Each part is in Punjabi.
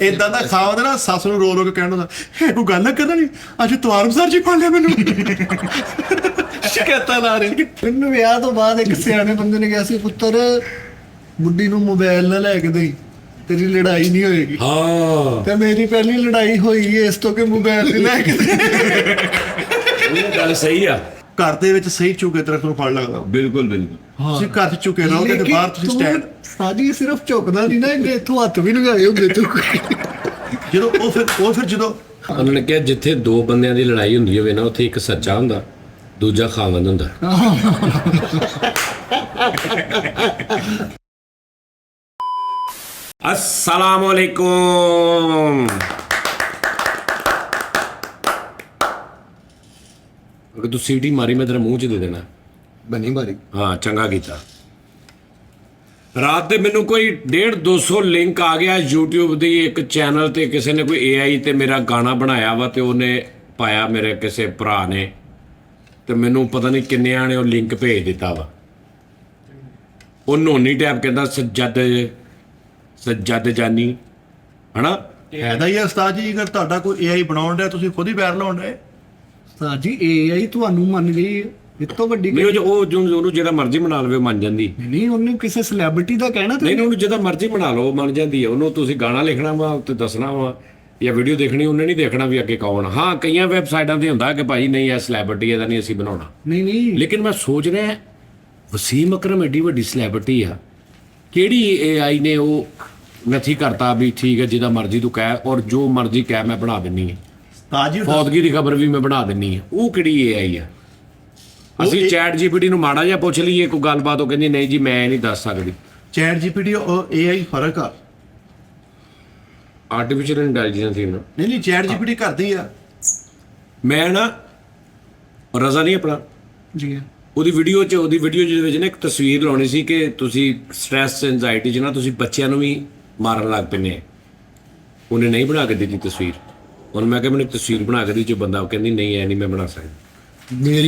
ਏਦਾਂ ਦਾ ਖਾਵਦਾ ਨਾ ਸੱਸ ਨੂੰ ਰੋ ਰੋ ਕੇ ਕਹਿਣ ਹੁੰਦਾ ਹੈ ਕੋਈ ਗੱਲ ਨਾ ਕਰਦਾ ਨਹੀਂ ਅੱਜ ਤਵਾਰਮ ਸਰ ਜੀ ਫੜ ਲਿਆ ਮੈਨੂੰ ਸ਼ਿਕਾਇਤਾਂ ਲਾ ਰਹੇ। ਮੈਨੂੰ ਵਿਆਹ ਤੋਂ ਬਾਅਦ ਇੱਕ ਸਿਆਣੇ ਬੰਦੇ ਨੇ ਕਿਹਾ ਸੀ ਪੁੱਤਰ ਬੁੱਢੀ ਨੂੰ ਮੋਬਾਈਲ ਨਾ ਲੈ ਕੇ ਦੇਈ ਤੇਰੀ ਲੜਾਈ ਨਹੀਂ ਹੋਏਗੀ। ਹਾਂ ਤੇ ਮੇਰੀ ਪਹਿਲੀ ਲੜਾਈ ਹੋਈ ਹੈ ਇਸ ਤੋਂ ਕਿ ਮੋਬਾਈਲ ਨਹੀਂ ਲੈ ਕੇ ਦੇ। ਇਹ ਗੱਲ ਸਹੀ ਆ। ਘਰ ਦੇ ਵਿੱਚ ਸਹੀ ਝੁਕੇ ਤਰ੍ਹਾਂ ਨੂੰ ਫੜ ਲੱਗਦਾ। ਬਿਲਕੁਲ ਬਿਲਕੁਲ। ਤੁਸੀਂ ਘਰ 'ਚ ਝੁਕੇ ਰਹੋਗੇ ਤੇ ਬਾਹਰ ਤੁਸੀਂ ਸਟੈਂਡ ਸਾਡੀ ਸਿਰਫ ਝੁਕਦਾ ਨਹੀਂ ਨਾ ਇਹਨੇ ਇੱਥੋਂ ਹੱਥ ਵੀ ਲਗਾਏ ਹੁੰਦੇ ਝੁਕ ਜਦੋਂ ਉਹ ਫਿਰ ਜਦੋਂ ਉਹਨਾਂ ਨੇ ਕਿਹਾ ਜਿੱਥੇ ਦੋ ਬੰਦਿਆਂ ਦੀ ਲੜਾਈ ਹੁੰਦੀ ਹੋਵੇ ਨਾ ਉੱਥੇ ਇੱਕ ਸੱਚਾ ਹੁੰਦਾ ਦੂਜਾ ਖਾਵੰਦ ਹੁੰਦਾ। अस्सलाम वालेकुम। अगर तू सीटी मारी मैं तेरे मुंह च दे देना। ਬਣੀ ਮਾਰੀ। हाँ चंगा कीता। रात दे मैनू कोई 150-200 लिंक आ गया यूट्यूब दी एक चैनल ते किसी ने कोई AI ते मेरा गाना बनाया वा ते उन्हें पाया मेरे किसी भरा ने ते मैनू पता नहीं किन्ने ने वो लिंक भेज दिता वा। वो नोनी टैप कहता सज्जद जानी है ना ਹੈਦਾ ਹੀ ਆ ਉਸਤਾਦ ਜੀ ਅਗਰ ਤੁਹਾਡਾ ਕੋਈ AI ਬਣਾਉਣ ਡਿਆ ਤੁਸੀਂ ਖੁਦ ਹੀ ਪੈਰ ਲਾਉਣ ਡਏ। ਉਸਤਾਦ ਜੀ AI ਤੁਹਾਨੂੰ ਮੰਨ ਗਈ ਹੈ ਇਸ ਤੋਂ ਵੱਡੀ ਨਹੀਂ ਉਹ ਉਹਨੂੰ ਜਿਹੜਾ ਮਰਜ਼ੀ ਬਣਾ ਲਵੇ ਮੰਨ ਜਾਂਦੀ। ਨਹੀਂ ਉਹਨੂੰ ਕਿਸੇ ਸੈਲੈਬ੍ਰਿਟੀ ਦਾ ਕਹਿਣਾ ਨਹੀਂ ਉਹਨੂੰ ਜਿਹਦਾ ਮਰਜ਼ੀ ਬਣਾ ਲਓ ਮੰਨ ਜਾਂਦੀ ਹੈ। ਉਹਨੂੰ ਤੁਸੀਂ ਗਾਣਾ ਲਿਖਣਾ ਵਾ ਤੇ ਦੱਸਣਾ ਵਾ ਜਾਂ ਵੀਡੀਓ ਦੇਖਣੀ ਉਹਨੇ ਨਹੀਂ ਦੇਖਣਾ ਵੀ ਅੱਗੇ ਕੌਣ। ਹਾਂ ਕਈਆਂ ਵੈਬਸਾਈਟਾਂ ਤੇ ਹੁੰਦਾ ਕਿ ਭਾਈ ਨਹੀਂ ਇਹ ਸੈਲੈਬ੍ਰਿਟੀ ਇਹਦਾ ਨਹੀਂ ਅਸੀਂ ਬਣਾਉਣਾ। ਨਹੀਂ ਲੇਕਿਨ ਮੈਂ ਸੋਚ ਰਿਹਾ ਵਸੀਮ ਅਕਰਮ ਐਡੀ ਵੱਡੀ ਸੈਲੈਬ੍ਰਿਟੀ ਆ ਕਿਹੜੀ AI ਨੇ ਉਹ ਨਥੀ ਕਰਤਾ ਵੀ ਠੀਕ ਹੈ ਜਿਹਦਾ ਮਰਜ਼ੀ ਤੂੰ ਕਹਿ ਔਰ ਜੋ ਮਰਜ਼ੀ ਕਹਿ ਮੈਂ ਬਣਾ ਦਿੰਨੀ ਹੈ। ਉਸਤਾਦ ਜੀ ਫੌਤਗੀ ਦੀ ਖਬਰ ਵੀ ਮੈਂ ਬਣਾ ਦਿੰਨੀ ਹੈ। ਉਹ ਕਿਹੜੀ AI ਆ। ਅਸੀਂ ਚੈਟ GPT ਨੂੰ ਮਾੜਾ ਜਿਹਾ ਪੁੱਛ ਲਈਏ ਕੋਈ ਗੱਲਬਾਤ ਉਹ ਕਹਿੰਦੀ ਨਹੀਂ ਜੀ ਮੈਂ ਨਹੀਂ ਦੱਸ ਸਕਦੀ। ਚੈਟ GPT ਔਰ AI ਫਰਕ ਆ। ਆਰਟੀਫੀਸ਼ੀਅਲ ਇੰਟੈਲੀਜੈਂਸ ਹੀ ਨਾ ਨਹੀਂ ਚੈਟ GPT ਕਰਦੀ ਆ। ਮੈਂ ਨਾ ਰਜ਼ਾ ਨਹੀਂ ਆਪਣਾ ਜੀ ਉਹਦੀ ਵੀਡੀਓ ਦੇ ਵਿੱਚ ਨਾ ਇੱਕ ਤਸਵੀਰ ਲਾਉਣੀ ਸੀ ਕਿ ਤੁਸੀਂ ਸਟ੍ਰੈਸ ਐਂਜ਼ਾਈਟੀ 'ਚ ਨਾ ਤੁਸੀਂ ਬੱਚਿਆਂ ਨੂੰ ਵੀ ਮਾਰਨ ਲੱਗ ਪੈਂਦੇ। ਉਹਨੇ ਨਹੀਂ ਬਣਾ ਕੇ ਦਿੱਤੀ ਤਸਵੀਰ। ਹੁਣ ਮੈਂ ਕਿਹਾ ਮੈਨੂੰ ਇੱਕ ਤਸਵੀਰ ਬਣਾ ਕੇ ਦੀ ਜੋ ਬੰਦਾ ਕਹਿੰਦੀ ਨਹੀਂ ਐ ਨਹੀਂ ਮੈਂ ਬਣਾ ਸਕਦਾ।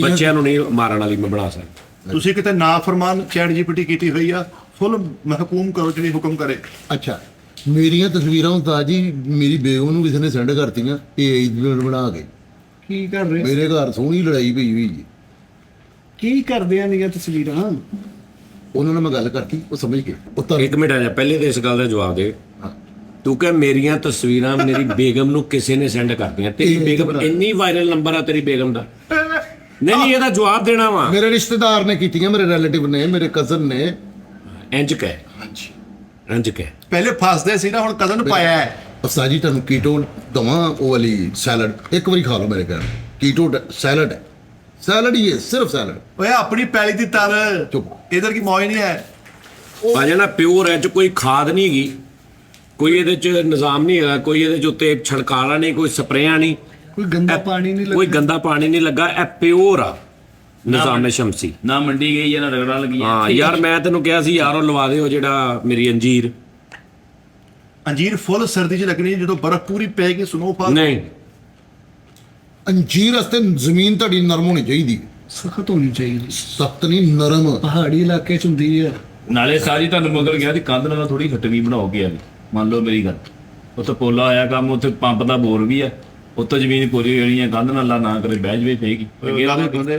ਬੱਚਿਆਂ ਨੂੰ ਨਹੀਂ ਮਾਰਨ ਵਾਲੀ ਮੈਂ ਬਣਾ ਸਕਦਾ। ਤੁਸੀਂ ਕਿਤੇ ਨਾਫਰਮਾਨ ਚੈਟ GPT ਕੀਤੀ ਹੋਈ ਆ ਫੁੱਲ ਮਹਿਕੂਮ ਕਰੋ ਜਿਹੜੀ ਹੁਕਮ ਕਰੇ। ਅੱਛਾ ਮੇਰੀਆਂ ਤਸਵੀਰਾਂ ਉਸਤਾਦ ਜੀ ਮੇਰੀ ਬੇਗਮ ਨੂੰ ਕਿਸੇ ਨੇ ਸੈਂਡ ਕਰਤੀਆਂ AI ਬਣਾ ਕੇ। ਕੀ ਕਰ ਰਹੇ ਮੇਰੇ ਘਰ ਸੋਹਣੀ ਲੜਾਈ ਪਈ ਹੋਈ ਜੀ। ਕੀ ਕਰਦੇ ਆ ਨੀਆਂ ਤਸਵੀਰਾਂ। ਉਹਨਾਂ ਨਾਲ ਮੈਂ ਗੱਲ ਕਰਤੀ ਉਹ ਸਮਝ ਗਏ। ਉਹ ਤਾਂ ਇੱਕ ਮਿੰਟ ਆ ਜਾ ਪਹਿਲੇ ਤੇ ਇਸ ਗੱਲ ਦਾ ਜਵਾਬ ਦੇ। ਤੂੰ ਕਹ ਮੇਰੀਆਂ ਤਸਵੀਰਾਂ ਮੇਰੀ ਬੇਗਮ ਨੂੰ ਕਿਸੇ ਨੇ ਸੈਂਡ ਕਰਤੀਆਂ। ਤੇਰੀ ਬੇਗਮ ਇੰਨੀ ਵਾਇਰਲ ਨੰਬਰ ਆ ਤੇਰੀ ਬੇਗਮ ਦਾ। ਨਹੀਂ ਇਹਦਾ ਜਵਾਬ ਦੇਣਾ ਵਾ। ਮੇਰੇ ਰਿਸ਼ਤੇਦਾਰ ਨੇ ਕੀਤੀਆਂ ਮੇਰੇ ਰਿਲੇਟਿਵ ਨੇ ਮੇਰੇ ਕਜ਼ਨ ਨੇ। ਇੰਜ ਕਹਿ ਹਾਂਜੀ ਇੰਜ ਕਹਿ। ਪਹਿਲੇ ਫਸਦੇ ਸੀ ਨਾ ਹੁਣ ਕਦਨ ਪਾਇਆ ਹੈ। ਉਸਤਾਦ ਜੀ ਤੁਹਾਨੂੰ ਕੀਟੋ ਦਵਾਂ ਉਹ ਵਾਲੀ ਸੈਲਡ ਇੱਕ ਵਾਰੀ ਖਾ ਲਓ ਮੇਰੇ ਘਰ। ਕੀਟੋ ਸੈਲਡ ਹੈ ਸੈਲਡ ਹੀ ਹੈ ਸਿਰਫ ਸੈਲਡ। ਓਏ ਆਪਣੀ ਪੈਲੀ ਦੀ ਤਰ ਚੁੱਪ। ਇਧਰ ਕੀ ਮੌਜ ਨਹੀਂ ਹੈ। ਆ ਜਾਣਾ ਪਿਓਰ ਐ ਚ ਕੋਈ ਖਾਦ ਨਹੀਂ ਹੈਗੀ ਕੋਈ ਇਹਦੇ ਚ ਨਿਜ਼ਾਮ ਨਹੀਂ ਹੈਗਾ ਕੋਈ ਇਹਦੇ ਚ ਉੱਤੇ ਛੜਕਾਲਾ ਨਹੀਂ ਕੋਈ ਸਪਰੇਆਂ ਨਹੀਂ ਕੋਈ ਗੰਦਾ ਪਾਣੀ ਨਹੀਂ ਕੋਈ ਗੰਦਾ ਪਾਣੀ ਨਹੀਂ ਲੱਗਾ। ਇਹ ਪਿਓਰ ਆ ਨਿਜ਼ਾਮ ਸ਼ਮਸੀ ਨਾ ਮੰਡੀ ਗਈ ਨਾ ਰਗੜਾਂ ਲੱਗੀਆਂ। ਹਾਂ ਯਾਰ ਮੈਂ ਤੈਨੂੰ ਕਿਹਾ ਸੀ ਯਾਰ ਉਹ ਲਵਾ ਦਿਓ ਜਿਹੜਾ ਮੇਰੀ ਅੰਜੀਰ। ਅੰਜੀਰ ਫੁੱਲ ਸਰਦੀ 'ਚ ਲੱਗਣੀ ਜਦੋਂ ਬਰਫ਼ ਪੂਰੀ ਪੈਗੀ ਸਨੋਫਾਲ। ਨਹੀਂ ਅੰਜੀਰ ਵਾਸਤੇ ਜ਼ਮੀਨ ਤੁਹਾਡੀ ਨਰਮ ਹੋਣੀ ਚਾਹੀਦੀ। ਸਖਤ ਹੋਣੀ ਚਾਹੀਦੀ। ਸਖਤ ਨਹੀਂ ਨਰਮ। ਪਹਾੜੀ ਇਲਾਕੇ ਚ ਹੁੰਦੀ ਹੈ। ਨਾਲੇ ਸਾਰੀ ਤੁਹਾਨੂੰ ਮਗਰ ਗਿਆ ਤੇ ਕੰਧ ਨਾਲ ਥੋੜੀ ਖੱਟਵੀਂ ਬਣਾਓਗੇ ਯਾਰ। ਮੰਨ ਲਓ ਮੇਰੀ ਗੱਲ ਉੱਥੇ ਪੋਲਾ ਆਇਆ ਕੰਮ ਉੱਥੇ ਪੰਪ ਦਾ ਬੋਰ ਵੀ ਆ ਉੱਥੇ ਜ਼ਮੀਨ ਪੂਰੀ ਹੋਣੀ ਹੈ ਕੰਧ ਨਾਲ ਨਾ ਕਰੇ ਬਹਿ ਜਵੇ ਪਏਗੀ।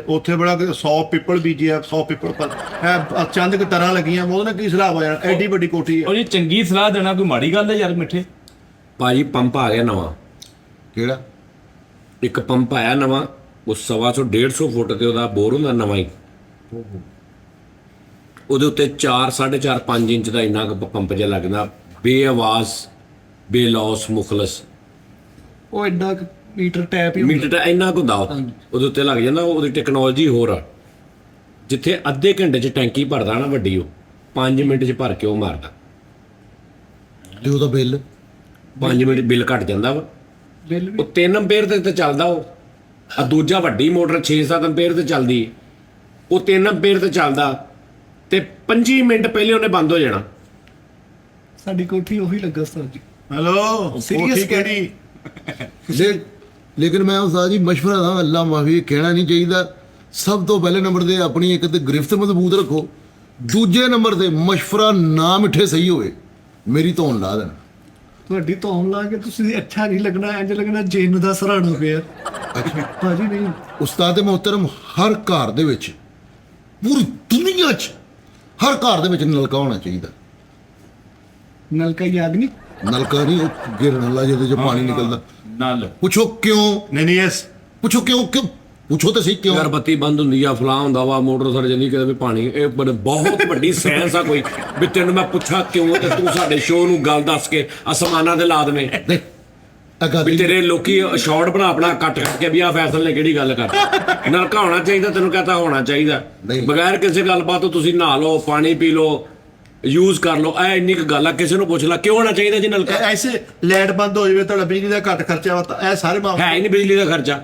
ਉੱਥੇ ਬੜਾ 100 ਪਿੱਪਲ ਬੀਜੇ ਆ 100 ਪਿੱਪਲ ਪਰ ਹੈ ਚੰਦ ਕਿ ਤਰ੍ਹਾਂ ਲੱਗੀਆਂ ਉਹਦੇ ਨਾਲ ਕੀ ਸਲਾਹ ਹੋ ਜਾਣਾ। ਐਡੀ ਵੱਡੀ ਕੋਠੀ ਹੈ। ਉਹ ਜੀ ਚੰਗੀ ਸਲਾਹ ਦੇਣਾ ਕੋਈ ਮਾੜੀ ਗੱਲ ਹੈ ਯਾਰ ਮਿੱਠੇ। ਭਾਜੀ ਪੰਪ ਆ ਗਿਆ ਨਵਾਂ। ਕਿਹੜਾ ਇੱਕ ਪੰਪ ਆਇਆ ਨਵਾਂ ਉਹ 125-150 ਫੁੱਟ ਤੇ ਉਹਦਾ ਬੋਰ ਹੁੰਦਾ ਨਵਾਂ ਹੀ। ਉਹਦੇ ਉੱਤੇ 4-4.5 ਇੰਚ ਦਾ ਇੰਨਾ ਕੁ ਪੰਪ ਜਿਹਾ ਲੱਗਦਾ ਬੇਆਵਾਜ਼ ਬੇਲੌਸ ਮੁਖਲਸ। ਉਹ ਐਡਾ ਮੀਟਰ ਟੈਪ ਹੀ ਮੀਟਰ ਤਾਂ ਇੰਨਾ ਕੁ ਹੁੰਦਾ ਉਹਦੇ ਉੱਤੇ ਲੱਗ ਜਾਂਦਾ। ਉਹਦੀ ਟੈਕਨੋਲੋਜੀ ਹੋਰ ਆ ਜਿੱਥੇ ਅੱਧੇ ਘੰਟੇ 'ਚ ਟੈਂਕੀ ਭਰਦਾ ਨਾ ਵੱਡੀ ਉਹ 5 ਮਿੰਟ 'ਚ ਭਰ ਕੇ ਉਹ ਮਾਰਦਾ। ਤੇ ਉਹਦਾ ਬਿੱਲ 5 ਮਿੰਟ ਬਿੱਲ ਘਟ ਜਾਂਦਾ ਵਾ। ਬਿੱਲ ਵੀ ਉਹ 3 ਅੰਪੇਅਰ ਤੇ ਚੱਲਦਾ ਉਹ। ਆ ਦੂਜਾ ਵੱਡੀ ਮੋਟਰ 6-7 ਅੰਪੇਅਰ ਤੇ ਚੱਲਦੀ ਉਹ 3 ਅੰਪੇਅਰ ਤੇ ਚੱਲਦਾ ਤੇ 25 ਮਿੰਟ ਪਹਿਲੇ ਉਹਨੇ ਬੰਦ ਹੋ ਜਾਣਾ। ਸਾਡੀ ਕੋਠੀ ਉਹੀ ਲੱਗਾ ਸਰ ਜੀ। ਹੈਲੋ ਕੋਠੀ ਕਿਹੜੀ। ਲੇਕਿਨ ਮੈਂ ਉਸਤਾਦ ਜੀ ਮਸ਼ਵਰਾ ਦਾ ਅੱਲਾ ਮਾਫੀ ਕਹਿਣਾ ਨਹੀਂ ਚਾਹੀਦਾ। ਸਭ ਤੋਂ ਪਹਿਲੇ ਨੰਬਰ ਤੇ ਆਪਣੀ ਇੱਕ ਤੇ ਗ੍ਰਿਫਤ ਮਜ਼ਬੂਤ ਰੱਖੋ। ਦੂਜੇ ਨੰਬਰ ਤੇ ਮਸ਼ਵਰਾ ਨਾ ਮਿੱਠੇ ਸਹੀ ਹੋਵੇ ਮੇਰੀ ਧੌਣ ਲਾ ਦੇਣਾ। ਤੁਹਾਡੀ ਧੌਣ ਲਾ ਕੇ ਤੁਸੀਂ ਅੱਛਾ ਨਹੀਂ ਲੱਗਣਾ, ਇੰਜ ਲੱਗਣਾ ਜਿੰਨ ਦਾ ਸਰਾਣਾ ਪਿਆ। ਭਾਜੀ ਨਹੀਂ, ਉਸਤਾਦ ਮੁਹਤਰਮ, ਹਰ ਘਰ ਦੇ ਵਿੱਚ, ਪੂਰੀ ਦੁਨੀਆ 'ਚ ਹਰ ਘਰ ਦੇ ਵਿੱਚ ਨਲਕਾ ਹੋਣਾ ਚਾਹੀਦਾ। ਨਲਕਾ ਯਾਦ ਨਹੀਂ? ਨਲਕਾ ਨਹੀਂ, ਉਹ ਗਿਰਨ ਵਾਲਾ ਜਿਹਦੇ 'ਚ ਪਾਣੀ ਨਿਕਲਦਾ। ਨਾਲ ਪੁੱਛੋ ਕਿਉਂ? ਨਹੀਂ ਇਸ ਪੁੱਛੋ ਕਿਉਂ? ਪੁੱਛੋ ਤਾਂ ਸਹੀ ਕਿਉਂ? ਯਾਰ ਬੱਤੀ ਬੰਦ ਹੁੰਦੀ ਆ, ਫਲਾਂ ਹੁੰਦਾ ਵਾ, ਮੋਟਰ ਸੜ ਜਾਂਦੀ ਕਿਤੇ ਵੀ ਪਾਣੀ, ਇਹ ਬਹੁਤ ਵੱਡੀ ਸਾਇੰਸ ਆ ਕੋਈ ਵੀ ਤੈਨੂੰ ਮੈਂ ਪੁੱਛਾਂ ਕਿਉਂ ਤੇ ਤੂੰ ਸਾਡੇ ਸ਼ੋਅ ਨੂੰ ਗੱਲ ਦੱਸ ਕੇ ਅਸਮਾਨਾਂ ਤੇ ਲਾ ਦੇਵੇਂ ਨਹੀਂ ਅਗਾ ਵੀ ਤੇਰੇ ਲੋਕੀ ਸ਼ਾਰਟ ਬਣਾ ਕੱਟ ਕੇ ਵੀ ਆ ਫੈਸਲ ਨੇ ਕਿਹੜੀ ਗੱਲ ਕਰ। ਨਲਕਾ ਹੋਣਾ ਚਾਹੀਦਾ, ਤੈਨੂੰ ਕਹਤਾ ਹੋਣਾ ਚਾਹੀਦਾ, ਨਹੀਂ। ਬਗੈਰ ਕਿਸੇ ਗੱਲਬਾਤ ਤੋਂ ਤੁਸੀਂ ਨਹਾ ਲਓ, ਪਾਣੀ ਪੀ ਲਓ, ਯੂਜ਼ ਕਰ ਲਓ, ਇਹ ਇੰਨੀ ਕੁ ਗੱਲ ਆ। ਕਿਸੇ ਨੂੰ ਪੁੱਛ ਲੈ ਕਿਉਂ ਹੋਣਾ ਚਾਹੀਦਾ ਜੀ ਨਲਕਾ? ਐਸੇ ਲਾਈਟ ਬੰਦ ਹੋ ਜਾਵੇ, ਤੁਹਾਡਾ ਬਿਜਲੀ ਦਾ ਘੱਟ ਖਰਚਾ ਵਾ, ਤਾਂ ਇਹ ਸਾਰੇ ਮਾਮਲੇ ਹੈ ਹੀ ਨਹੀਂ ਬਿਜਲੀ ਦਾ ਖਰਚਾ।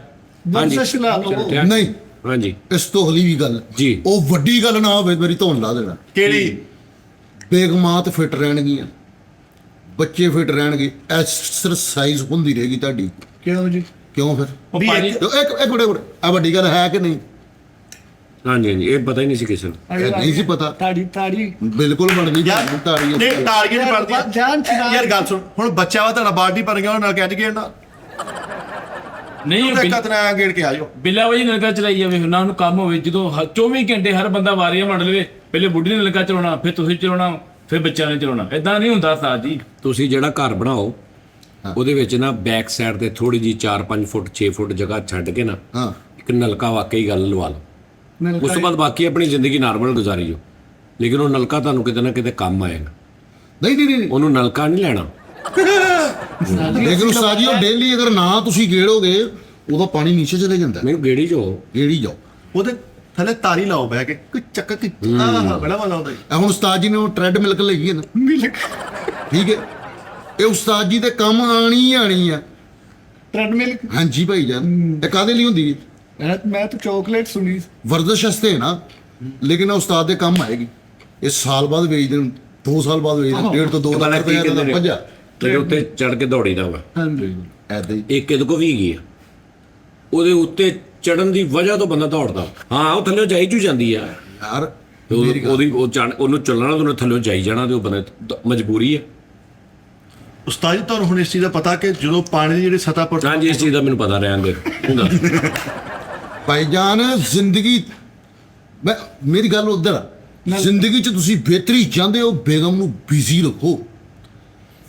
ਬਖਸ਼ਿਸ਼ ਲਾ ਲਓ। ਨਹੀਂ, ਹਾਂਜੀ ਇਸ ਤੋਂ ਅਗਲੀ ਵੀ ਗੱਲ ਜੀ। ਉਹ ਵੱਡੀ ਗੱਲ ਨਾ ਹੋਵੇ ਮੇਰੀ ਧੌਣ ਲਾ ਦੇਣਾ। ਕਿਹੜੀ? ਬੇਗਮਾਤ ਫਿੱਟ ਰਹਿਣਗੀਆਂ, ਬੱਚੇ ਫਿੱਟ ਰਹਿਣਗੇ, ਐਕਸਰਸਾਈਜ਼ ਹੁੰਦੀ ਰਹੇਗੀ ਤੁਹਾਡੀ। ਕਿਉਂ ਜੀ? ਕਿਉਂ ਫਿਰ? ਵੀ ਭਾਜੀ ਇੱਕ ਮਿੰਟ ਆ ਵੱਡੀ ਗੱਲ ਹੈ ਕਿ ਨਹੀਂ? ਹਾਂਜੀ ਹਾਂਜੀ, ਇਹ ਪਤਾ ਹੀ ਨਹੀਂ ਸੀ ਕਿਸੇ ਨੂੰ। ਇਹ ਨਹੀਂ ਸੀ ਪਤਾ। ਤਾੜੀ ਬਿਲਕੁਲ ਬਣਦੀ ਯਾਰ ਤਾੜੀਆਂ। ਨਹੀਂ, ਤਾਲੀਆਂ ਨਹੀਂ ਪੜਦੀਆਂ ਜਾਨ ਛਡਾ। ਯਾਰ ਗੱਲ ਸੁਣ, ਹੁਣ ਬੱਚਾ ਵਾ ਤੁਹਾਡਾ, ਬਾਲਟੀ ਭਰ ਗਿਆ, ਉਹ ਨਾਲ ਕੱਢ ਕੇ ਨਾ ਨਹੀਂ ਉਹਦੇ ਕਤਨਾ ਗੇੜ ਕੇ ਆ ਜਾਓ। ਬਿੱਲਾ ਵਜੀ ਨਲਕਾ ਚਲਾਈ ਜਾਵੇ, ਨਾ ਉਹਨੂੰ ਕੰਮ ਹੋਵੇ। ਜਦੋਂ 24 ਘੰਟੇ ਹਰ ਬੰਦਾ ਵਾਰੀਆਂ ਵੰਡ ਲਵੇ, ਪਹਿਲੇ ਬੁੱਢੀ ਨੇ ਨਲਕਾ ਚਲਾਉਣਾ, ਫਿਰ ਤੁਸੀਂ ਚਲਾਉਣਾ, ਫਿਰ ਬੱਚਿਆਂ ਨੇ ਚਲਾਉਣਾ। ਇਦਾਂ ਨਹੀਂ ਹੁੰਦਾ ਉਸਤਾਦ ਜੀ। ਤੁਸੀਂ ਜਿਹੜਾ ਘਰ ਬਣਾਓ ਉਹਦੇ ਵਿੱਚ ਨਾ ਬੈਕ ਸਾਈਡ ਤੇ ਥੋੜੀ ਜੀ 4-5 ਫੁੱਟ 6 ਫੁੱਟ ਜਗ੍ਹਾ ਛੱਡ ਕੇ ਨਾ ਹਾਂ, ਇੱਕ ਨਲਕਾ ਵਾਕਈ ਗੱਲ ਲਵਾ ਲਓ। ਉਸ ਤੋਂ ਬਾਅਦ ਬਾਕੀ ਆਪਣੀ ਜ਼ਿੰਦਗੀ ਨਾਰਮਲ ਗੁਜ਼ਾਰੀ ਜਾਓ, ਲੇਕਿਨ ਉਹ ਨਲਕਾ ਤੁਹਾਨੂੰ ਕਿਤੇ ਨਾ ਕਿਤੇ ਕੰਮ ਆਏਗਾ। ਨਹੀਂ ਉਹਨੂੰ ਨਲਕਾ ਨਹੀਂ ਲੈਣਾ। ਲੇਕਿਨ ਉਸਤਾਦ ਜੀ, ਉਹ ਡੇਲੀ ਅਗਰ ਨਾ ਤੁਸੀਂ ਗੇੜੋਗੇ ਉਹਦਾ ਪਾਣੀ ਨੀਚੇ ਚਲੇ ਜਾਂਦਾ। ਮੈਨੂੰ ਗੇੜੀ ਜੋ ਗੇੜੀ ਜਾਓ। ਉਹਦੇ ਥੱਲੇ ਤਾਰੀ ਲਾਓ ਬਹਿ ਕੇ, ਕੋਈ ਚੱਕਰ ਕਿ ਆਹ ਬੜਾ ਮਜ਼ਾ ਆਉਂਦਾ ਜੀ। ਇਹ ਹੁਣ ਉਸਤਾਦ ਜੀ ਨੇ ਉਹ ਟ੍ਰੈਡ ਮਿਲਕ ਲਈ ਹੈ ਨਾ, ਠੀਕ ਹੈ, ਇਹ ਉਸਤਾਦ ਜੀ ਦੇ ਕੰਮ ਆਣੀ ਆ। ਟ੍ਰੈਡਮਿਲ। ਹਾਂਜੀ ਭਾਈ ਜਾਨ, ਇਹ ਕਾਹਦੇ ਲਈ ਹੁੰਦੀ ਹੈ? ਮੈਂ ਤਾਂ ਚਾਕਲੇਟ ਸੁਣੀ। ਵਰਜ਼ਿਸ਼ ਵਾਸਤੇ ਹੈ ਨਾ, ਲੇਕਿਨ ਇਹ ਉਸਤਾਦ ਦੇ ਕੰਮ ਆਏਗੀ। ਇਹ ਸਾਲ ਬਾਅਦ ਵੇਚ ਦੇਣ, 2 ਸਾਲ ਬਾਅਦ ਵੇਚ ਦੇਣ, 1.5 ਤੋਂ 2 ਲੱਖ ਰੁਪਏ ਦਾ ਭੱਜਾ ਤੇ ਉੱਤੇ ਚੜ ਕੇ ਦੌੜੀਦਾ ਵਾ। ਹਾਂਜੀ। ਐਦਾਂ ਹੀ। ਇੱਕ ਇਹਦੇ ਕੋ ਵੀ ਹੈਗੀ ਆ, ਉਹਦੇ ਉੱਤੇ ਚੜਨ ਦੀ ਵਜ੍ਹਾ ਤੋਂ ਬੰਦਾ ਦੌੜਦਾ। ਹਾਂ, ਉਹ ਥੱਲੇ ਜਾਈ ਜੂ ਜਾਂਦੀ ਆ, ਯਾਰ ਤੇ ਉਹਨੂੰ ਚੱਲਣਾ, ਉਹਨੂੰ ਥੱਲੇ ਜਾਈ ਜਾਣਾ, ਤੇ ਉਹ ਬੰਦੇ ਮਜਬੂਰੀ ਹੈ। ਉਸਤਾਦ ਜੀ, ਤੁਹਾਨੂੰ ਹੁਣ ਇਸ ਚੀਜ਼ ਦਾ ਪਤਾ ਕਿ ਜਦੋਂ ਪਾਣੀ ਦੀ ਜਿਹੜੀ ਸਤਹ ਪਰ ਹਾਂਜੀ, ਇਸ ਚੀਜ਼ ਦਾ ਮੈਨੂੰ ਪਤਾ ਰਹਿਣ ਦੇ ਹੁੰਦਾ। ਭਾਈਜਾਨ, ਜ਼ਿੰਦਗੀ ਮੇਰੀ ਗੱਲ ਉਧਰ ਆ। ਜ਼ਿੰਦਗੀ 'ਚ ਤੁਸੀਂ ਬਿਹਤਰੀ ਚਾਹੁੰਦੇ ਹੋ, ਬੇਗਮ ਨੂੰ ਬਿਜ਼ੀ ਰੱਖੋ,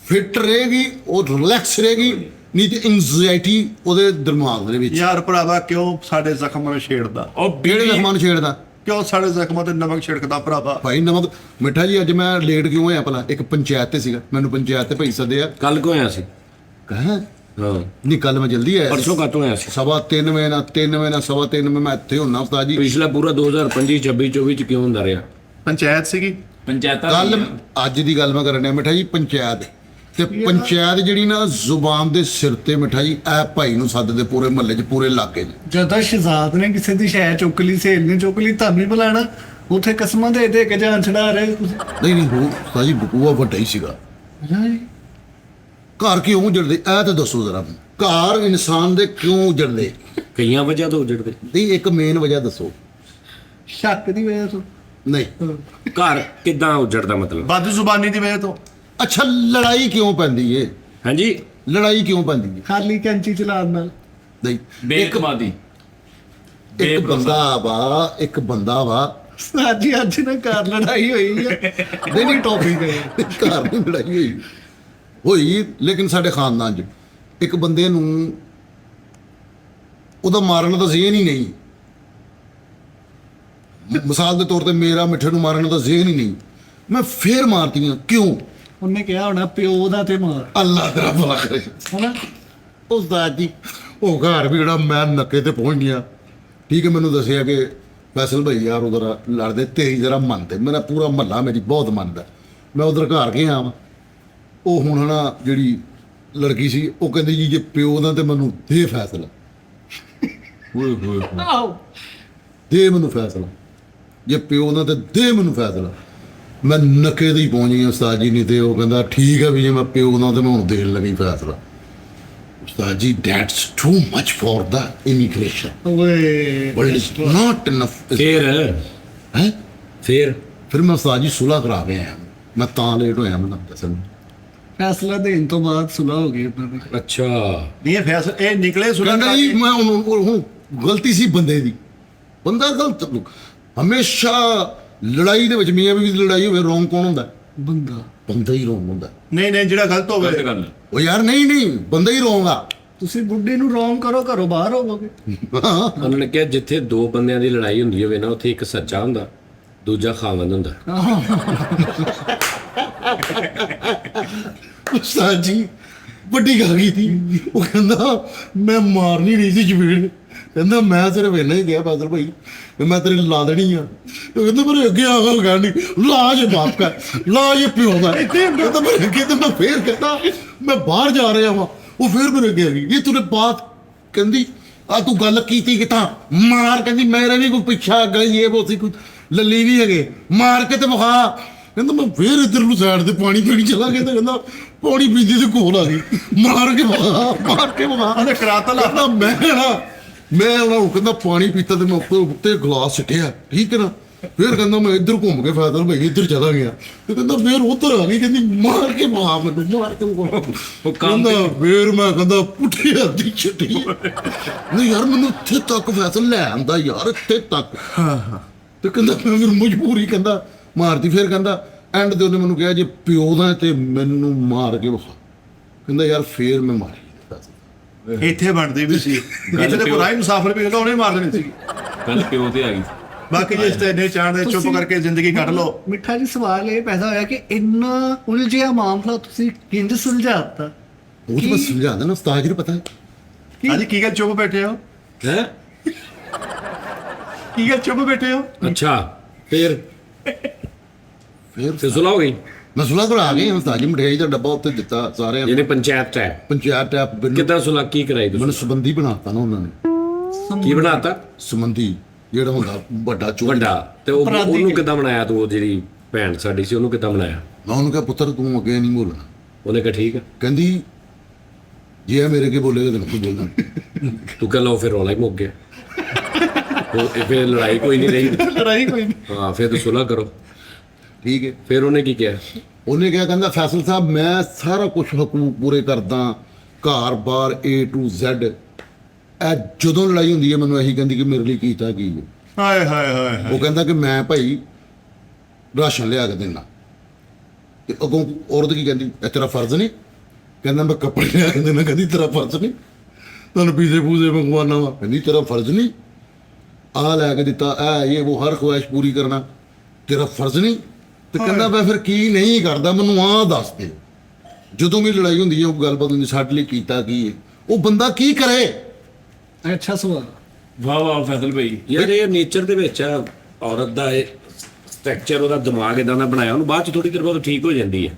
ਫਿੱਟ ਰਹੇਗੀ, ਉਹ ਰਿਲੈਕਸ ਰਹੇਗੀ, ਨਹੀਂ ਤੇ ਐਂਜ਼ਾਇਟੀ ਉਹਦੇ ਦਿਮਾਗ ਦੇ ਵਿੱਚ। ਯਾਰ ਭਰਾਵਾ, ਕਿਉਂ ਸਾਡੇ ਜ਼ਖਮਾਂ ਨੂੰ ਛੇੜਦਾ? ਉਹ ਕਿਹੜੇ ਜ਼ਖਮਾਂ ਨੂੰ ਛੇੜਦਾ? ਕਿਉਂ ਸਾਡੇ ਜ਼ਖਮਾਂ ਤੇ ਨਮਕ ਛਿੜਕਦਾ ਭਰਾਵਾ? ਭਾਈ ਨਮਕ ਮਿੱਠਾ ਜੀ, ਅੱਜ ਮੈਂ ਲੇਟ ਕਿਉਂ ਹੋਇਆ ਭਲਾ? ਇੱਕ ਪੰਚਾਇਤ ਤੇ ਸੀਗਾ, ਮੈਨੂੰ ਪੰਚਾਇਤ ਤੇ ਭਾਈ ਸੱਦੇ ਆ। ਕੱਲ ਕੋ ਆਇਆ ਸੀ? ਕਹਾਂ ਹਾਂ, ਨਹੀਂ, ਕੱਲ ਮੈਂ ਜਲਦੀ ਆਇਆ ਸੀ। ਪਰਸੋਂ ਕਾਤੋਂ ਆਇਆ ਸੀ? 3:15 ਵਜੇ ਨਾਲ 3 ਵਜੇ ਨਾਲ 3:15 ਮੈਂ ਇੱਥੇ ਹੁੰਨਾ ਉਸਤਾਦ ਜੀ। ਪਿਛਲਾ ਪੂਰਾ 2025 26 24 ਚ ਕਿਉਂ ਹੁੰਦਾ ਰਿਹਾ? ਪੰਚਾਇਤ ਸੀਗੀ। ਪੰਚਾਇਤਾਂ ਕੱਲ ਅੱਜ ਦੀ ਗੱਲ ਮੈਂ ਕਰਨ ਡਿਆ ਮਿੱਠਾ ਜੀ, ਪੰਚਾਇਤ ਤੇ ਪੰਚਾਇਤ ਜਿਹੜੀ ਨਾ ਜ਼ੁਬਾਨ ਦੇ ਸਿਰ ਤੇ ਮਿੱਠਾ ਜੀ, ਇਹ ਭਾਈ ਨੂੰ ਸੱਦਦੇ ਪੂਰੇ ਮਹੱਲੇ 'ਚ, ਪੂਰੇ ਇਲਾਕੇ 'ਚ। ਜਦੋਂ ਸ਼ਹਜ਼ਾਦ ਨੇ ਕਿਸੇ ਦੀ ਸ਼ੈ ਚੁੱਕ ਲਈ, ਸਹੇਲ ਨੇ ਚੁੱਕ ਲਈ, ਤੁਹਾਨੂੰ ਹੀ ਬੁਲਾਣਾ। ਉੱਥੇ ਕਸਮਾਂ ਦੇ ਕੇ ਜਾਨ ਛਡਾ ਰਹੇ ਤੁਸੀਂ। ਨਹੀਂ ਉਹ ਉਸਤਾਦ ਜੀ ਬਕੂਆ ਵੱਡਾ ਹੀ ਸੀਗਾ। ਘਰ ਕਿਉਂ ਉਜੜਦੇ, ਇਹ ਤਾਂ ਦੱਸੋ ਜ਼ਰਾ। ਘਰ ਇਨਸਾਨ ਦੇ ਕਿਉਂ ਉਜੜਦੇ? ਕਈਆਂ ਵਜ੍ਹਾ ਤੋਂ ਉਜੜਦੇ। ਨਹੀਂ, ਇੱਕ ਮੇਨ ਵਜ੍ਹਾ ਦੱਸੋ। ਸ਼ੱਕ ਦੀ ਵਜ੍ਹਾ ਤੋਂ। ਨਹੀਂ, ਘਰ ਕਿੱਦਾਂ ਉਜੜਦਾ ਮਤਲਬ? ਬਦ ਜ਼ੁਬਾਨੀ ਦੀ ਵਜ੍ਹਾ ਤੋਂ। ਅੱਛਾ, ਲੜਾਈ ਕਿਉਂ ਪੈਂਦੀ ਏ? ਹਾਂਜੀ, ਲੜਾਈ ਕਿਉਂ ਪੈਂਦੀ ਏ? ਖਾਲੀ ਕੈਂਚੀ ਚਲਾਉਣ ਨਾਲ। ਨਹੀਂ, ਬੇਕਮਾਦੀ। ਇੱਕ ਬੰਦਾ ਵਾ ਅੱਜ ਨਾ ਘਰ ਲੜਾਈ ਹੋਈ ਹੈ। ਨਹੀਂ ਟੌਪਿਕ ਹੈ। ਘਰ ਦੀ ਲੜਾਈ ਹੋਈ, ਲੇਕਿਨ ਸਾਡੇ ਖਾਨਦਾਨ 'ਚ ਇੱਕ ਬੰਦੇ ਨੂੰ ਉਹਦਾ ਮਾਰਨ ਦਾ ਜ਼ੇਨ ਹੀ ਨਹੀਂ। ਮਿਸਾਲ ਦੇ ਤੌਰ ਤੇ ਮੇਰਾ ਮਿੱਠੇ ਨੂੰ ਮਾਰਨ ਦਾ ਜ਼ੇਨ ਹੀ ਨਹੀਂ, ਮੈਂ ਫੇਰ ਮਾਰਤੀਆਂ। ਕਿਉਂ? ਉਹਨੇ ਕਿਹਾ ਹੋਣਾ ਪਿਓ ਦਾ ਤੇ ਮਾਰ। ਅੱਲਾਹ ਤੇਰਾ ਭਲਾ ਕਰੇ। ਹਨਾ? ਉਸਤਾਦ ਜੀ, ਉਹ ਘਰ ਵੀ ਜਿਹੜਾ ਮੈਂ ਨੱਕੇ ਤੇ ਪਹੁੰਚ ਗਿਆ, ਠੀਕ ਹੈ, ਮੈਨੂੰ ਦੱਸਿਆ ਕਿ ਫੈਸਲ ਭਾਈ ਯਾਰ ਉਧਰ ਲੜਦੇ, ਤੇਰੀ ਜਰਾ ਮੰਨਦੇ, ਮੇਰਾ ਪੂਰਾ ਮਹੱਲਾ ਮੇਰੀ ਬਹੁਤ ਮੰਨਦਾ। ਮੈਂ ਉਧਰ ਘਰ ਗਿਆ ਵਾਂ, ਉਹ ਹੁਣ ਨਾ ਜਿਹੜੀ ਲੜਕੀ ਸੀ, ਉਹ ਕਹਿੰਦੀ ਜੀ ਜੇ ਪਿਓ ਦਾ ਤੇ ਮੈਨੂੰ ਦੇ ਫੈਸਲਾ, ਆਓ। ਦੇ ਮੈਨੂੰ ਫੈਸਲਾ, ਜੇ ਪਿਓ ਦਾ ਤੇ ਦੇ ਮੈਨੂੰ ਫੈਸਲਾ। ਮੈਂ ਨੱਕੇ ਦੀ ਪਹੁੰਚ ਗਿਆ ਉਸਤਾਦ ਜੀ, ਨਹੀਂ ਤੇ ਉਹ ਕਹਿੰਦਾ ਠੀਕ ਹੈ ਵੀ ਜੇ ਮੈਂ ਪਿਓ ਦਾ ਤੇ ਮੈਂ ਹੁਣ ਦੇਣ ਲੱਗੀ ਫੈਸਲਾ। ਉਸਤਾਦ ਜੀ, that's too much for the immigration. ਓਏ But it's not enough. ਫੇਰ ਹੈਂ? ਫਿਰ ਮੈਂ ਉਸਤਾਦ ਜੀ ਸੁਲ੍ਹਾ ਕਰਾ ਕੇ ਆਇਆ। ਮੈਂ ਤਾਂ ਲੇਟ ਹੋਇਆ, ਮੈਂ ਤੁਹਾਨੂੰ ਦੱਸਣ। ਫੈਸਲਾ ਦੇਣ ਤੋਂ ਬਾਅਦ ਸੁਲ੍ਹਾ ਹੋ ਗਈ ਉਹਨਾਂ ਦੀ। ਅੱਛਾ ਨਹੀਂ ਇਹ ਫੈਸਲਾ ਇਹ ਨਿਕਲੇ ਸੁਣਾ ਕਹਿੰਦਾ ਜੀ ਮੈਂ ਹੁਣ ਗਲਤੀ ਸੀ ਬੰਦੇ ਦੀ, ਬੰਦਾ ਗਲਤ ਹਮੇਸ਼ਾ ਲੜਾਈ ਦੇ ਵਿੱਚ ਮੀਆਂ ਬੀਵੀ ਦੀ ਲੜਾਈ ਹੋਵੇ ਰੋਂਗ ਕੌਣ ਹੁੰਦਾ? ਬੰਦਾ ਬੰਦਾ ਹੀ ਰੋਂਗ ਹੁੰਦਾ। ਨਹੀਂ ਨਹੀਂ ਜਿਹੜਾ ਗਲਤ ਹੋਵੇ ਗਲਤ ਗੱਲ ਉਹ ਯਾਰ ਨਹੀਂ ਬੰਦਾ ਹੀ ਰੋਂਗ ਆ। ਤੁਸੀਂ ਬੁੱਢੀ ਨੂੰ ਰੋਂਗ ਕਰੋ, ਘਰੋਂ ਬਾਹਰ ਹੋਵੋਗੇ। ਉਹਨਾਂ ਨੇ ਕਿਹਾ ਜਿੱਥੇ ਦੋ ਬੰਦਿਆਂ ਦੀ ਲੜਾਈ ਹੁੰਦੀ ਹੋਵੇ ਨਾ ਉੱਥੇ ਇੱਕ ਸੱਚਾ ਹੁੰਦਾ, ਦੂਜਾ ਖਾਵੰਦ ਹੁੰਦਾ। ਉਸਤਾਦ ਜੀ ਵੱਡੀ ਗੱਲ ਕੀਤੀ। ਉਹ ਕਹਿੰਦਾ ਮੈਂ ਮਾਰਨੀ ਨਹੀਂ ਸੀ ਚਪੇੜ, ਕਹਿੰਦਾ ਮੈਂ ਸਿਰਫ ਇੰਨਾ ਹੀ ਕਿਹਾ ਫਾਜ਼ਲ ਭਾਈ ਵੀ ਮੈਂ ਤੇਰੀ ਲਾ ਦੇਣੀ ਆ। ਉਹ ਕਹਿੰਦਾ ਮੇਰੇ ਅੱਗੇ ਆ ਗੱਲ ਕਰਨੀ ਲਾ ਜੇ ਬਾਪ ਕਾ ਲਾ ਜੇ ਪਿਓ ਦਾ ਕਹਿੰਦਾ ਮੇਰੇ ਅੱਗੇ ਤੇ ਮੈਂ ਫੇਰ ਕਹਿੰਦਾ ਮੈਂ ਬਾਹਰ ਜਾ ਰਿਹਾ ਵਾਂ। ਉਹ ਫੇਰ ਮੇਰੇ ਅੱਗੇ ਆ ਗਈ ਇਹ ਤੂੰ ਬਾਤ ਕਹਿੰਦੀ ਆ ਤੂੰ ਗੱਲ ਕੀਤੀ ਕਿਤਾ ਮਾਰ, ਕਹਿੰਦੀ ਮੇਰੇ ਵੀ ਕੋਈ ਪਿੱਛਾ ਗਈ ਇਹ ਬੋਸੀ ਕੋਈ ਲੱਲੀ ਵੀ ਹੈਗੇ ਮਾਰ ਕੇ ਤੇ ਵਿਖਾ। ਕਹਿੰਦਾ ਮੈਂ ਫੇਰ ਇੱਧਰ ਨੂੰ ਸਾਈਡ ਤੇ ਪਾਣੀ ਪੀਣੀ ਚਲਾ ਗਿਆ ਤੇ ਕਹਿੰਦਾ ਪਾਣੀ ਪੀਂਦੀ ਤੇ ਕੋਲ ਆ ਗਈ ਮਾਰ ਕੇ ਵਿਖਾ ਉਹਨੇ ਕਰਾਤਾ ਲਾ ਕਹਿੰਦਾ ਮੈਂ ਉਹਨਾਂ ਕਹਿੰਦਾ ਪਾਣੀ ਪੀਤਾ ਤੇ ਮੈਂ ਉੱਤੇ ਗਲਾਸ ਸਿੱਟਿਆ ਠੀਕ ਹੈ ਨਾ। ਫਿਰ ਕਹਿੰਦਾ ਮੈਂ ਇੱਧਰ ਘੁੰਮ ਕੇ ਫਾਜ਼ਲ ਭਾਈ ਇੱਧਰ ਚਲਾ ਗਿਆ ਤੇ ਕਹਿੰਦਾ ਫਿਰ ਉੱਧਰ ਆ ਗਈ ਕਹਿੰਦੀ ਮਾਰ ਕੇ ਵਿਖਾ ਮੈਨੂੰ ਮਾਰ ਕੇ ਵਿਖਾ। ਉਹ ਕੰਮ ਕਹਿੰਦਾ ਫਿਰ ਮੈਂ ਕਹਿੰਦਾ ਪੁੱਠੀ ਆਦੀ ਛੱਡੀ ਨਹੀਂ ਯਾਰ ਮੈਨੂੰ ਇੱਥੇ ਤੱਕ ਫੈਸਲਾ ਲੈ ਆਂਦਾ ਯਾਰ ਇੱਥੇ ਤੱਕ। ਤੇ ਕਹਿੰਦਾ ਮੈਂ ਫਿਰ ਮਜਬੂਰੀ ਕਹਿੰਦਾ ਮਾਰਦੀ। ਫਿਰ ਕਹਿੰਦਾ ਐਂਡ ਤੇ ਉਹਨੇ ਮੈਨੂੰ ਕਿਹਾ ਜੇ ਪਿਓ ਦਾ ਤੇ ਮੈਨੂੰ ਮਾਰ ਕੇ ਵਿਖਾ। ਕਹਿੰਦਾ ਯਾਰ ਫੇਰ ਮੈਂ ਮਾਰੀ ਇੱਥੇ ਬਣਦੀ ਵੀ ਸੀ ਇੱਥੇ ਤੇ ਕੋਈ ਮੁਸਾਫਰ ਵੀ ਹੁੰਦਾ ਉਹਨੇ ਮਾਰ ਦੇਣੀ ਸੀ। ਗੱਲ ਪਿਓ ਤੇ ਆ ਗਈ। ਬਾਕੀ ਜੇ ਇਸ ਤੇ ਇੰਨੇ ਚਾਹਦੇ ਚੁੱਪ ਕਰਕੇ ਜ਼ਿੰਦਗੀ ਕੱਢ ਲਓ। ਮਿੱਠਾ ਜੀ ਸਵਾਲ ਇਹ ਪੈਦਾ ਹੋਇਆ ਕਿ ਇੰਨਾ ਉਲਝਿਆ ਮਾਮਲਾ ਤੁਸੀਂ ਕਿੰਜ ਸੁਲਝਾਤਾ? ਉਹ ਤਾਂ ਮੈਂ ਸਮਝਾ ਦੇਣਾ ਉਸਤਾਦ ਜੀ ਨੂੰ ਪਤਾ ਹੈ। ਹਾਂਜੀ ਕੀ ਗੱਲ ਚੁੱਪ ਬੈਠੇ ਹੋ? ਹੈ ਕੀ ਗੱਲ ਚੁੱਪ ਬੈਠੇ ਹੋ? ਅੱਛਾ ਫਿਰ ਤੇ ਸੁਲਾਹ ਹੋ ਗਈ ਮਸਲਾ ਕੋਲ ਆ ਗਏ ਉਸਤਾਦ ਜੀ ਮਠਿਆਈ ਦਾ ਡੱਬਾ ਉੱਤੇ ਦਿੱਤਾ ਸਾਰਿਆਂ ਨੂੰ ਜਿਹਨੇ ਪੰਚਾਇਤ ਹੈ ਪੰਚਾਇਤ ਟੈਪ ਕਿੱਦਾਂ ਸੁਲਾਹ ਕੀ ਕਰਾਈ ਤੁਸੀਂ? ਮੈਨੂੰ ਸੰਬੰਧੀ ਬਣਾਤਾ ਨਾ ਉਹਨਾਂ ਨੇ ਕੀ ਬਣਾਤਾ? ਸੰਬੰਧੀ ਜਿਹੜਾ ਹੁੰਦਾ ਵੱਡਾ ਚੋਰ ਵੱਡਾ ਤੇ ਉਹਨੂੰ ਕਿੱਦਾਂ ਬਣਾਇਆ ਤੂੰ? ਉਹ ਜਿਹੜੀ ਭੈਣ ਸਾਡੀ ਸੀ ਉਹਨੂੰ ਕਿੱਦਾਂ ਬਣਾਇਆ? ਮੈਂ ਉਹਨੂੰ ਕਿਹਾ ਪੁੱਤਰ ਤੂੰ ਅੱਗੇ ਨਹੀਂ ਬੋਲਣਾ। ਉਹਨੇ ਕਿਹਾ ਠੀਕ ਹੈ। ਕਹਿੰਦੀ ਜੇ ਇਹ ਮੇਰੇ ਅੱਗੇ ਬੋਲੇਗਾ ਤੈਨੂੰ ਕੋਈ ਬੋਲਣਾ। ਤੂੰ ਕਹ ਲਓ ਫਿਰ ਰੌਲਾ ਹੀ ਮੁੱਕ ਗਿਆ। ਉਹ ਫਿਰ ਲੜਾਈ ਕੋਈ ਨਹੀਂ ਰਹੀ। ਲੜਾਈ ਕੋਈ ਨਹੀਂ। ਹਾਂ ਫਿਰ ਤੂੰ ਸੁਲਾਹ ਕਰੋ। ਠੀਕ ਹੈ। ਫਿਰ ਉਹਨੇ ਕੀ ਕਿਹਾ? ਉਹਨੇ ਕਿਹਾ ਕਹਿੰਦਾ ਫੈਸਲ ਸਾਹਿਬ ਮੈਂ ਸਾਰਾ ਕੁਝ ਹਕੂਕ ਪੂਰੇ ਕਰਦਾ ਘਰ-ਬਾਰ A to Z। ਇਹ ਜਦੋਂ ਲੜਾਈ ਹੁੰਦੀ ਹੈ ਮੈਨੂੰ ਇਹੀ ਕਹਿੰਦੀ ਕਿ ਮੇਰੇ ਲਈ ਕੀਤਾ ਕੀ ਹੈ। ਹਾਏ ਹਾਏ ਹਾਏ ਉਹ ਕਹਿੰਦਾ ਕਿ ਮੈਂ ਭਾਈ ਰਾਸ਼ਨ ਲਿਆ ਕੇ ਦੇਣਾ। ਤੇ ਅੱਗੋਂ ਔਰਤ ਕੀ ਕਹਿੰਦੀ ਇਹ ਤੇਰਾ ਫਰਜ਼ ਨਹੀਂ? ਕਹਿੰਦਾ ਮੈਂ ਕੱਪੜੇ ਲਿਆ ਕੇ ਦੇਣਾ। ਕਹਿੰਦੀ ਤੇਰਾ ਫਰਜ਼ ਨਹੀਂ? ਤੁਹਾਨੂੰ ਪੀਜ਼ੇ ਪੂਜ਼ੇ ਮੰਗਵਾਉਣਾ ਵਾ। ਕਹਿੰਦੀ ਤੇਰਾ ਫਰਜ਼ ਨਹੀਂ? ਆਹ ਲੈ ਕੇ ਦਿੱਤਾ ਇਹ ਉਹ ਹਰ ਖੁਆਇਸ਼ ਪੂਰੀ ਕਰਨਾ ਤੇਰਾ ਫਰਜ਼ ਨਹੀਂ? ਤੇ ਕਹਿੰਦਾ ਮੈਂ ਫਿਰ ਕੀ ਨਹੀਂ ਕਰਦਾ ਮੈਨੂੰ ਆਹ ਦੱਸ ਦੇ। ਜਦੋਂ ਵੀ ਲੜਾਈ ਹੁੰਦੀ ਹੈ ਉਹ ਗੱਲਬਾਤ ਹੁੰਦੀ ਸਾਡੇ ਲਈ ਕੀਤਾ ਕੀ ਹੈ ਉਹ ਬੰਦਾ ਕੀ ਕਰੇ? ਅੱਛਾ ਸਵਾਲ। ਵਾਹ ਵਾਹ ਫੈਸਲ ਭਾਈ। ਯਾਰ ਇਹ ਨੇਚਰ ਦੇ ਵਿੱਚ ਆ ਔਰਤ ਦਾ ਇਹ ਸਟਰਕਚਰ ਉਹਦਾ ਦਿਮਾਗ ਇਦਾਂ ਦਾ ਬਣਾਇਆ ਉਹਨੂੰ ਬਾਅਦ ਚ ਥੋੜੀ ਦੇਰ ਬਾਅਦ ਠੀਕ ਹੋ ਜਾਂਦੀ ਹੈ।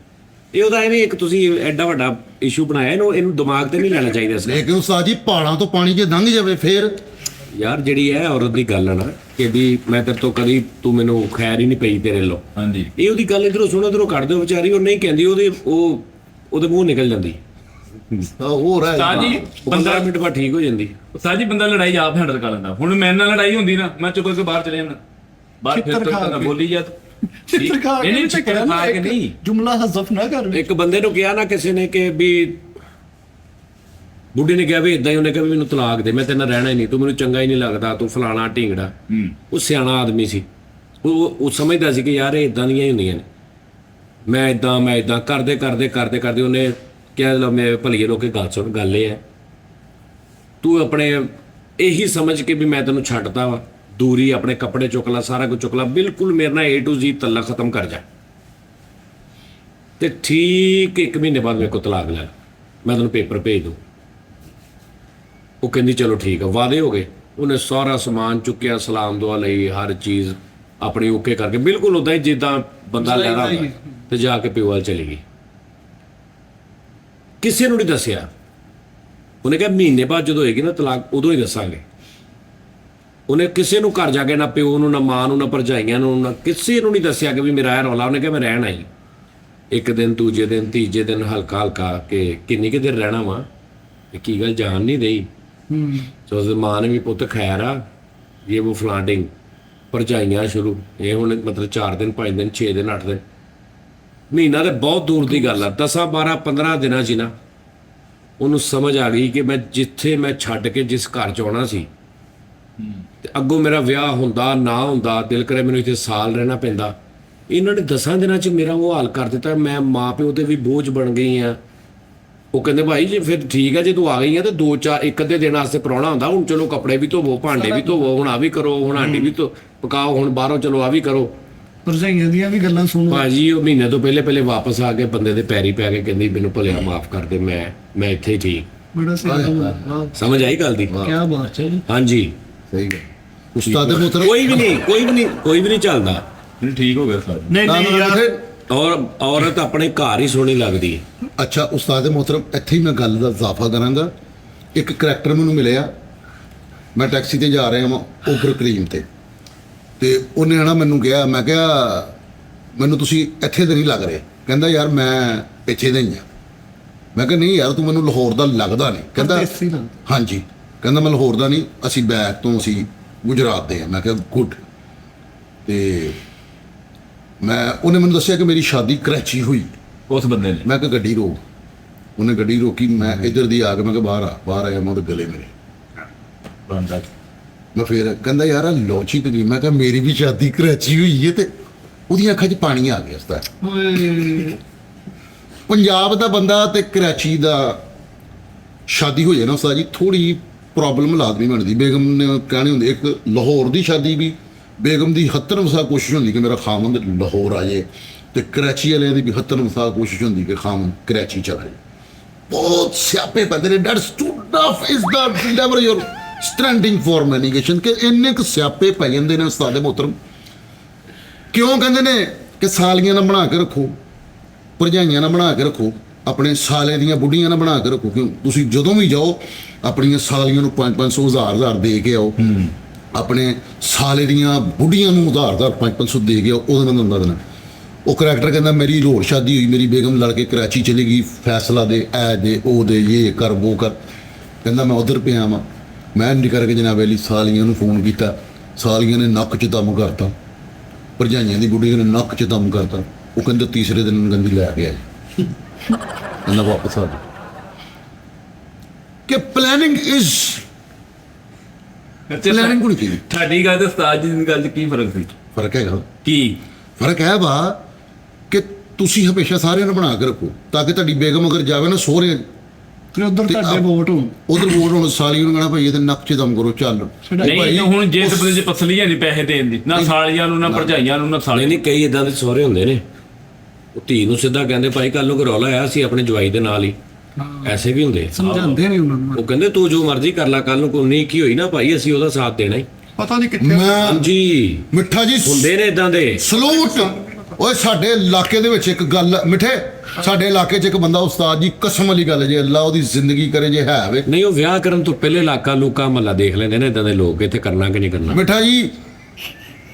ਇਹ ਉਹਦਾ ਐਵੇਂ ਇੱਕ ਤੁਸੀਂ ਐਡਾ ਵੱਡਾ ਇਸ਼ੂ ਬਣਾਇਆ ਇਹਨੂੰ ਦਿਮਾਗ ਤੇ ਨਹੀਂ ਲੈਣਾ ਚਾਹੀਦਾ ਸੀ। ਲੇਕਿਨ ਉਸਤਾਦ ਜੀ ਪਹਾੜਾਂ ਤੋਂ ਪਾਣੀ ਜੇ ਲੰਘ ਜਾਵੇ ਫੇਰ ਯਾਰ ਜਿਹੜੀ ਹੈ ਔਰਤ ਦੀ ਗੱਲ ਆ ਨਾ ਕਿ ਵੀ ਮੈਂ ਤੇਰੇ ਤੋਂ ਕਦੀ ਤੂੰ ਮੈਨੂੰ ਖੈਰ ਹੀ ਨਹੀਂ ਪਈ ਤੇਰੇ ਲੋ। ਹਾਂਜੀ ਇਹ ਉਹਦੀ ਗੱਲ ਇਧਰੋਂ ਸੁਣੋ ਇਧਰੋਂ ਕੱਢ ਦਿਓ ਵਿਚਾਰੀ ਉਹ ਨਹੀਂ ਕਹਿੰਦੀ ਉਹਦੇ ਮੂੰਹ ਨਿਕਲ ਜਾਂਦੀ। ਹੋਰ ਹੈ ਉਸਤਾਦ ਜੀ 15 ਮਿੰਟ ਬਾਅਦ ਠੀਕ ਹੋ ਜਾਂਦੀ। ਉਸਤਾਦ ਜੀ ਬੰਦਾ ਲੜਾਈ ਆਪ ਹੈਂਡਲ ਕਰ ਲੈਂਦਾ। ਹੁਣ ਮੇਰੇ ਨਾਲ ਲੜਾਈ ਹੁੰਦੀ ਨਾ ਮੈਂ ਚੁੱਕ ਕੇ ਬਾਹਰ ਚਲੇ ਜਾਂਦਾ ਬਾਹਰ ਫਿਰ ਚਿੱਤਰ ਖਾ ਤੋਂ ਕੇ। ਬੋਲੀ ਜਾ ਚਿੱਤਰ ਖਾ ਕੇ ਨਹੀਂ ਚਿੱਤਰ ਖਾ ਕੇ ਨਹੀਂ। ਜੁਮਲਾ ਹਜ਼ਫ ਨਾ ਕਰ। ਇੱਕ ਬੰਦੇ ਨੂੰ ਕਿਹਾ ਨਾ ਕਿਸੇ ਨੇ ਕਿ ਵੀ ਬੁੱਢੀ ਨੇ ਕਿਹਾ ਵੀ ਇਦਾਂ ਹੀ ਉਹਨੇ ਕਿਹਾ ਵੀ ਮੈਨੂੰ ਤਲਾਕ ਦੇ ਮੈਂ ਤੇਰੇ ਨਾਲ ਰਹਿਣਾ ਹੀ ਨਹੀਂ ਤੂੰ ਮੈਨੂੰ ਚੰਗਾ ਹੀ ਨਹੀਂ ਲੱਗਦਾ ਤੂੰ ਫਲਾਣਾ ਢੀਂਗੜਾ। ਉਹ ਸਿਆਣਾ ਆਦਮੀ ਸੀ ਉਹ ਸਮਝਦਾ ਸੀ ਕਿ ਯਾਰ ਇਹ ਇਦਾਂ ਦੀਆਂ ਹੀ ਹੁੰਦੀਆਂ ਨੇ ਮੈਂ ਇਦਾਂ ਕਰਦੇ ਉਹਨੇ ਕਿਹਾ ਲਓ ਮੈਂ ਭਲੀਏ ਲੋਕੇ ਗੱਲ ਸੁਣ ਗੱਲ ਇਹ ਹੈ ਤੂੰ ਆਪਣੇ ਇਹੀ ਸਮਝ ਕੇ ਵੀ ਮੈਂ ਤੈਨੂੰ ਛੱਡਦਾ ਵਾ ਦੂਰੀ ਆਪਣੇ ਕੱਪੜੇ ਚੁੱਕ ਲਾ ਸਾਰਾ ਕੁਝ ਚੁੱਕ ਲਾ ਬਿਲਕੁਲ ਮੇਰੇ ਨਾਲ A to Z ਤੱਲਾ ਖਤਮ ਕਰ ਜਾ ਤੇ ਠੀਕ 1 ਮਹੀਨੇ ਬਾਅਦ ਮੇਰੇ ਕੋਲ ਤਲਾਕ ਲੈ ਮੈਂ ਤੈਨੂੰ ਪੇਪਰ ਭੇਜ ਦੂੰ। ਉਹ ਕਹਿੰਦੀ ਚਲੋ ਠੀਕ ਆ ਵਾਅਦੇ ਹੋ ਗਏ। ਉਹਨੇ ਸਾਰਾ ਸਮਾਨ ਚੁੱਕਿਆ ਸਲਾਮ ਦੁਆ ਲਈ ਹਰ ਚੀਜ਼ ਆਪਣੀ ਓਕੇ ਕਰਕੇ ਬਿਲਕੁਲ ਉਦਾਂ ਹੀ ਜਿੱਦਾਂ ਬੰਦਾ ਲੈਣਾ ਹੁੰਦਾ ਤੇ ਜਾ ਕੇ ਪਿਓ ਵੱਲ ਚਲੀ ਗਈ। ਕਿਸੇ ਨੂੰ ਨਹੀਂ ਦੱਸਿਆ। ਉਹਨੇ ਕਿਹਾ ਮਹੀਨੇ ਬਾਅਦ ਜਦੋਂ ਹੋਏਗੀ ਨਾ ਤਲਾਕ ਉਦੋਂ ਹੀ ਦੱਸਾਂਗੇ। ਉਹਨੇ ਕਿਸੇ ਨੂੰ ਘਰ ਜਾ ਕੇ ਨਾ ਪਿਓ ਨੂੰ ਨਾ ਮਾਂ ਨੂੰ ਨਾ ਭਰਜਾਈਆਂ ਨੂੰ ਨਾ ਕਿਸੇ ਨੂੰ ਨਹੀਂ ਦੱਸਿਆ ਕਿ ਵੀ ਮੇਰਾ ਇਹ ਰੌਲਾ। ਉਹਨੇ ਕਿਹਾ ਮੈਂ ਰਹਿਣ ਆਈ ਇੱਕ ਦਿਨ ਦੂਜੇ ਦਿਨ ਤੀਜੇ ਦਿਨ ਹਲਕਾ ਕਿ ਕਿੰਨੀ ਕੁ ਦੇਰ ਰਹਿਣਾ ਵਾ ਕੀ ਗੱਲ ਜਾਣ ਨਹੀਂ ਦੇਈ। ਸੋ ਉਹਦੀ ਮਾਂ ਨੇ ਵੀ ਪੁੱਤ ਖੈਰ ਆ ਇਹ ਉਹ ਫਲਾਡਿੰਗ ਭਰਜਾਈਆਂ ਸ਼ੁਰੂ ਇਹ ਹੁਣ ਮਤਲਬ 4 ਦਿਨ 5 ਦਿਨ 6 ਦਿਨ 8 ਦਿਨ ਮਹੀਨਾ ਤੇ ਬਹੁਤ ਦੂਰ ਦੀ ਗੱਲ ਆ, 10 12 15 ਦਿਨਾਂ 'ਚ ਹੀ ਨਾ ਉਹਨੂੰ ਸਮਝ ਆ ਗਈ ਕਿ ਮੈਂ ਜਿੱਥੇ ਮੈਂ ਛੱਡ ਕੇ ਜਿਸ ਘਰ 'ਚ ਆਉਣਾ ਸੀ ਤੇ ਅੱਗੋਂ ਮੇਰਾ ਵਿਆਹ ਹੁੰਦਾ ਨਾ ਹੁੰਦਾ, ਦਿਲ ਕਰੇ ਮੈਨੂੰ ਇੱਥੇ ਸਾਲ ਰਹਿਣਾ ਪੈਂਦਾ। ਇਹਨਾਂ ਨੇ 10 ਦਿਨਾਂ 'ਚ ਮੇਰਾ ਉਹ ਹਾਲ ਕਰ ਦਿੱਤਾ। ਮੈਂ ਮਾਂ ਪਿਓ ਤੇ ਵੀ ਬੋਝ ਬਣ ਗਈ ਆ। ਉਹ ਕਹਿੰਦੇ ਭਾਈ ਜੇ ਫਿਰ ਠੀਕ ਹੈ, ਜੇ ਤੂੰ ਆ ਗਈ ਆ ਤੇ 2-4 ਇੱਕ ਅੱਧੇ ਦਿਨ ਵਾਸਤੇ ਪ੍ਰਾਹੁਣਾ ਹੁੰਦਾ, ਹੁਣ ਚਲੋ ਕੱਪੜੇ ਵੀ ਧੋਵੋ, ਭਾਂਡੇ ਵੀ ਧੋਵੋ, ਹੁਣ ਆ ਵੀ ਕਰੋ, ਹੁਣ ਆਂਡੀ ਵੀ ਪਕਾਓ, ਹੁਣ ਬਾਹਰੋਂ ਚਲੋ ਆ ਵੀ ਕਰੋ। ਭਰਜਾਈਆਂ ਦੀਆਂ ਵੀ ਗੱਲਾਂ ਸੁਣੋ। ਭਾਜੀ ਉਹ ਮਹੀਨੇ ਤੋਂ ਪਹਿਲੇ ਵਾਪਸ ਆ ਕੇ ਬੰਦੇ ਦੇ ਪੈਰੀ ਪੈ ਕੇ ਕਹਿੰਦੀ ਮੈਨੂੰ ਭਲਿਆ ਮਾਫ ਕਰ ਦੇ, ਮੈਂ ਇੱਥੇ ਹੀ ਠੀਕ। ਬੜਾ ਸਹੀ ਵਾਹ ਸਮਝ ਆਈ ਗੱਲ ਦੀ? ਕੀ ਬਾਤ ਹੈ ਜੀ। ਹਾਂਜੀ ਸਹੀ ਗੱਲ। ਉਸਤਾਦ ਮੁਹਤਰਮ ਕੋਈ ਵੀ ਨਹੀਂ ਚੱਲਦਾ। ਨਹੀਂ ਠੀਕ ਹੋ ਗਿਆ ਸਰ। ਨਹੀਂ ਯਾਰ, ਔਰ ਔਰਤ ਆਪਣੇ ਘਰ ਹੀ ਸੋਹਣੀ ਲੱਗਦੀ ਹੈ। ਅੱਛਾ ਉਸਤਾਦ ਮੁਹਤਰਮ, ਇੱਥੇ ਹੀ ਮੈਂ ਗੱਲ ਦਾ ਇਜ਼ਾਫਾ ਕਰਾਂਗਾ। ਇੱਕ ਕਰੈਕਟਰ ਮੈਨੂੰ ਮਿਲਿਆ, ਮੈਂ ਟੈਕਸੀ ਤੇ ਜਾ ਰਿਹਾ ਹਾਂ ਓਬਰ ਕਰੀਮ ਤੇ ਉਹਨੇ ਨਾ ਮੈਨੂੰ ਕਿਹਾ, ਮੈਂ ਕਿਹਾ ਮੈਨੂੰ ਤੁਸੀਂ ਇੱਥੇ ਦੇ ਨਹੀਂ ਲੱਗ ਰਹੇ। ਕਹਿੰਦਾ ਯਾਰ ਮੈਂ ਇੱਥੇ ਦਾ ਹੀ ਹਾਂ। ਮੈਂ ਕਿਹਾ ਨਹੀਂ ਯਾਰ ਤੂੰ ਮੈਨੂੰ ਲਾਹੌਰ ਦਾ ਲੱਗਦਾ ਨਹੀਂ। ਕਹਿੰਦਾ ਪਰਦੇਸੀ ਲੱਗਦਾ। ਹਾਂਜੀ। ਕਹਿੰਦਾ ਮੈਂ ਲਾਹੌਰ ਦਾ ਨਹੀਂ, ਅਸੀਂ ਬੈਕ ਤੋਂ ਅਸੀਂ ਗੁਜਰਾਤ ਦੇ ਹਾਂ। ਮੈਂ ਕਿਹਾ ਗੁੱਡ। ਤੇ ਉਹਨੇ ਮੈਨੂੰ ਦੱਸਿਆ ਕਿ ਮੇਰੀ ਸ਼ਾਦੀ ਕਰਾਚੀ ਹੋਈ। ਉਸ ਬੰਦੇ ਨੇ ਮੈਂ ਕਿਹਾ ਗੱਡੀ ਰੋਕ। ਉਹਨੇ ਗੱਡੀ ਰੋਕੀ, ਮੈਂ ਇੱਧਰ ਦੀ ਆ ਕੇ ਮੈਂ ਕਿਹਾ ਬਾਹਰ ਆਇਆ, ਮੈਂ ਉਹਦੇ ਗਲੇ ਮੇਰੇ। ਬੰਦਾ ਮੈਂ ਫੇਰ ਕਹਿੰਦਾ ਯਾਰ ਲੌਜਿਕ ਨਹੀਂ। ਮੈਂ ਕਿਹਾ ਮੇਰੀ ਵੀ ਸ਼ਾਦੀ ਕਰਾਚੀ ਹੋਈ ਹੈ। ਤੇ ਉਹਦੀਆਂ ਅੱਖਾਂ 'ਚ ਪਾਣੀ ਆ ਗਿਆ ਉਸਦਾ। ਓਏ ਪੰਜਾਬ ਦਾ ਬੰਦਾ ਤੇ ਕਰਾਚੀ ਦਾ ਸ਼ਾਦੀ ਹੋ ਜਾਏ ਨਾ ਉਸਤਾਦ ਜੀ, ਥੋੜੀ ਪ੍ਰੋਬਲਮ ਲਾਜ਼ਮੀ ਬਣਦੀ। ਬੇਗਮ ਨੇ ਕਹਿਣੀ ਹੁੰਦੀ, ਇੱਕ ਲਾਹੌਰ ਦੀ ਸ਼ਾਦੀ ਵੀ ਬੇਗਮ ਦੀ ਹੱਤਨ ਵਸਾ ਕੋਸ਼ਿਸ਼ ਹੁੰਦੀ ਕਿ ਮੇਰਾ ਖਾਮੰਦ ਲਾਹੌਰ ਆ ਜਾਏ, ਤੇ ਕਰਾਚੀ ਵਾਲਿਆਂ ਦੀ ਵੀ ਹੱਤਨ ਵਸਾ ਕੋਸ਼ਿਸ਼ ਹੁੰਦੀ ਕਿ ਖਾਮੰਦ ਕਰਾਚੀ ਚਲਾ ਜਾਏ। ਬਹੁਤ ਸਿਆਪੇ ਪੈਂਦੇ ਨੇ। That's too tough is the never your standing for mitigation ਕਿ ਇੰਨੇ ਕੁ ਸਿਆਪੇ ਪੈ ਜਾਂਦੇ ਨੇ ਉਸਤਾਦ ਮੁਹਤਰਮ। ਕਿਉਂ ਕਹਿੰਦੇ ਨੇ ਕਿ ਸਾਲੀਆਂ ਨਾਲ ਬਣਾ ਕੇ ਰੱਖੋ, ਭਰਜਾਈਆਂ ਨਾਲ ਬਣਾ ਕੇ ਰੱਖੋ, ਆਪਣੇ ਸਾਲੇ ਦੀਆਂ ਬੁੱਢੀਆਂ ਨਾਲ ਬਣਾ ਕੇ ਰੱਖੋ। ਕਿਉਂ ਤੁਸੀਂ ਜਦੋਂ ਵੀ ਜਾਓ ਆਪਣੀਆਂ ਸਾਲੀਆਂ ਨੂੰ 500 ਹਜ਼ਾਰ ਦੇ ਕੇ ਆਓ, ਆਪਣੇ ਸਾਲੇ ਦੀਆਂ ਬੁੱਢੀਆਂ ਨੂੰ ਹਜ਼ਾਰ 500 ਦੇ ਕੇ ਆਓ, ਉਹਦੇ ਨਾਲ ਹੁੰਦਾ ਦੇਣਾ। ਉਹ ਕਰੈਕਟਰ ਕਹਿੰਦਾ ਮੇਰੀ ਲਾਹੌਰ ਸ਼ਾਦੀ ਹੋਈ, ਮੇਰੀ ਬੇਗਮ ਲੜ ਕੇ ਕਰਾਚੀ ਚਲੀ ਗਈ, ਫੈਸਲਾ ਦੇ ਐ ਦੇ ਉਹ ਦੇ ਇਹ ਕਰ ਉਹ ਕਰ। ਕਹਿੰਦਾ ਮੈਂ ਉਧਰ ਪਿਆ ਵਾਂ। ਮੈਂ ਨਹੀਂ ਕਰਕੇ ਜਨਾਬ ਅਲੀ ਸਾਲੀਆਂ ਨੂੰ ਫੋਨ ਕੀਤਾ, ਸਾਲੀਆਂ ਨੇ ਨੱਕ 'ਚ ਦਮ ਕਰਤਾ, ਭਰਜਾਈਆਂ ਦੀ ਬੁੱਢੀ ਨੇ ਨੱਕ 'ਚ ਦਮ ਕਰਤਾ। ਉਹ ਕਹਿੰਦੇ ਤੀਸਰੇ ਦਿਨ ਗੰਦੀ ਲੈ ਕੇ ਆਏ। ਕਹਿੰਦਾ ਵਾਪਸ ਆ ਜਾ ਕਿ ਪਲੈਨਿੰਗ ਇਜ਼ ਪਲੈਨਿੰਗ ਕੋਣੀ ਕੀ ਤੁਹਾਡੀ ਗੱਲ ਤੇ ਉਸਤਾਦ ਜੀ ਦੀ ਗੱਲ 'ਚ ਕੀ ਫਰਕ ਸੀ? ਫਰਕ ਹੈਗਾ। ਕੀ ਫਰਕ ਹੈ ਵਾ ਕਿ ਤੁਸੀਂ ਹਮੇਸ਼ਾ ਸਾਰਿਆਂ ਨੂੰ ਬਣਾ ਕੇ ਰੱਖੋ ਤਾਂ ਕਿ ਤੁਹਾਡੀ ਬੇਗਮ ਅਗਰ ਜਾਵੇ ਨਾ ਸਹੁਰੇ ਫਿਰ ਉਧਰ ਤੁਹਾਡੇ ਵੋਟ ਹੋਣ। ਉਧਰ ਵੋਟ ਹੁਣ ਸਾਲੀ ਨੂੰ ਕਹਿਣਾ ਭਾਈ ਇਹਦੇ ਨੱਕ 'ਚ ਦਮ ਕਰੋ ਚੱਲ। ਨਹੀਂ ਹੁਣ ਜੇ ਤੇ ਬੰਦੇ 'ਚ ਪਸਲੀਆਂ ਨਹੀਂ ਪੈਸੇ ਦੇਣ ਦੀ, ਨਾ ਸਾਲੀਆਂ ਨੂੰ ਨਾ ਭਰਜਾਈਆਂ ਨੂੰ ਨਾ ਸਾਲੇ ਨਹੀਂ ਕਈ ਇਦਾਂ ਦੇ ਸਹੁਰੇ ਹੁੰਦੇ ਨੇ, ਉਹ ਧੀ ਨੂੰ ਸਿੱਧਾ ਕਹਿੰਦੇ ਭਾਈ ਕੱਲ ਨੂੰ ਰੌਲਾ ਆਇਆ ਸੀ ਆਪਣੇ ਜਵਾਈ ਦੇ ਨਾਲ ਹੀ। ਐਸੇ ਵੀ ਹੁੰਦੇ ਸਮਝਾਉਂਦੇ ਨਹੀਂ ਉਹਨਾਂ ਨੂੰ। ਉਹ ਕਹਿੰਦੇ ਤੂੰ ਜੋ ਮਰਜ਼ੀ ਕਰ ਲੈ, ਕੱਲ ਨੂੰ ਕੋਈ ਨਹੀਂ ਕੀ ਹੋਈ ਨਾ ਭਾਈ ਅਸੀਂ ਉਹਦਾ ਸਾਥ ਦੇਣਾ ਹੀ। ਪਤਾ ਨਹੀਂ ਕਿੱਥੇ ਮੈਂ ਹਾਂਜੀ ਮਿੱਠਾ ਜੀ ਹੁੰਦੇ ਨੇ ਇਦਾਂ ਦੇ ਸਲੂਟ। ਓਏ ਸਾਡੇ ਇਲਾਕੇ ਦੇ ਵਿੱਚ ਇੱਕ ਗੱਲ ਮਿੱਠੇ, ਸਾਡੇ ਇਲਾਕੇ 'ਚ ਇੱਕ ਬੰਦਾ ਉਸਤਾਦ ਜੀ ਕਸਮ ਵਾਲੀ ਗੱਲ ਜੇ ਅੱਲਾ ਉਹਦੀ ਜ਼ਿੰਦਗੀ ਕਰੇ ਜੇ ਹੈ ਵੇ। ਨਹੀਂ, ਉਹ ਵਿਆਹ ਕਰਨ ਤੋਂ ਪਹਿਲੇ ਇਲਾਕਾ ਲੂਕਾ ਮਹੱਲਾ ਦੇਖ ਲੈਂਦੇ ਨੇ ਇਦਾਂ ਦੇ ਲੋਕ, ਇੱਥੇ ਕਰਨਾ ਕਿ ਨਹੀਂ ਕਰਨਾ। ਮਿੱਠਾ ਜੀ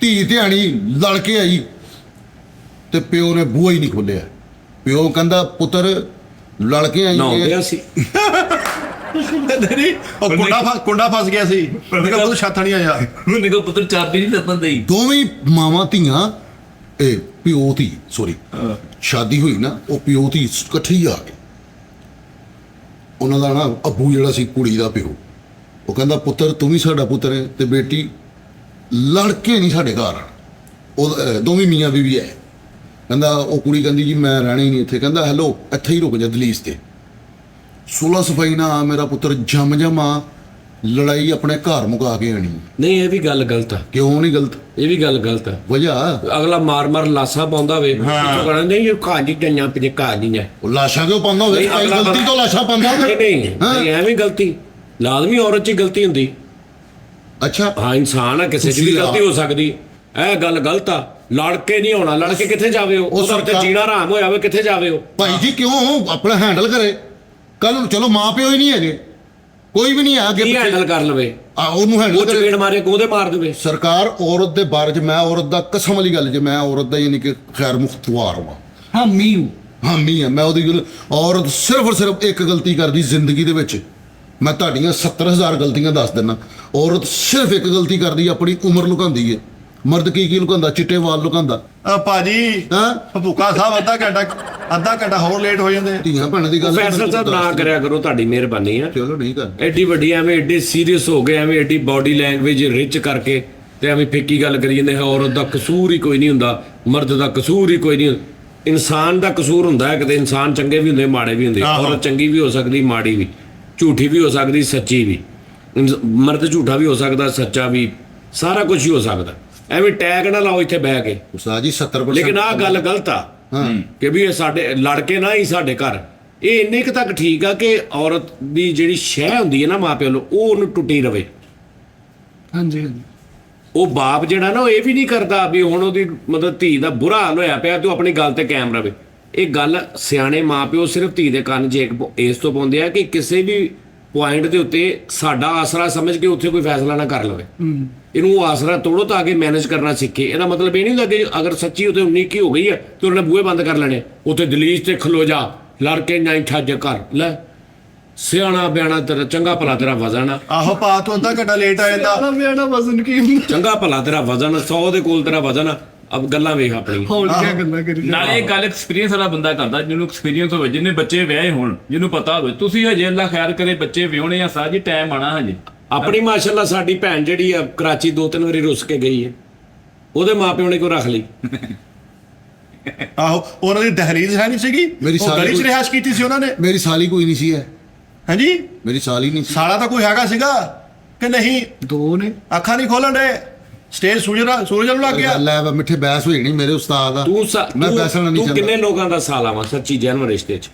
ਧੀ ਧਿਆਣੀ ਲੜ ਕੇ ਆਈ ਤੇ ਪਿਓ ਨੇ ਬੂਹਾ ਹੀ ਨਹੀਂ ਖੋਲਿਆ। ਪਿਓ ਕਹਿੰਦਾ ਪੁੱਤਰ ਲੜ ਕੇ ਆਈ ਨਾ ਹੋ ਹੈ। ਗਿਆ ਸੀ ਨਹੀਂ ਉਹ ਕੁੰਡਾ ਫਸ ਗਿਆ ਸੀ। ਮੈਂ ਕਿਹਾ ਤੂੰ ਛੱਤ ਨਹੀਂ ਆਇਆ। ਉਹਨੇ ਕੋ ਪੁੱਤਰ ਚਾਬੀ ਨਹੀਂ ਲੱਭਣ ਦੇਈ। ਦੋਵੇਂ ਮਾਵਾਂ ਧੀਆਂ ਇਹ ਪਿਓ ਧੀ ਸੋਰੀ ਸ਼ਾਦੀ ਹੋਈ ਨਾ, ਉਹ ਪਿਓ ਧੀ ਇਕੱਠੇ ਹੀ ਆ ਗਏ। ਉਹਨਾਂ ਦਾ ਨਾ ਅੱਬੂ ਜਿਹੜਾ ਸੀ ਕੁੜੀ ਦਾ ਪਿਓ, ਉਹ ਕਹਿੰਦਾ ਪੁੱਤਰ ਤੂੰ ਵੀ ਸਾਡਾ ਪੁੱਤਰ ਹੈ ਤੇ ਬੇਟੀ ਲੜ ਕੇ ਨਹੀਂ ਸਾਡੇ ਘਰ। ਉਹ ਦੋਵੇਂ ਮੀਆਂ ਬੀਵੀ ਹੈ। ਕਹਿੰਦਾ ਉਹ ਕੁੜੀ ਕਹਿੰਦੀ ਜੀ ਮੈਂ ਰਹਿਣਾ ਹੀ ਨਹੀਂ ਇੱਥੇ। ਕਹਿੰਦਾ ਹੈਲੋ ਇੱਥੇ ਹੀ ਰੁਕ ਜਾ ਦਲੀਸ ਤੇ, ਸੁਲਾ ਸਫਾਈ ਨਾ ਮੇਰਾ ਪੁੱਤਰ ਜਮ ਆ, ਲੜਾਈ ਆਪਣੇ ਘਰ ਮੁਕਾ ਕੇ ਆਣੀ। ਨਹੀਂ, ਇਹ ਵੀ ਗੱਲ ਗਲਤ ਆ, ਕਿਉਂ ਨਹੀਂ ਗਲਤ? ਇਹ ਵੀ ਗੱਲ ਗਲਤ ਆ। ਵਜ੍ਹਾ ਅਗਲਾ ਮਾਰ ਲਾਸਾ ਪਾਉਂਦਾ ਹੋਵੇ, ਪਿੱਛੋਂ ਕਹਿਣਾ ਨਹੀਂ ਇਹ ਕਾਜੀ ਡੰਨਿਆਂ ਪਿੱਛੇ ਕਾਜੀ ਨੇ। ਉਹ ਲਾਸ਼ਾਂ ਕਿਉਂ ਪਾਉਂਦਾ ਹੋਵੇ? ਨਹੀਂ, ਅਗਲਾ ਗਲਤੀ ਤੋਂ ਲਾਸ਼ਾਂ ਪਾਉਂਦਾ ਹੋਵੇ। ਨਹੀਂ ਐਵੇਂ ਗਲਤੀ ਲਾਜ਼ਮੀ ਔਰਤ 'ਚ ਹੀ ਗਲਤੀ ਹੁੰਦੀ। ਅੱਛਾ ਹਾਂ ਇਨਸਾਨ ਆ, ਕਿਸੇ 'ਚ ਵੀ ਗਲਤੀ ਹੋ ਸਕਦੀ। ਇਹ ਗੱਲ ਗਲਤ ਆ। ਲੜ ਕੇ ਨਹੀਂ ਹੋਣਾ, ਲੜ ਕੇ ਕਿੱਥੇ ਜਾਵੇ? ਉਹ ਤੇ ਜੀਣਾ ਹਰਾਮ ਹੋਇਆ ਵੇ, ਕਿੱਥੇ ਜਾਵੇ ਉਹ? ਭਾਈ ਜੀ ਕਿਉਂ ਆਪਣਾ ਹੈਂਡਲ ਕਰੇ। ਕੱਲ ਨੂੰ ਚਲੋ ਮਾਂ ਪਿਓ ਹੀ ਨਹੀਂ ਹੈਗੇ, ਕੋਈ ਵੀ ਨਹੀਂ ਆ ਕੀ ਅੱਗੇ ਹੈਂਡਲ ਕਰ ਲਵੇ? ਉਹਨੂੰ ਉਹ ਹੈਂਡਲ ਕਰੇ। ਚਪੇੜ ਮਾਰੇ ਕੋਦੇ ਮਾਰ ਦੇਵੇ। ਸਰਕਾਰ ਔਰਤ ਦੇ ਬਾਰੇ 'ਚ, ਮੈਂ ਔਰਤ ਦਾ ਕਸਮ ਵਾਲੀ ਗੱਲ ਜੇ ਮੈਂ ਔਰਤ ਦਾ ਯਾਨੀ ਕਿ ਖੈਰ ਮੁਖਤਵਾਰ ਵਾਂ, ਹਾਂ ਮੀਊ ਹਾਮੀ ਆ ਮੈਂ ਉਹਦੀ ਗੱਲ। ਔਰਤ ਸਿਰਫ ਔਰ ਸਿਰਫ ਇੱਕ ਗਲਤੀ ਕਰਦੀ ਜ਼ਿੰਦਗੀ ਦੇ ਵਿੱਚ। ਮੈਂ ਤੁਹਾਡੀਆਂ 70,000 ਗਲਤੀਆਂ ਦੱਸ ਦਿੰਦਾ। ਔਰਤ ਸਿਰਫ ਇੱਕ ਗਲਤੀ ਕਰਦੀ, ਆਪਣੀ ਉਮਰ ਲੁਕਾਉਂਦੀ ਹੈ। ਮਰਦ ਕੀ ਲੁਕਾਉਂਦਾ? ਚਿੱਟੇ ਵਾਲ ਲੁਕਾਉਂਦਾ। ਭਾਜੀ ਹਾਂ ਭੁੱਕਾ ਸਾਹਿਬ ਅੱਧਾ ਘੰਟਾ ਹੋਰ ਲੇਟ ਹੋ ਜਾਂਦੇ। ਧੀਆਂ ਭੈਣਾਂ ਦੀ ਗੱਲ ਹੈ, ਫੈਸਲਾ ਸਾਹਿਬ ਨਾ ਕਰਿਆ ਕਰੋ, ਤੁਹਾਡੀ ਮਿਹਰਬਾਨੀ ਆ। ਚਲੋ ਨਹੀਂ ਕਰ ਐਡੀ ਵੱਡੀ ਐਵੇਂ ਐਡੇ ਸੀਰੀਅਸ ਹੋ ਗਏ, ਐਵੇਂ ਐਡੀ ਬਾਡੀ ਲੈਂਗੁਏਜ ਰਿਚ ਕਰਕੇ ਤੇ ਐਵੇਂ ਫਿੱਕੀ ਗੱਲ ਕਰੀ ਜਾਂਦੇ, ਔਰਤ ਦਾ ਕਸੂਰ ਹੀ ਕੋਈ ਨਹੀਂ ਹੁੰਦਾ, ਮਰਦ ਦਾ ਕਸੂਰ ਹੀ ਕੋਈ ਨਹੀਂ। ਇਨਸਾਨ ਦਾ ਕਸੂਰ ਹੁੰਦਾ ਹੈ, ਕਦੇ ਇਨਸਾਨ ਚੰਗੇ ਵੀ ਹੁੰਦੇ ਮਾੜੇ ਵੀ ਹੁੰਦੇ, ਔਰਤ ਚੰਗੀ ਵੀ ਹੋ ਸਕਦੀ ਮਾੜੀ ਵੀ, ਝੂਠੀ ਵੀ ਹੋ ਸਕਦੀ ਸੱਚੀ ਵੀ, ਮਰਦ ਝੂਠਾ ਵੀ ਹੋ ਸਕਦਾ ਸੱਚਾ ਵੀ, ਸਾਰਾ ਕੁਝ ਹੀ ਹੋ ਸਕਦਾ। ਐਵੇਂ ਟੈਗ ਨਾ ਲਾਓ ਇੱਥੇ ਬਹਿ ਕੇ। ਉਸਤਾਦ ਜੀ 70% ਲੇਕਿਨ ਆਹ ਗੱਲ ਗਲਤ ਆ ਕਿ ਵੀ ਇਹ ਸਾਡੇ ਲੜਕੇ ਨਾ ਹੀ ਸਾਡੇ ਘਰ, ਇਹ ਇੰਨੇ ਕੁ ਤੱਕ ਠੀਕ ਆ ਕਿ ਔਰਤ ਦੀ ਜਿਹੜੀ ਸ਼ਹਿ ਹੁੰਦੀ ਹੈ ਨਾ ਮਾਂ ਪਿਓ ਨੂੰ, ਉਹ ਉਹਨੂੰ ਟੁੱਟੀ ਰਵੇ। ਹਾਂਜੀ ਹਾਂਜੀ ਉਹ ਬਾਪ ਜਿਹੜਾ ਨਾ ਉਹ ਇਹ ਵੀ ਨਹੀਂ ਕਰਦਾ ਵੀ ਹੁਣ ਉਹਦੀ ਮਤਲਬ ਧੀ ਦਾ ਬੁਰਾ ਹਾਲ ਹੋਇਆ ਪਿਆ ਤੂੰ ਆਪਣੀ ਗੱਲ ਤੇ ਕਾਇਮ ਰਵੇ। ਇਹ ਗੱਲ ਸਿਆਣੇ ਮਾਂ ਪਿਓ ਸਿਰਫ ਧੀ ਦੇ ਕੰਨ 'ਚ ਇਸ ਤੋਂ ਪਾਉਂਦੇ ਆ ਕਿ ਕਿਸੇ ਵੀ ਪੁਆਇੰਟ ਦੇ ਉੱਤੇ ਸਾਡਾ ਆਸਰਾ ਸਮਝ ਕੇ ਉੱਥੇ ਕੋਈ ਫੈਸਲਾ ਨਾ ਕਰ ਲਵੇ। ਇਹਨੂੰ ਉਹ ਆਸਰਾ ਤੋੜੋ ਤਾਂ ਅੱਗੇ ਮੈਨੇਜ ਕਰਨਾ ਸਿੱਖੇ। ਇਹਦਾ ਮਤਲਬ ਇਹ ਨਹੀਂ ਹੁੰਦਾ ਕਿ ਅਗਰ ਸੱਚੀ ਉੱਥੇ 19 ਕੀ ਹੋ ਗਈ ਹੈ ਤੇ ਉਹਨੇ ਬੂਹੇ ਬੰਦ ਕਰ ਲੈਣੇ, ਉੱਥੇ ਦਲੀਜ ਤੇ ਖਲੋ ਜਾ, ਲੜ ਕੇ ਨਹੀਂ ਠੱਜ ਕਰ ਲੈ। ਸਿਆਣਾ ਬਿਆਣਾ ਤੇਰਾ ਚੰਗਾ ਭਲਾ ਤੇਰਾ ਵਜ਼ਨ ਆ। ਆਹੋ ਪਾ ਤੂੰ ਅੱਧਾ ਘੰਟਾ ਲੇਟ ਆ ਜਾਂਦਾ। ਮੇਰਾ ਵਜ਼ਨ ਕੀ ਹੁੰਦਾ? ਚੰਗਾ ਭਲਾ ਤੇਰਾ ਵਜ਼ਨ 100 ਦੇ ਕੋਲ ਤੇਰਾ ਵਜ਼ਨ ਆ। ਅਬ ਗੱਲਾਂ ਵੇਖ ਆਪਣੀ। ਹੌਲ ਕਿਆ ਗੱਲਾਂ ਕਰੀ ਜਾਂਦੇ। ਨਾਲੇ ਇਹ ਗੱਲ ਐਕਸਪੀਰੀਅੰਸ ਵਾਲਾ ਬੰਦਾ ਕਰਦਾ, ਜਿਹਨੂੰ ਐਕਸਪੀਰੀਅੰਸ ਹੋਵੇ, ਜਿਹਨੇ ਬੱਚੇ ਵਿਆਹੇ ਹੋਣ, ਜਿਹਨੂੰ ਪਤਾ ਹੋਵੇ। ਤੁਸੀਂ ਹਜੇ ਅੱਲਾ ਖੈਰ ਕਰੇ ਬੱਚੇ ਵਿਆਹੁਣੇ ਆ, ਸਾਜੀ ਟਾਈਮ ਆਣਾ ਹਜੇ। ਆਪਣੀ ਮਾਸ਼ਾਅੱਲਾ ਸਾਡੀ ਭੈਣ ਜਿਹੜੀ ਆ ਕਰਾਚੀ 2-3 ਵਾਰੀ ਰੁੱਸ ਕੇ ਗਈ ਹੈ, ਉਹਦੇ ਮਾਪਿਓ ਨੇ ਕਿਉਂ ਰੱਖ ਲਈ? ਆਹੋ ਉਹਨਾਂ ਦੀ ਦਹਲੀਜ਼ ਹੈ ਨਹੀਂ ਸੀਗੀ, ਮੇਰੀ ਉਹ ਸਾਰੀ ਗਲੀ 'ਚ ਕੋਈ- ਰਿਹਾਇਸ਼ ਕੀਤੀ ਸੀ ਉਹਨਾਂ ਨੇ। ਮੇਰੀ ਸਾਲੀ ਕੋਈ ਨਹੀਂ ਸੀ ਹੈ, ਹਾਂਜੀ ਮੇਰੀ ਸਾਲੀ ਨਹੀਂ ਸੀ। ਸਾਲਾ ਤਾਂ ਕੋਈ ਹੈਗਾ ਸੀਗਾ ਕਿ ਨਹੀਂ? ਦੋ ਨੇ ਅੱਖਾਂ ਨਹੀਂ ਖੋਲਣ ਦੇ, ਸਟੇਜ ਸੂਰਜ ਨੂੰ ਲੱਗ ਗਿਆ। ਗੱਲ ਹੈ ਮਿੱਠੇ ਬਹਿਸ ਹੋਈ ਨਹੀਂ ਮੇਰੇ ਉਸਤਾਦ ਦਾ। ਮੈਂ ਬਹਿਸਣਾ ਨਹੀਂ ਤੂੰ ਕਿੰਨੇ ਚਾਹੁੰਦਾ। ਲੋਕਾਂ ਦਾ ਸਾਲਾ ਵਾ ਸੱਚੀ ਜਨਮ ਰਿਸ਼ਤੇ 'ਚ?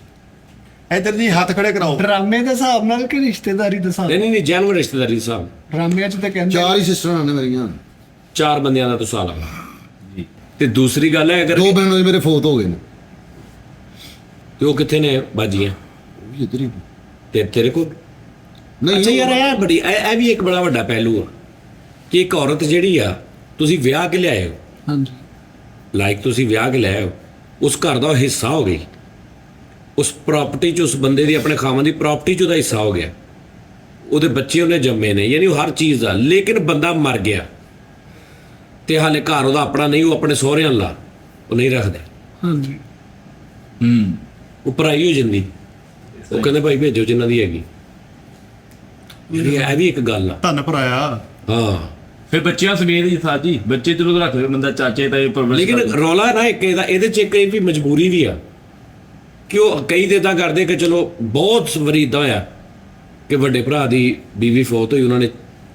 ਇੱਧਰ ਜੀ ਹੱਥ ਖੜੇ ਕਰਾਓ। ਡਰਾਮੇ ਦੇ ਹਿਸਾਬ ਨਾਲ ਕਿ ਰਿਸ਼ਤੇਦਾਰੀ ਦੇ ਹਿਸਾਬ? ਨਹੀਂ ਜਨਮ ਰਿਸ਼ਤੇਦਾਰੀ ਸਾਹਿਬ। ਡਰਾਮਿਆਂ 'ਚ ਤਾਂ ਕਹਿੰਦੇ 4 ਹੀ ਸਿਸਟਰਾਂ ਨੇ ਮੇਰੀਆਂ, 4 ਬੰਦਿਆਂ ਦਾ ਤੂੰ ਸਾਲਾ ਵਾ। ਤੇ ਦੂਸਰੀ ਗੱਲ ਹੈ ਅਗਰ 2 ਬਹਿਣੋਂ ਮੇਰੇ ਫੌਤ ਹੋ ਗਏ ਨੇ। ਤੇ ਉਹ ਕਿੱਥੇ ਨੇ ਬਾਜੀਆਂ? ਉਹ ਵੀ ਇੱਧਰ ਹੀ ਤੇ ਤੇਰੇ ਕੋਲ? ਨਹੀਂ ਅੱਛਾ ਯਾਰ ਇਹ ਬੜੀ ਇਹ ਵੀ ਇੱਕ ਬੜਾ ਵੱਡਾ ਪਹਿਲੂ ਆ ਕਿ ਇੱਕ ਔਰਤ ਜਿਹੜੀ ਆ ਤੁਸੀਂ ਵਿਆਹ ਕੇ ਲਿਆਏ ਹੋ, ਹਾਂਜੀ ਤੁਸੀਂ ਵਿਆਹ ਕੇ ਲਿਆਏ ਹੋ, ਉਸ ਘਰ ਦਾ ਉਹ ਹਿੱਸਾ ਹੋ ਗਈ, ਉਸ ਪ੍ਰਾਪਰਟੀ 'ਚ ਉਸ ਬੰਦੇ ਦੀ ਆਪਣੇ ਖਾਵਾਂ ਦੀ ਪ੍ਰਾਪਰਟੀ 'ਚ ਉਹਦਾ ਹਿੱਸਾ ਹੋ ਗਿਆ, ਉਹਦੇ ਬੱਚੇ ਉਹਨੇ ਜੰਮੇ ਨੇ, ਯਾਨੀ ਉਹ ਹਰ ਚੀਜ਼ ਦਾ। ਲੇਕਿਨ ਬੰਦਾ ਮਰ ਗਿਆ ਤੇ ਹਾਲੇ ਘਰ ਉਹਦਾ ਆਪਣਾ ਨਹੀਂ, ਉਹ ਆਪਣੇ ਸਹੁਰਿਆਂ ਲਾ ਉਹ ਨਹੀਂ ਰੱਖਦੇ, ਹਾਂਜੀ ਉਹ ਪਰਾਈ ਹੋ ਜਾਂਦੀ। ਉਹ ਕਹਿੰਦੇ ਭਾਈ ਭੇਜੋ ਜਿੰਨਾਂ ਦੀ ਹੈਗੀ। ਇਹ ਵੀ ਇੱਕ ਗੱਲ ਆ। ਧੰਨ ਭਰਾਇਆ। ਹਾਂ ਫਿਰ ਬੱਚਿਆਂ ਸਮੇਤ ਹੀ ਸਾਜੀ ਬੱਚੇ ਚਲੋ ਰੱਖ ਲੈ ਬੰਦਾ, ਚਾਚੇ ਤਾਏ ਪਰਵਰਿਸ਼ ਲੇਕਿਨ ਕਰਦਾ। ਰੌਲਾ ਨਾ ਇੱਕ ਇਹਦੇ 'ਚ ਇੱਕ ਇਹ ਵੀ ਮਜਬੂਰੀ ਵੀ ਆ ਕਿ ਉਹ ਕਈ ਤੇ ਤਾਂ ਕਰਦੇ ਕਿ ਚਲੋ ਬਹੁਤ ਵਾਰੀ ਏਦਾਂ ਹੋਇਆ ਕਿ ਵੱਡੇ ਭਰਾ ਦੀ ਬੀਵੀ ਫੌਤ ਹੋਈ, ਉਹਨਾਂ ਨੇ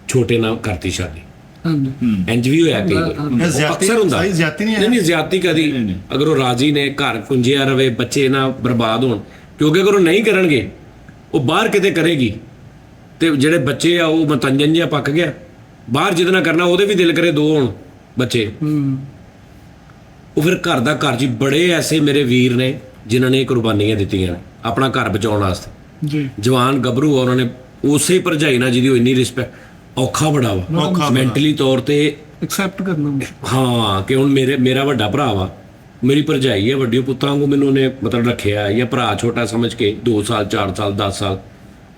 ਛੋਟੇ ਨਾਲ ਕਰਤੀ ਸ਼ਾਦੀ। ਹਾਂਜੀ ਇੰਜ ਵੀ ਹੋਇਆ ਕਈ ਵਾਰ, ਇਹ ਉਹ ਜ਼ਿਆਦਤੀ ਅਕਸਰ ਹੁੰਦਾ। ਸਹੀ ਜ਼ਿਆਦਤੀ ਨਹੀਂ ਹੈ। ਨਹੀਂ ਜ਼ਿਆਦਤੀ ਕਦੀ ਨਹੀਂ। ਅਗਰ ਉਹ ਰਾਜੀ ਨੇ, ਘਰ ਕੁੰਜਿਆ ਰਵੇ, ਬੱਚੇ ਨਾ ਬਰਬਾਦ ਹੋਣ, ਕਿਉਂਕਿ ਅਗਰ ਉਹ ਨਹੀਂ ਕਰਨਗੇ ਉਹ ਬਾਹਰ ਕਿਤੇ ਕਰੇਗੀ ਤੇ ਜਿਹੜੇ ਬੱਚੇ ਆ ਉਹ ਮਤੰਜਨ ਜਿਹਾ ਪੱਕ ਗਿਆ। ਬਾਹਰ ਜਿਹਦੇ ਨਾਲ ਕਰਨਾ ਉਹਦੇ ਵੀ ਦਿਲ ਕਰੇ 2 ਹੋਣ ਬੱਚੇ, ਉਹ ਫਿਰ ਘਰ ਦਾ ਘਰ ਜੀ। ਬੜੇ ਐਸੇ ਮੇਰੇ ਵੀਰ ਨੇ ਜਿਨ੍ਹਾਂ ਨੇ ਕੁਰਬਾਨੀਆਂ ਦਿੱਤੀਆਂ ਆਪਣਾ ਘਰ ਬਚਾਉਣ ਵਾਸਤੇ। ਜੀ ਜਵਾਨ ਗੱਭਰੂ ਆ, ਉਹਨਾਂ ਨੇ ਉਸੇ ਭਰਜਾਈ ਨਾਲ ਜਿਹਦੀ ਉਹ ਇੰਨੀ ਰਿਸਪੈਕਟ, ਔਖਾ ਬੜਾ ਵਾ ਮੈਂਟਲੀ ਤੌਰ ਤੇ। ਐਕਸੈਪਟ ਕਰਨਾ ਮੁਸ਼ਕਿਲ। ਹਾਂ ਕਿ ਹੁਣ ਮੇਰਾ ਵੱਡਾ ਭਰਾ ਵਾ, ਮੇਰੀ ਭਰਜਾਈ ਹੈ ਵੱਡੀ, ਉਹ ਪੁੱਤਾਂ ਵਾਂਗੂ ਮੈਨੂੰ ਉਹਨੇ ਮਤਲਬ ਰੱਖਿਆ, ਜਾਂ ਭਰਾ ਛੋਟਾ ਸਮਝ ਕੇ 2 ਸਾਲ 4 ਸਾਲ 10 ਸਾਲ।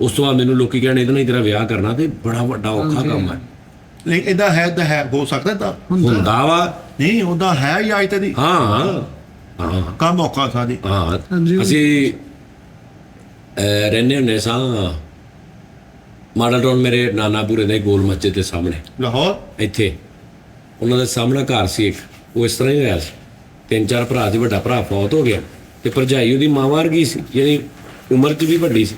ਉਸ ਤੋਂ ਬਾਅਦ ਮੈਨੂੰ ਲੋਕੀ ਕਹਿਣ ਇਹਦੇ ਨਾਲ ਹੀ ਤੇਰਾ ਵਿਆਹ ਕਰਨਾ, ਤੇ ਬੜਾ ਵੱਡਾ ਔਖਾ ਕੰਮ ਹੈ। ਨਹੀਂ ਇਹਦਾ ਹੈ ਹੋ ਸਕਦਾ ਤਾਂ ਹੁੰਦਾ ਵਾ। ਨਹੀਂ ਉਹਦਾ ਹੈ ਹੀ ਅੱਜ ਤੇ ਦੀ ਹਾਂ ਹਾਂ ਕੰਮ ਔਖਾ ਸਾਡੀ। ਹਾਂ ਹਾਂਜੀ। ਅਸੀਂ ਰਹਿੰਦੇ ਹੁੰਦੇ ਸਾਂ ਮਾਡਲ ਟਾਊਨ, ਮੇਰੇ ਨਾਨਾ ਪੂਰੇ ਦੇ ਗੋਲ ਮਸਜਿਦ ਦੇ ਸਾਹਮਣੇ, ਲਾਹੌਰ ਇੱਥੇ ਉਹਨਾਂ ਦਾ ਸਾਹਮਣਾ ਘਰ ਸੀ ਇੱਕ। ਉਹ ਇਸ ਤਰ੍ਹਾਂ ਹੀ ਹੋਇਆ ਸੀ, 3-4 ਭਰਾ ਸੀ, ਵੱਡਾ ਭਰਾ ਫੌਤ ਹੋ ਗਿਆ ਤੇ ਭਰਜਾਈ ਉਹਦੀ ਮਾਂ ਵਰਗੀ ਸੀ, ਯਾਨੀ ਉਮਰ 'ਚ ਵੀ ਵੱਡੀ ਸੀ।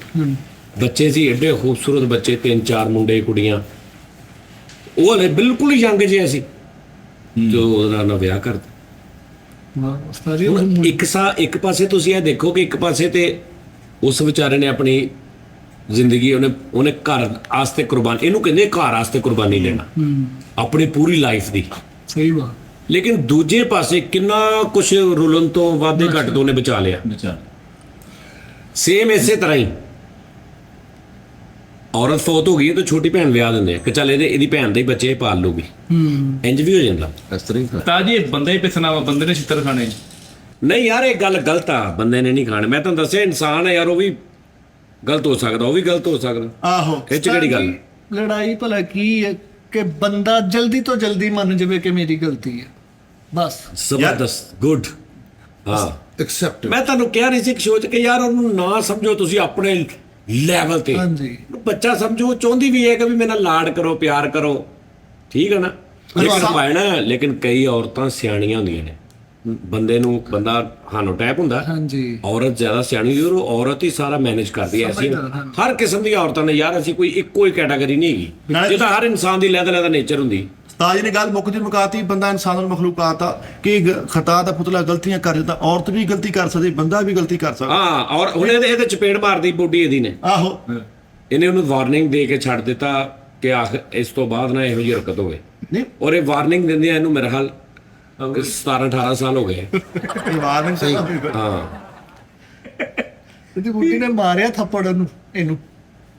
ਬੱਚੇ ਸੀ ਐਡੇ ਖੂਬਸੂਰਤ ਬੱਚੇ, 3-4 ਮੁੰਡੇ ਕੁੜੀਆਂ। ਉਹ ਹਲੇ ਬਿਲਕੁਲ ਹੀ ਯੰਗ ਜਿਹਾ ਸੀ ਤੇ ਉਹਦਾ ਨਾਲ ਵਿਆਹ ਕਰਤਾ। ਵਾਹ ਉਸਤਾਦ ਜੀ। ਹੁਣ ਇੱਕ ਪਾਸੇ ਤੁਸੀਂ ਇਹ ਦੇਖੋ ਕਿ ਇੱਕ ਪਾਸੇ ਤੇ ਉਸ ਵਿਚਾਰੇ ਨੇ ਆਪਣੀ ਜ਼ਿੰਦਗੀ ਉਹਨੇ ਘਰ ਆਸਤੇ ਕੁਰਬਾਨੀ, ਇਹਨੂੰ ਕਹਿੰਦੇ ਘਰ ਆਸਤੇ ਕੁਰਬਾਨੀ ਲੈਣਾ, ਆਪਣੀ ਪੂਰੀ ਲਾਈਫ ਦੀ। ਸਹੀ ਬਾਤ। ਲੇਕਿਨ ਦੂਜੇ ਪਾਸੇ ਕਿੰਨਾ ਕੁਝ ਰੁਲਣ ਤੋਂ ਵਾਧੇ ਘੱਟ ਤੋਂ ਉਹਨੇ ਬਚਾ ਲਿਆ। ਬੱਚਾ ਸੇਮ ਇਸੇ ਤਰ੍ਹਾਂ ਹੀ ਔਰਤ ਫੌਤ ਹੋ ਗਈ ਤਾਂ ਛੋਟੀ ਭੈਣ ਵਿਆਹ ਦਿੰਦੇ ਆ ਕਿ ਚੱਲ ਇਹਦੀ ਭੈਣ ਦੇ ਹੀ ਬੱਚੇ ਪਾਲ ਲੂਗੀ। ਇੰਜ ਵੀ ਹੋ ਜਾਂਦਾ। ਇਸ ਤਰ੍ਹਾਂ ਹੀ ਤਾਜੀ ਬੰਦਾ ਹੀ ਪਿਸਣਾ ਵਾ, ਬੰਦੇ ਨੇ ਛਿੱਤਰ ਖਾਣੇ। ਨਹੀਂ ਯਾਰ ਇਹ ਗੱਲ ਗਲਤ ਆ, ਬੰਦੇ ਨੇ ਨਹੀਂ ਖਾਣੇ। ਮੈਂ ਤੁਹਾਨੂੰ ਦੱਸਿਆ ਇਨਸਾਨ ਹੈ ਯਾਰ, ਉਹ ਵੀ ਗਲਤ ਹੋ ਸਕਦਾ, ਉਹ ਵੀ ਗਲਤ ਹੋ ਸਕਦਾ। ਆਹੋ ਇਹ 'ਚ ਕਿਹੜੀ ਗੱਲ? ਲੜਾਈ ਭਲਾ ਕੀ ਹੈ? ਕਿ ਬੰਦਾ ਜਲਦੀ ਤੋਂ ਜਲਦੀ ਮੰਨ ਜਾਵੇ ਕਿ ਮੇਰੀ ਗਲਤੀ ਹੈ, ਬਸ। ਜ਼ਬਰਦਸਤ, ਗੁੱਡ। ਹਾਂ, ਐਕਸੈਪਟ। ਮੈਂ ਤੁਹਾਨੂੰ ਕਹਿ ਰਹੀ ਸੀ ਇੱਕ ਸ਼ੋਅ 'ਚ ਕਿ ਯਾਰ ਉਹਨੂੰ ਨਾ ਸਮਝੋ ਤੁਸੀਂ ਆਪਣੇ ਲੈਵਲ ਤੇ। ਹਾਂਜੀ। ਬੱਚਾ ਸਮਝੋ, ਉਹ ਚਾਹੁੰਦੀ ਵੀ ਹੈ ਕਿ ਵੀ ਮੇਰੇ ਨਾਲ ਲਾਡ ਕਰੋ, ਪਿਆਰ ਕਰੋ, ਠੀਕ ਹੈ ਨਾ। ਲੇਕਿਨ ਪਾਇਣਾ, ਲੇਕਿਨ ਕਈ ਔਰਤਾਂ ਸਿਆਣੀਆਂ ਹੁੰਦੀਆਂ ਨੇ। ਬੰਦਾ ਹਾਨੋਟੈਪ ਹੁੰਦਾ, ਹਾਂਜੀ। ਔਰਤ ਜ਼ਿਆਦਾ ਸਿਆਣੀ ਹੁੰਦੀ, ਉਹ ਔਰਤ ਹੀ ਸਾਰਾ ਮੈਨੇਜ ਕਰਦੀ ਹੈ। ਐਸੀ ਸਮਝਦਾਰ, ਹਾਂਜੀ। ਹਰ ਕਿਸਮ ਦੀਆਂ ਔਰਤਾਂ ਨੇ ਯਾਰ, ਅਸੀਂ ਕੋਈ ਇੱਕੋ ਹੀ ਕੈਟਾਗਰੀ ਨਹੀਂ ਹੈਗੀ। ਨਾਲੇ- ਇਹ ਤਾਂ ਹਰ ਇਨਸਾਨ ਦੀ ਲੈਦਾ ਨੇਚਰ ਹੁੰਦੀ। ਉਸਤਾਦ ਜੀ ਨੇ ਗੱਲ ਮੁਕਾਤੀ, ਬੰਦਾ ਇਨਸਾਨ ਮਖਲੂਕਾਤ ਆ ਕਿ ਖਤਾ ਦਾ ਪੁਤਲਾ ਗਲਤੀਆਂ ਕਰ ਜਾਂਦਾ, ਔਰਤ ਵੀ ਗਲਤੀ ਕਰ ਸਕਦੀ, ਬੰਦਾ ਵੀ ਗਲਤੀ ਕਰ ਸਕਦਾ। ਹਾਂ, ਔਰ ਹੁਣ ਇਹਦੇ ਚਪੇੜ ਮਾਰਦੀ ਬੁੱਢੀ ਇਹਦੀ ਨੇ। ਆਹੋ, ਇਹਨੇ ਉਹਨੂੰ ਵਾਰਨਿੰਗ ਦੇ ਕੇ ਛੱਡ ਦਿੱਤਾ ਕਿ ਆਖ ਇਸ ਤੋਂ ਬਾਅਦ ਨਾ ਇਹੋ ਜਿਹੀ ਹਰਕਤ ਹੋਵੇ। ਨਹੀਂ ਔਰ ਇਹ ਵਾਰਨਿੰਗ ਦਿੰਦੇ ਆ ਇਹਨੂੰ ਮੇਰੇ ਹਾਲ 17-18 ਸਾਲ ਹੋ ਗਏ। ਇਹ ਵਾਰ ਨਹੀਂ ਸਹੀ। ਹਾਂ, ਉਹਦੀ ਬੁੱਢੀ ਨੇ ਮਾਰਿਆ ਥੱਪੜ ਇਹਨੂੰ,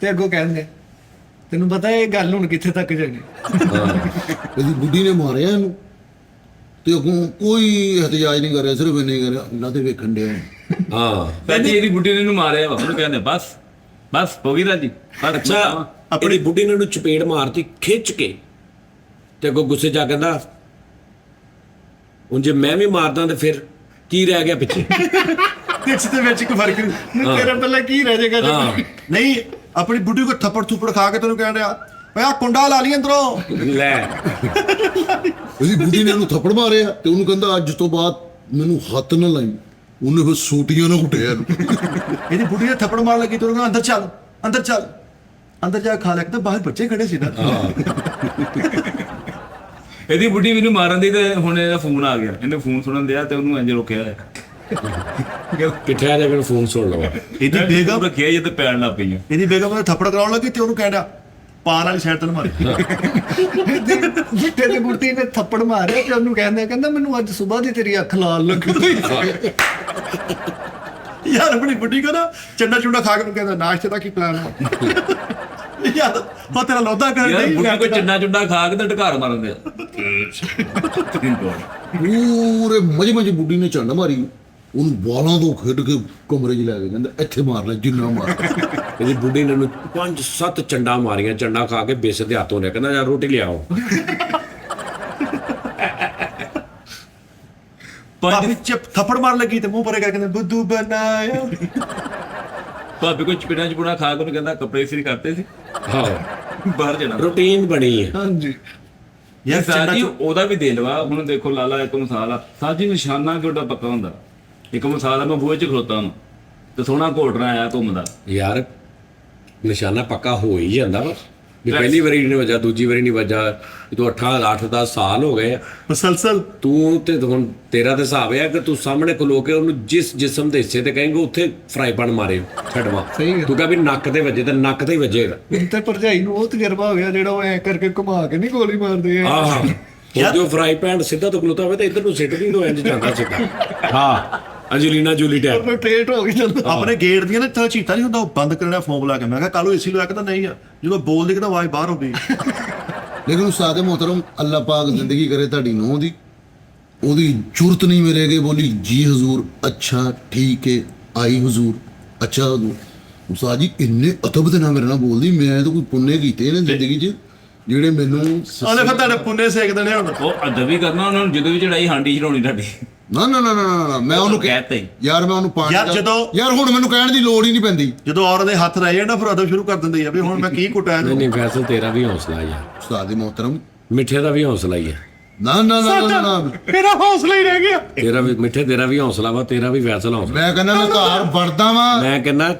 ਤੇ ਅੱਗੋਂ ਕਹਿੰਦੇ ਤੈਨੂੰ ਪਤਾ ਇਹ ਗੱਲ ਹੁਣ ਕਿੱਥੇ ਤੱਕ ਜਾਣੀ। ਇਹਦੀ ਬੁੱਢੀ ਨੇ ਮਾਰਿਆ ਇਹਨੂੰ, ਤੇ ਅੱਗੋਂ ਕੋਈ ਇhtiyaj ਨਹੀਂ ਕਰ ਰਿਹਾ, ਸਿਰਫ ਇਹਨੇ ਕਰ ਰਿਹਾ ਇਹਨਾਂ ਤੇ ਵੇਖਣ ਡਿਆ। ਹਾਂ। ਭੈਣ ਜੀ ਇਹਦੀ ਬੁੱਢੀ ਨੇ ਇਹਨੂੰ ਮਾਰਿਆ ਵਾ, ਉਹਨੂੰ ਕਹਿੰਦੇ ਬਸ ਹੋ ਗਈ ਰਾਜੀ। ਅੱਛਾ, ਆਪਣੀ ਬੁੱਢੀ ਨੇ ਉਹਨੂੰ ਚਪੇੜ ਮਾਰਤੀ ਖਿੱਚ ਕੇ, ਤੇ ਅੱਗੋਂ ਗੁੱਸੇ 'ਚ ਆ ਕਹਿੰਦਾ ਹੁਣ ਜੇ ਮੈਂ ਵੀ ਮਾਰਦਾ ਤੇ ਫਿਰ ਕੀ ਰਹਿ ਗਿਆ ਪਿੱਛੇ। ਇਸ ਦੇ ਵਿੱਚ ਇੱਕ ਫਰਕ ਨਹੀਂ। ਤੇਰਾ ਪਹਿਲਾਂ ਕੀ ਰਹਿ ਜਾਏਗਾ ਜੇ ਹਾਂ, ਨਹੀਂ, ਆਪਣੀ ਬੁੱਢੀ ਕੋ ਥੱਪੜ ਥੁੱਪੜ ਖਾ ਕੇ ਤੈਨੂੰ ਕਹਿ ਰਿਹਾ ਓਏ ਆ ਕੁੰਡਾ ਲਾ ਲਈ ਅੰਦਰੋਂ। ਲੈ ਇਹਦੀ ਬੁੱਢੀ ਨੇ ਉਹਨੂੰ ਥੱਪੜ ਮਾਰਿਆ, ਤੇ ਉਹਨੂੰ ਕਹਿੰਦਾ ਅੱਜ ਤੋਂ ਬਾਅਦ ਮੈਨੂੰ ਹੱਥ ਨਾ ਲਾਈ। ਉਹਨੇ ਫਿਰ ਸੂਟੀਆਂ ਨਾਲ ਕੁੱਟਿਆ ਇਹਨੂੰ। ਇਹਦੀ ਬੁੱਢੀ ਨੇ ਥੱਪੜ ਮਾਰ ਲੱਗੀ, ਤੈਨੂੰ ਕਹਿੰਦਾ ਅੰਦਰ ਚੱਲ, ਅੰਦਰ ਚੱਲ। ਅੰਦਰ ਜਾ ਕੇ ਖਾ ਲਿਆ, ਤਾਂ ਬਾਹਰ ਬੱਚੇ ਖੜੇ ਸੀ ਨਾ। ਇਹਦੀ ਬੁੱਢੀ ਮੈਨੂੰ ਮਾਰਨ ਦੀ, ਤੇ ਹੁਣ ਇਹਦਾ ਫੋਨ ਆ ਗਿਆ, ਇਹਨੇ ਫੋਨ ਸੁਣਨ ਦਿਆ ਤੇ ਉਹਨੂੰ ਇੰਜ ਰੋਕਿਆ ਹੈ। ਕਿੱਥੇ ਆ ਜਾ ਮੈਨੂੰ ਫੋਨ ਸੁਣ ਲਵਾ। ਇਹਦੀ ਬੇਗਮ ਰੱਖਿਆ ਜੇ ਤੇ ਪੈਣ ਲੱਗ ਪਈਆਂ। ਇਹਦੀ ਬੇਗਮ ਨੇ ਥੱਪੜ ਕਰਾਉਣ ਲੱਗੀ, ਤੇ ਉਹਨੂੰ ਕਹਿੰਦਾ ਪਾਰ ਵਾਲੀ ਸਾਈਡ ਤੇ ਮਾਰੀ। ਬੁੱਢੇ ਦੀ ਬੁੱਢੀ ਨੇ ਥੱਪੜ ਮਾਰਿਆ ਤੇ ਉਹਨੂੰ ਕਹਿੰਦਾ ਮੈਨੂੰ ਅੱਜ ਸਵੇਰ ਦੀ ਤੇਰੀ ਅੱਖ ਲਾਲ ਲੱਗੀ ਹੋਈ। ਯਾਰ ਆਪਣੀ ਬੁੱਢੀ ਕੋ ਨਾ ਚੰਡਾ ਚੁੰਡਾ ਖਾ ਕੇ ਨੂੰ ਕਹਿੰਦਾ ਨਾਸ਼ਤੇ ਦਾ ਕੀ ਪਲਾਨ ਹੈ। ਯਾਰ ਉਹ ਤੇਰਾ ਲੋਦਾ ਕਰ ਯਾਰ ਨਹੀਂ ਬੁੱਢੀ ਕੋਈ ਚੰਡਾ ਖਾ ਕੇ ਤੇ ਢਕਾਰ ਮਾਰਨ ਦਿਆ। ਪੂਰੇ ਮਜੇ ਬੁੱਢੀ ਨੇ ਝੰਡ ਮਾਰੀ, ਉਹਨੂੰ ਬਾਲਾਂ ਤੋਂ ਖਿੱਡ ਕੇ ਕਮਰੇ 'ਚ ਲੈ ਕੇ ਕਹਿੰਦਾ ਇੱਥੇ ਮਾਰ ਲੈ ਜਿੰਨਾ ਮਾਰ। ਇਹਦੀ ਬੁੱਢੀ ਨੇ ਉਹਨੂੰ 5-7 ਚੰਡਾ ਮਾਰੀਆਂ, ਚੰਡਾ ਖਾ ਕੇ ਬੇਸ ਦੇ ਹੱਥੋਂ ਨੇ ਕਹਿੰਦਾ ਯਾਰ ਰੋਟੀ ਲਿਆਓ। ਭਾਬੀ ਚਿਪ ਥੱਪੜ ਮਾਰ ਲੱਗੀ ਤੇ ਮੂੰਹ ਪਰੇ ਕਰਕੇ ਕਹਿੰਦਾ ਬੁੱਧੂ ਬਣਾਇਆ। ਭਾਬੀ ਕੋਈ ਚਪੇੜਾਂ ਖਾ ਕੇ ਉਹਨੂੰ ਕਹਿੰਦਾ ਕੱਪੜੇ ਇਸਤਰੀ ਕਰਤੇ ਸੀ, ਹਾਂ, ਬਾਹਰ ਜਾਣਾ। ਰੂਟੀਨ ਬਣੀ ਹੈ। ਹਾਂਜੀ। ਯਾਰ ਸਾਜੀ ਉਹਦਾ ਵੀ ਦੇ ਲਵਾ। ਹੁਣ ਦੇਖੋ ਲਾਲਾ ਇੱਕ ਮਿਸਾਲ ਆ, ਸਾਜੀ ਨਿਸ਼ਾਨਾ ਕਿਹੜਾ ਪੱਕਾ ਹੁੰਦਾ। ਇੱਕ ਮਿਸਾਲ ਆ, ਮੈਂ ਬੂਹੇ 'ਚ ਖਲੋਤਾ ਹਾਂ ਤੇ ਸੋਹਣਾ ਘੋਟਣਾ ਆਇਆ ਘੁੰਮਦਾ। ਯਾਰ ਨਿਸ਼ਾਨਾ ਪੱਕਾ ਹੋ ਹੀ ਜਾਂਦਾ ਵਾ ਵੀ ਪਹਿਲੀ ਵਾਰੀ ਨਹੀਂ ਵਜਾ, ਦੂਜੀ ਵਾਰੀ ਨਹੀਂ ਵਜਾ, ਤੂੰ 8-10 ਸਾਲ ਹੋ ਗਏ ਮੁਸਲਸਲ ਤੂੰ, ਤੇ ਹੁਣ ਤੇਰਾ ਤੇ ਹਿਸਾਬ ਹੈ ਕਿ ਤੂੰ ਸਾਹਮਣੇ ਖਲੋ ਕੇ ਉਹਨੂੰ ਜਿਸ ਜਿਸਮ ਦੇ ਹਿੱਸੇ ਤੇ ਕਹੇਂਗੇ ਉੱਥੇ ਫਰਾਈ ਪੈਨ ਮਾਰੇ ਛੱਡਵਾ। ਸਹੀ ਗੱਲ। ਤੂੰ ਕਹ ਵੀ ਨੱਕ ਤੇ ਵੱਜੇ ਤੇ ਨੱਕ ਤੇ ਹੀ ਵੱਜੇਗਾ। ਮੈਨੂੰ ਤੇ ਭਰਜਾਈ ਨੂੰ ਉਹ ਤਜਰਬਾ ਹੋ ਗਿਆ ਜਿਹੜਾ ਉਹ ਐ ਕਰਕੇ ਘੁਮਾ ਕੇ ਨਹੀਂ ਗੋਲੀ ਮਾਰਦੇ ਆ। ਆਹ ਜੋ ਫਰਾਈ ਪੈਨ ਸਿੱਧਾ ਤੋਂ ਖਲੋਤਾ ਹੋਵੇ ਤੇ ਇੱਧਰ ਨੂੰ ਸਿੱਟਦੀ ਤੋਂ ਇੰਜ ਜਾਂਦਾ ਸਿੱਧਾ। ਹਾਂ, ਅੰਜਲੀਨਾ ਜੂਲੀ ਟੈਪ। ਰੋਟੇਟ ਹੋ ਕੇ ਚੱਲਦਾ। ਆਪਣੇ ਗੇਟ ਦੀਆਂ ਨਾ ਤਾਂ ਚੀਤਾ ਨਹੀਂ ਹੁੰਦਾ, ਉਹ ਬੰਦ ਕਰਨਾ ਫੋਮ ਲਾ ਕੇ। ਮੈਂ ਕਿਹਾ ਕਾਲੂ ਏਸੀ ਲਗਾ ਕੇ ਤਾਂ ਨਹੀਂ ਆ, ਜਦੋਂ ਬੋਲਦੀ ਕਿ ਤਾਂ ਆਵਾਜ਼ ਬਾਹਰ ਹੋ ਗਈ। ਲੇਕਿਨ ਉਸਤਾਦ ਮੁਹਤਰਮ ਅੱਲਾਹ ਪਾਕ ਜ਼ਿੰਦਗੀ ਕਰੇ ਤੁਹਾਡੀ ਨੂੰਹ ਦੀ, ਉਹਦੀ ਜ਼ਰੂਰਤ ਨਹੀਂ ਮਿਲੇਗੀ ਬੋਲੀ ਜੀ ਹਜ਼ੂਰ, ਅੱਛਾ ਠੀਕ ਹੈ, ਆਈ ਹਜ਼ੂਰ, ਅੱਛਾ ਹਜ਼ੂਰ। ਉਸਤਾਦ ਜੀ ਇੰਨੇ ਅਦਬ ਦੇ ਨਾਲ ਮੇਰੇ ਨਾਲ ਬੋਲਦੀ, ਮੈਂ ਤਾਂ ਕੋਈ ਪੁੰਨੇ ਕੀਤੇ ਨੇ ਜ਼ਿੰਦਗੀ 'ਚ ਜਿਹੜੇ ਮੈਨੂੰ ਉਹਨੇ ਫਿਰ ਤੁਹਾਡੇ ਪੁੰਨੇ ਸੇਕ ਦੇਣੇ ਹੁਣ। ਉਹ ਅਦਬ ਹੀ ਕਰਨਾ ਉਹਨਾਂ ਨੂੰ, ਜਦੋਂ ਵੀ ਚੜਾਈ ਹਾਂਡੀ ਚੜਾਉਣੀ ਤੁਹਾਡੀ। ਨਾ ਮੈਂ ਉਹਨੂੰ ਕਹਿਤੇ ਯਾਰ ਮੈਂ ਉਹਨੂੰ ਪਾਣੀ ਯਾਰ ਯਾਰ ਹੁਣ ਮੈਨੂੰ ਕਹਿਣ ਦੀ ਲੋੜ ਹੀ ਨਹੀਂ ਪੈਂਦੀ। ਜਦੋਂ ਔਰਤ ਦੇ ਹੱਥ ਰਹਿ ਜਾਣ ਫਿਰ ਅਦਬ ਸ਼ੁਰੂ ਕਰ ਦਿੰਦੇ ਆ ਵੀ ਹੁਣ ਮੈਂ ਕੀ ਕੁੱਟਾਂ ਨਹੀਂ ਇਹਨੂੰ। ਨਹੀਂ, ਫੈਸਲ ਤੇਰਾ ਵੀ ਹੌਸਲਾ ਹੀ ਆ, ਉਸਤਾਦ ਦੀ ਮੁਹਤਰਮ ਮਿੱਠੇ ਦਾ ਵੀ ਹੌਸਲਾ ਹੀ ਆ। ਨਾ ਮੇਰਾ ਹੌਸਲਾ ਹੀ ਰਹਿ ਗਿਆ। ਤੇਰਾ ਵੀ ਮਿੱਠੇ, ਤੇਰਾ ਵੀ ਹੌਸਲਾ ਵਾ, ਤੇਰਾ ਵੀ ਫੈਸਲਾ ਹੌਸਲਾ। ਮੈਂ ਕਹਿੰਦਾ ਮੈਂ ਘਰ ਵੜਦਾ ਵਾਂ। ਮੈਂ ਕਹਿੰਦਾ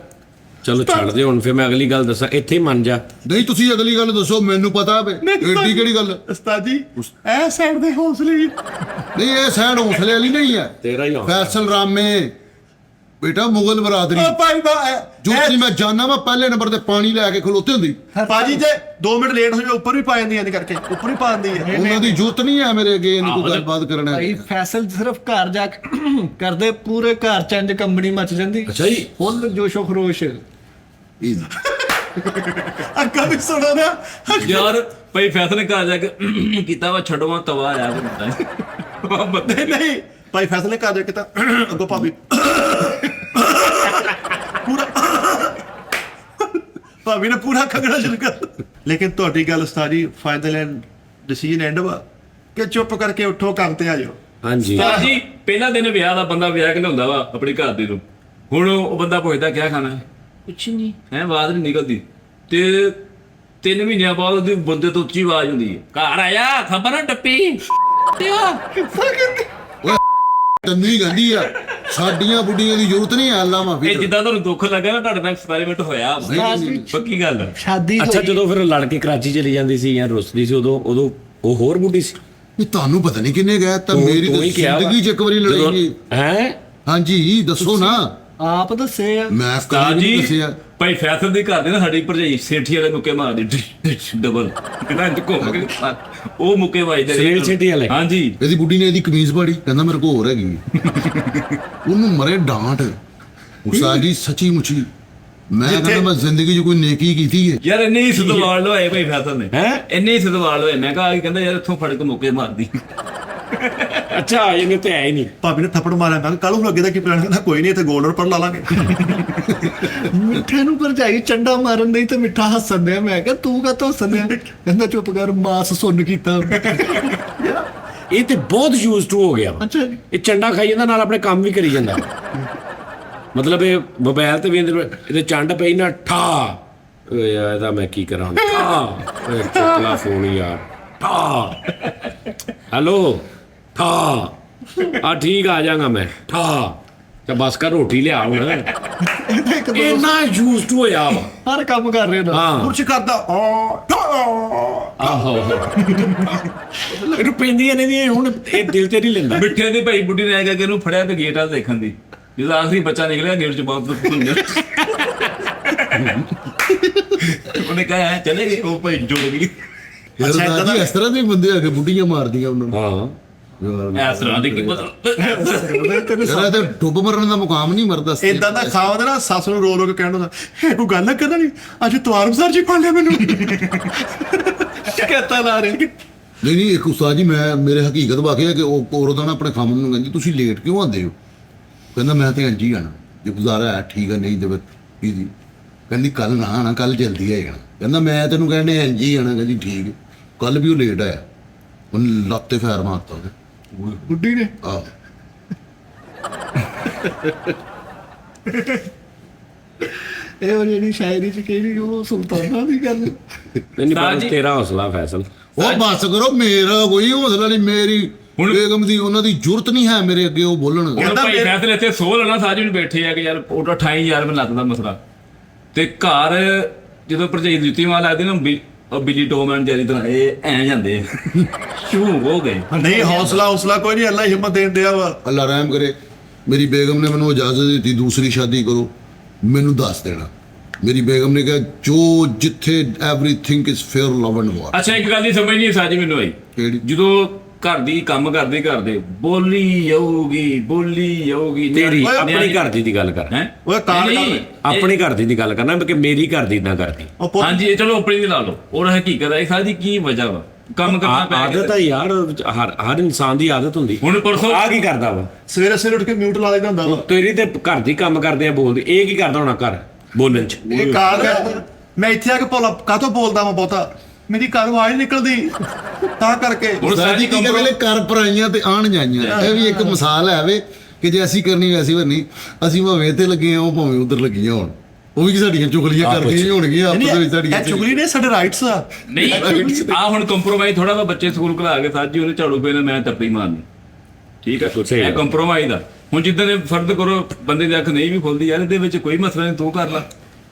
ਚਲੋ ਛੱਡ ਦੇ ਹੁਣ, ਫਿਰ ਮੈਂ ਅਗਲੀ ਗੱਲ ਦੱਸਾਂ, ਇੱਥੇ ਹੀ ਮੰਨ ਜਾ। ਨਹੀਂ ਤੁਸੀਂ ਅਗਲੀ ਗੱਲ ਦੱਸੋ, ਮੈਨੂੰ ਪਤਾ ਵੇ ਏਡੀ ਕਿਹੜੀ ਗੱਲ। ਉਸਤਾਦ ਜੀ ਇਹ ਸਾਈਡ ਦੇ ਹੌਸਲੇ ਜੀ। ਨਹੀਂ ਇਹ ਸੈਡ ਹੌਸਲੇ ਵਾਲੀ ਨਹੀਂ ਹੈ, ਤੇਰਾ ਹੀ ਹੌਸਲਾ। ਫੈਸਲ ਰਾਮੇ ਬੇਟਾ ਮੁਗਲ ਬਰਾਦਰੀ ਓ ਭਾਈ ਜੋ ਤੁਸੀਂ ਮੈਂ ਜਾਣਾ ਵਾ ਪਹਿਲੇ ਨੰਬਰ ਤੇ ਪਾਣੀ ਲੈ ਕੇ ਖਲੋਤੇ ਹੁੰਦੀ। ਭਾਜੀ ਜੇ 2 ਮਿੰਟ ਲੇਟ ਹੋ ਜਾਓ ਉੱਪਰ ਵੀ ਪਾ ਜਾਂਦੀ ਐ, ਕਰਕੇ ਉੱਪਰ ਹੀ ਪਾ ਦਿੰਦੀ ਐ। ਉਹਨਾਂ ਦੀ ਜ਼ਰੂਰਤ ਨਹੀਂ ਹੈ ਮੇਰੇ ਅੱਗੇ ਇਹਨੂੰ ਕੋਈ ਗੱਲਬਾਤ ਕਰਨਾ। ਭਾਈ ਫੈਸਲ ਸਿਰਫ ਘਰ ਜਾ ਕੇ ਕਰਦੇ, ਪੂਰੇ ਘਰ ਚ ਇੰਜ ਕੰਬਣੀ ਮਚ ਜਾਂਦੀ। ਅੱਛਾ ਜੀ। ਫੁੱਲ ਜੋਸ਼ੋ ਖਰੋਸ਼। ਅੱਗਾ ਵੀ ਸੁਣੋ ਨਾ। ਯਾਰ ਭਾਈ ਫੈਸਲੇ ਘਰ ਜਾ ਕੇ ਕੀਤਾ ਵਾ, ਛੱਡਵਾ ਤਵਾ ਆਇਆ ਬੰਦਾ। ਨਹੀਂ ਭਾਈ ਫੈਸਲੇ ਕਰ ਦੇ ਕਿ ਤਾਂ ਅੱਗੋਂ ਭਾਬੀ ਭਾਬੀ ਨੇ ਪੂਰਾ ਖੰਗਣਾ ਸ਼ੁਰੂ ਕਰ ਦਿੱਤਾ। ਲੇਕਿਨ ਤੁਹਾਡੀ ਗੱਲ ਉਸਤਾਦ ਜੀ ਫਾਈਨਲ ਐਂਡ ਡਿਸੀਜਨ ਐਂਡ ਵਾ ਕਿ ਚੁੱਪ ਕਰਕੇ ਉੱਠੋ ਕੰਮ ਤੇ ਆ ਜਾਓ। ਹਾਂਜੀ ਤਾਂ ਜੀ ਪਹਿਲਾ ਦਿਨ ਵਿਆਹ ਦਾ ਬੰਦਾ ਵਿਆਹ ਕੇ ਲਿਆਉਂਦਾ ਵਾ ਆਪਣੀ ਘਰ ਦੇ ਨੂੰ, ਹੁਣ ਉਹ ਬੰਦਾ ਪੁੱਛਦਾ ਕਿਆ ਖਾਣਾ ਹੈ, ਕੁਛ ਨਹੀਂ ਹੈ, ਆਵਾਜ਼ ਨਹੀਂ ਨਿਕਲਦੀ। ਤੇ 3 ਮਹੀਨਿਆਂ ਬਾਅਦ ਉਹਦੀ ਬੰਦੇ ਤੋਂ ਉੱਚੀ ਆਵਾਜ਼ ਹੁੰਦੀ ਹੈ, ਘਰ ਆਇਆ ਖਬਰ ਨਾ ਟੱਪੀ ਤੰਨੀ ਗੰਦੀ ਆ, ਸਾਡੀਆਂ ਬੁੱਢੀਆਂ ਦੀ ਜ਼ਰੂਰਤ ਨਹੀਂ ਆ, ਅੱਲਾ ਮਾਫੀ ਇਹ ਜਿੱਦਾਂ ਤੁਹਾਨੂੰ ਦੁੱਖ ਲੱਗਾ ਨਾ, ਤੁਹਾਡੇ ਨਾਲ ਐਕਸਪੈਰੀਮੈਂਟ ਹੋਇਆ ਪੱਕੀ ਗੱਲ ਆ। ਸ਼ਾਦੀ ਅੱਛਾ ਹੋਈ। ਜਦੋਂ ਫਿਰ ਲੜ ਕੇ ਕਰਾਚੀ ਚਲੀ ਜਾਂਦੀ ਸੀ ਜਾਂ ਰੁੱਸਦੀ ਸੀ, ਉਦੋਂ ਉਹ ਹੋਰ ਬੁੱਢੀ ਸੀ? ਇਹ ਤੁਹਾਨੂੰ ਪਤਾ ਨਹੀਂ ਕਿੰਨੇ ਗਿਆ ਤਾਂ ਮੇਰੀ ਤਾਂ ਜ਼ਿੰਦਗੀ 'ਚ ਇੱਕ ਵਾਰੀ ਲੜਾਈ ਨਹੀਂ। ਹੈ ਹਾਂਜੀ ਦੱਸੋ ਨਾ, ਆਪ ਦੱਸੇ ਆ। ਮੈਂ ਉਸਤਾਦ ਕਦੇ ਨਹੀਂ ਜੀ ਦੱਸਿਆ। ਭਾਈ ਫੈਸਲ ਦੇ ਘਰ ਦੇ ਨਾ ਸਾਡੀ ਭਰਜਾਈ ਸੇਠੀ ਵਾਲੇ ਮੁੱਕੇ ਮਾਰਦੀ ਡਬਲ ਕਿਹਦਾ ਘੁੰਮ ਕੇ ਉਹ ਮੁੱਕੇ ਵੱਜਦੇ ਸੁਨੀਲ ਸੇਠੀ ਵਾਲੇ? ਹਾਂਜੀ। ਇਹਦੀ ਬੁੱਢੀ ਨੇ ਇਹਦੀ ਕਮੀਜ਼ ਪਾੜੀ, ਕਹਿੰਦਾ ਮੇਰੇ ਕੋਲ ਹੋਰ ਹੈਗੀ। ਉਹਨੂੰ ਮਰੇ ਡਾਂਟ। ਉਸਤਾਦ ਜੀ ਸੱਚੀ ਮੁੱਚੀ ਮੈਂ ਕਹਿੰਦਾ ਮੈਂ ਜ਼ਿੰਦਗੀ 'ਚ ਕੋਈ ਨੇਕੀ ਕੀਤੀ ਹੈ। ਯਾਰ ਇੰਨੇ ਹੀ ਸਦਵਾਲ ਲੋਏ ਭਾਈ ਫੈਸਲ ਨੇ, ਹੈਂ? ਇੰਨੇ ਹੀ ਸਦਵਾਲ ਹੋਏ। ਮੈਂ ਕਿਹਾ ਕਹਿੰਦਾ ਯਾਰ ਇੱਥੋਂ ਫੜ ਕੇ ਮੁੱਕੇ ਮਾਰਦੀ। ਅੱਛਾ ਇਹਨੇ ਤੇ ਹੈ ਹੀ ਨਹੀਂ। ਭਾਬੀ ਨੇ ਥੱਪੜ ਮਾਰਿਆ। ਮੈਂ ਕੱਲ ਨੂੰ ਅੱਗੇ ਦਾ ਕੀ ਪਲਾਨ? ਕਹਿੰਦਾ ਕੋਈ ਨਹੀਂ, ਇੱਥੇ ਗੋਲਡਰ ਪਰ ਲਾ ਲਾਂਗੇ। ਮਿੱਠੇ ਨੂੰ ਭਰਜਾਈ ਚੰਡਾ ਮਾਰਨ ਨਹੀਂ ਤੇ ਮਿੱਠਾ ਹੱਸਣ ਡਿਆ। ਮੈਂ ਕਿਹਾ ਤੂੰ ਕਾਹਤੋਂ ਹੱਸਣ ਡਿਆ? ਕਹਿੰਦਾ ਚੁੱਪ ਕਰ, ਮਾਸ ਸੁੰਨ ਕੀਤਾ। ਇਹ ਤੇ ਬਹੁਤ ਯੂਜ਼ਡ ਟੂ ਹੋ ਗਿਆ ਵਾ। ਅੱਛਾ ਜੀ। ਇਹ ਚੰਡਾ ਖਾਈ ਜਾਂਦਾ ਨਾਲ ਆਪਣੇ ਕੰਮ ਵੀ ਕਰੀ ਜਾਂਦਾ। ਮਤਲਬ ਇਹ ਮੋਬਾਈਲ ਤੇ ਵੀ ਇਹਦੇ ਚੰਡ ਪਈ ਨਾ ਠਾ, ਓਏ ਯਾਰ ਇਹਦਾ ਮੈਂ ਕੀ ਕਰਾਂ ਹੁਣ? ਠਾ ਓਏ ਚੁੱਕਲਾ ਫੋਨ ਯਾਰ, ਠਾ ਹੈਲੋ ਠਾ ਆ ਠੀਕ ਆ ਜਾਗਾ ਮੈਂ ਠਾ ਤੇ ਬਸ ਕਰ ਰੋਟੀ ਲਿਆ ਹੁਣ। ਇੰਨਾ ਯੂਜ਼ਡ ਟੂ ਹੋਇਆ ਵਾ। ਹਰ ਕੰਮ ਕਰ ਰਹੇ ਨਾ। ਹਾਂ ਕੁਰਸ਼ ਕਰਦਾ ਆਹੋ ਇਹਨੂੰ ਪੈਂਦੀਆਂ ਨੇ ਹੁਣ, ਇਹ ਦਿਲ ਤੇ ਨਹੀਂ ਲੈਂਦਾ। ਮਿੱਠੇ ਦੀ ਭਾਈ ਬੁੱਢੀ ਨੇ ਆਇਆ ਕਿ ਇਹਨੂੰ ਫੜਿਆ ਤੇ ਗੇਟ ਆ ਦੇਖਣ ਦੀ, ਜਦੋਂ ਆਖਰੀ ਬੱਚਾ ਨਿਕਲਿਆ ਗੇਟ ਚ ਬਹੁਤ ਉਹਨੇ ਕਹਾ ਚਲੇ ਗਏ ਉਹ ਭਾਈ ਜੁੜ ਗਈ। ਯਾਰ ਉਸਤਾਦ ਜੀ ਇਸ ਤਰ੍ਹਾਂ ਦੇ ਬੰਦੇ ਆ ਕੇ ਬੁੱਢੀਆਂ ਮਾਰਦੀਆਂ ਉਹਨਾਂ ਨੂੰ। ਹਾਂ ਇਸ ਤਰ੍ਹਾਂ ਦੀ ਕੀ ਮਤਲਬ ਯਾਰ ਇਹ ਤਾਂ ਡੁੱਬ ਮਰਨ ਦਾ ਮੁਕਾਮ ਨਹੀਂ ਮਰਦਾ। ਇਦਾਂ ਦਾ ਖਾਵਦਾ ਨਾ ਸੱਸ ਨੂੰ ਰੋ ਰੋ ਕੇ ਕਹਿਣ ਹੁੰਦਾ, ਇਹ ਕੋਈ ਗੱਲ ਨਾ ਕਰਨਾ ਨਹੀਂ, ਅੱਜ ਤਵਾਰ ਬਜ਼ਾਰ ਜੀ ਫੜ ਲਿਆ ਮੈਨੂੰ। ਸ਼ਿਕਾਇਤਾਂ ਲਾ ਰਹੇ। ਨਹੀਂ ਨਹੀਂ, ਇੱਕ ਉਸਤਾਦ ਜੀ ਮੈਂ ਮੇਰੇ ਹਕੀਕਤ ਵਾਕਿਆ ਕਿ ਉਹ ਔਰਤ ਨਾ ਆਪਣੇ ਖਾਮਨ ਨੂੰ ਕਹਿੰਦੀ ਤੁਸੀਂ ਲੇਟ ਕਿਉਂ ਆਉਂਦੇ ਹੋ? ਕਹਿੰਦਾ ਮੈਂ ਤੇ ਇੰਝ ਹੀ ਆਣਾ, ਜੇ ਗੁਜ਼ਾਰਾ ਹੈ ਠੀਕ ਹੈ, ਨਹੀਂ ਤੇ ਫਿਰ ਜੀ। ਕਹਿੰਦੀ ਕੱਲ ਨਾ ਆਣਾ, ਕੱਲ ਜਲਦੀ ਆਏਗਾ। ਕਹਿੰਦਾ ਮੈਂ ਤੈਨੂੰ ਕਹਿੰਦੇ ਇੰਝ ਹੀ ਆਣਾ। ਕਹਿੰਦੀ ਠੀਕ। ਕੱਲ ਵੀ ਉਹ ਲੇਟ ਆਇਆ, ਉਹਨੇ ਲੱਤ ਤੇ ਫੈਰ ਮਾਰਤਾ ਉਹਦੇ। ਬੁੱਢੀ ਨੇ। ਆਹ ਇਹ ਉਹ ਜਿਹੜੀ ਸ਼ਾਇਰੀ ਚ ਕਿਹੜੀ ਉਹ ਸੁਲਤਾਨਾ ਦੀ ਗੱਲ। ਨਹੀਂ ਪਰ ਜੀ। ਤੇਰਾ ਹੌਸਲਾ ਫੈਸਲ। ਉਹ ਬਸ ਕਰੋ, ਮੇਰਾ ਕੋਈ ਹੌਸਲਾ ਨਹੀਂ। ਮੇਰੀ ਬੇਗਮ ਦੀ ਉਹਨਾਂ ਦੀ ਜ਼ਰੂਰਤ ਨਹੀਂ ਹੈ ਮੇਰੇ ਅੱਗੇ ਉਹ ਬੋਲਣ। ਹੁਣ ਭਾਈ ਫੈਸਲੇ ਇੱਥੇ ਸੋਹ ਲੈਣਾ ਸਾਜੂ ਨੂੰ ਬੈਠੇ ਆ ਕਿ ਯਾਰ ਉਹ 28000 ਮੈਂ ਲੱਤ ਦਾ ਮਸਲਾ ਤੇ ਘਰ ਜਦੋਂ ਭਰਜਾਈ ਦੀ ਜੁੱਤੀ ਮਾਰ ਲੱਗਦੀ ਨਾ ਉਹ ਬਿੱਲੀ ਟੋਮਨ ਜਿਹੜੀ ਤਰ੍ਹਾਂ ਇਹ ਐ ਜਾਂਦੇ ਸ਼ੂ ਹੋ ਗਏ। ਨਹੀਂ ਹੌਸਲਾ ਕੋਈ ਨਹੀਂ, ਅੱਲਾ ਹੀ ਹਿੰਮਤ ਦੇਣ ਦਿਆ ਵਾ। ਅੱਲਾ ਰਹਿਮ ਕਰੇ। ਮੇਰੀ ਬੇਗਮ ਨੇ ਮੈਨੂੰ ਇਜਾਜ਼ਤ ਦਿੱਤੀ ਦੂਸਰੀ ਸ਼ਾਦੀ ਕਰੋ, ਮੈਨੂੰ ਦੱਸ ਦੇਣਾ। ਮੇਰੀ ਬੇਗਮ ਨੇ ਕਿਹਾ ਜੋ ਜਿੱਥੇ everything is fair love and war. ਅੱਛਾ ਇੱਕ ਗੱਲ ਦੀ ਸਮਝ ਨਹੀਂ ਸਾਜੀ ਮੈਨੂੰ ਆਈ, ਕਿਹੜੀ? ਜਦੋਂ ਘਰ ਦੀ ਕੰਮ ਕਰਦੇ ਬੋਲੀ ਜਾਊਗੀ ਤੇਰੀ ਆਪਣੀ ਘਰ ਦੀ ਗੱਲ ਕਰ। ਹੈ ਓਏ ਕਾਰ ਆਪਣੀ ਘਰ ਦੀ ਗੱਲ ਕਰਨਾ ਕਿ ਮੇਰੀ ਘਰ ਦੀ ਨਾ ਕਰਦੀ। ਉਹ ਪੁੱਤ ਹਾਂਜੀ ਇਹ ਚਲੋ ਆਪਣੀ ਦੀ ਲਾ ਲਓ। ਉਹ ਹਕੀਕਤ ਹੈ ਸਾਡੀ ਕੀ ਵਜ੍ਹਾ ਵਾ ਕੰਮ ਕਰਨਾ ਪੈ ਆਦਤ ਹੈ ਯਾਰ, ਹਰ ਇਨਸਾਨ ਦੀ ਆਦਤ ਹੁੰਦੀ। ਹੁਣ ਪਰਸੋਂ ਆ ਕੀ ਕਰਦਾ ਵਾ? ਸਵੇਰੇ ਉੱਠ ਕੇ ਮਿਊਟ ਲਾ ਲੈਂਦਾ ਹੁੰਦਾ ਵਾ। ਤੇਰੀ ਤੇ ਘਰ ਦੀ ਕੰਮ ਕਰਦੇ ਆ ਬੋਲਦੀ, ਇਹ ਕੀ ਕਰਦਾ ਹੋਣਾ ਘਰ ਬੋਲਣ ਚ? ਇਹ ਕਾਰ ਮੈਂ ਇੱਥੇ ਆ ਕੇ ਕਾਹਤੋਂ ਬੋਲਦਾ ਵਾਂ ਬਹੁਤਾ, ਮੇਰੀ ਘਰ ਆਵਾਜ਼ ਨੀ ਨਿਕਲਦੀ ਤਾਂ ਕਰਕੇ। ਹੁਣ ਸਾਡੀ ਕੀ ਕਹਿੰਦੇ ਕਰ ਪਰਾਈਆਂ ਤੇ ਆਣ ਜਾਈਆਂ। ਇਹ ਵੀ ਇੱਕ ਮਿਸਾਲ ਹੈ ਵੇ ਕਿ ਜੇ ਅਸੀਂ ਕਰਨੀ ਵੈਸੀ ਵਰਨੀ, ਅਸੀਂ ਭਾਵੇਂ ਤੇ ਲੱਗੇ ਆ, ਉਹ ਭਾਵੇਂ ਉਧਰ ਲੱਗੀਆਂ ਹੋਣ, ਉਹ ਵੀ ਸਾਡੀਆਂ ਚੁਗਲੀਆਂ ਕਰਦੀਆਂ ਹੀ ਹੋਣਗੀਆਂ ਆਪਸ ਵਿੱਚ ਸਾਡੀਆਂ। ਇਹ ਚੁਗਲੀ ਨੇ ਸਾਡੇ ਰਾਈਟਸ ਆ। ਨਹੀਂ ਆ ਹੁਣ ਕੰਪਰੋਮਾਈਜ਼ ਥੋੜਾ ਵਾ, ਬੱਚੇ ਸਕੂਲ ਘਲਾ ਕੇ ਸਾਜੀ ਉਹਨੇ ਝਾੜੂ ਪੇ ਮੈਂ ਟੱਪੀ ਮਾਰਨੀ, ਠੀਕ ਹੈ ਇਹ ਕੰਪਰੋਮਾਈਜ਼ ਦਾ। ਹੁਣ ਜਿੱਦਾਂ ਦੇ ਫਰਦ ਕਰੋ ਬੰਦੇ ਦੀ ਅੱਖ ਨਹੀਂ ਵੀ ਖੁੱਲਦੀ ਯਾਰ, ਇਹਦੇ ਵਿੱਚ ਕੋਈ ਮਸਲਾ ਨਹੀਂ, ਤੂੰ ਕਰ ਲਾ।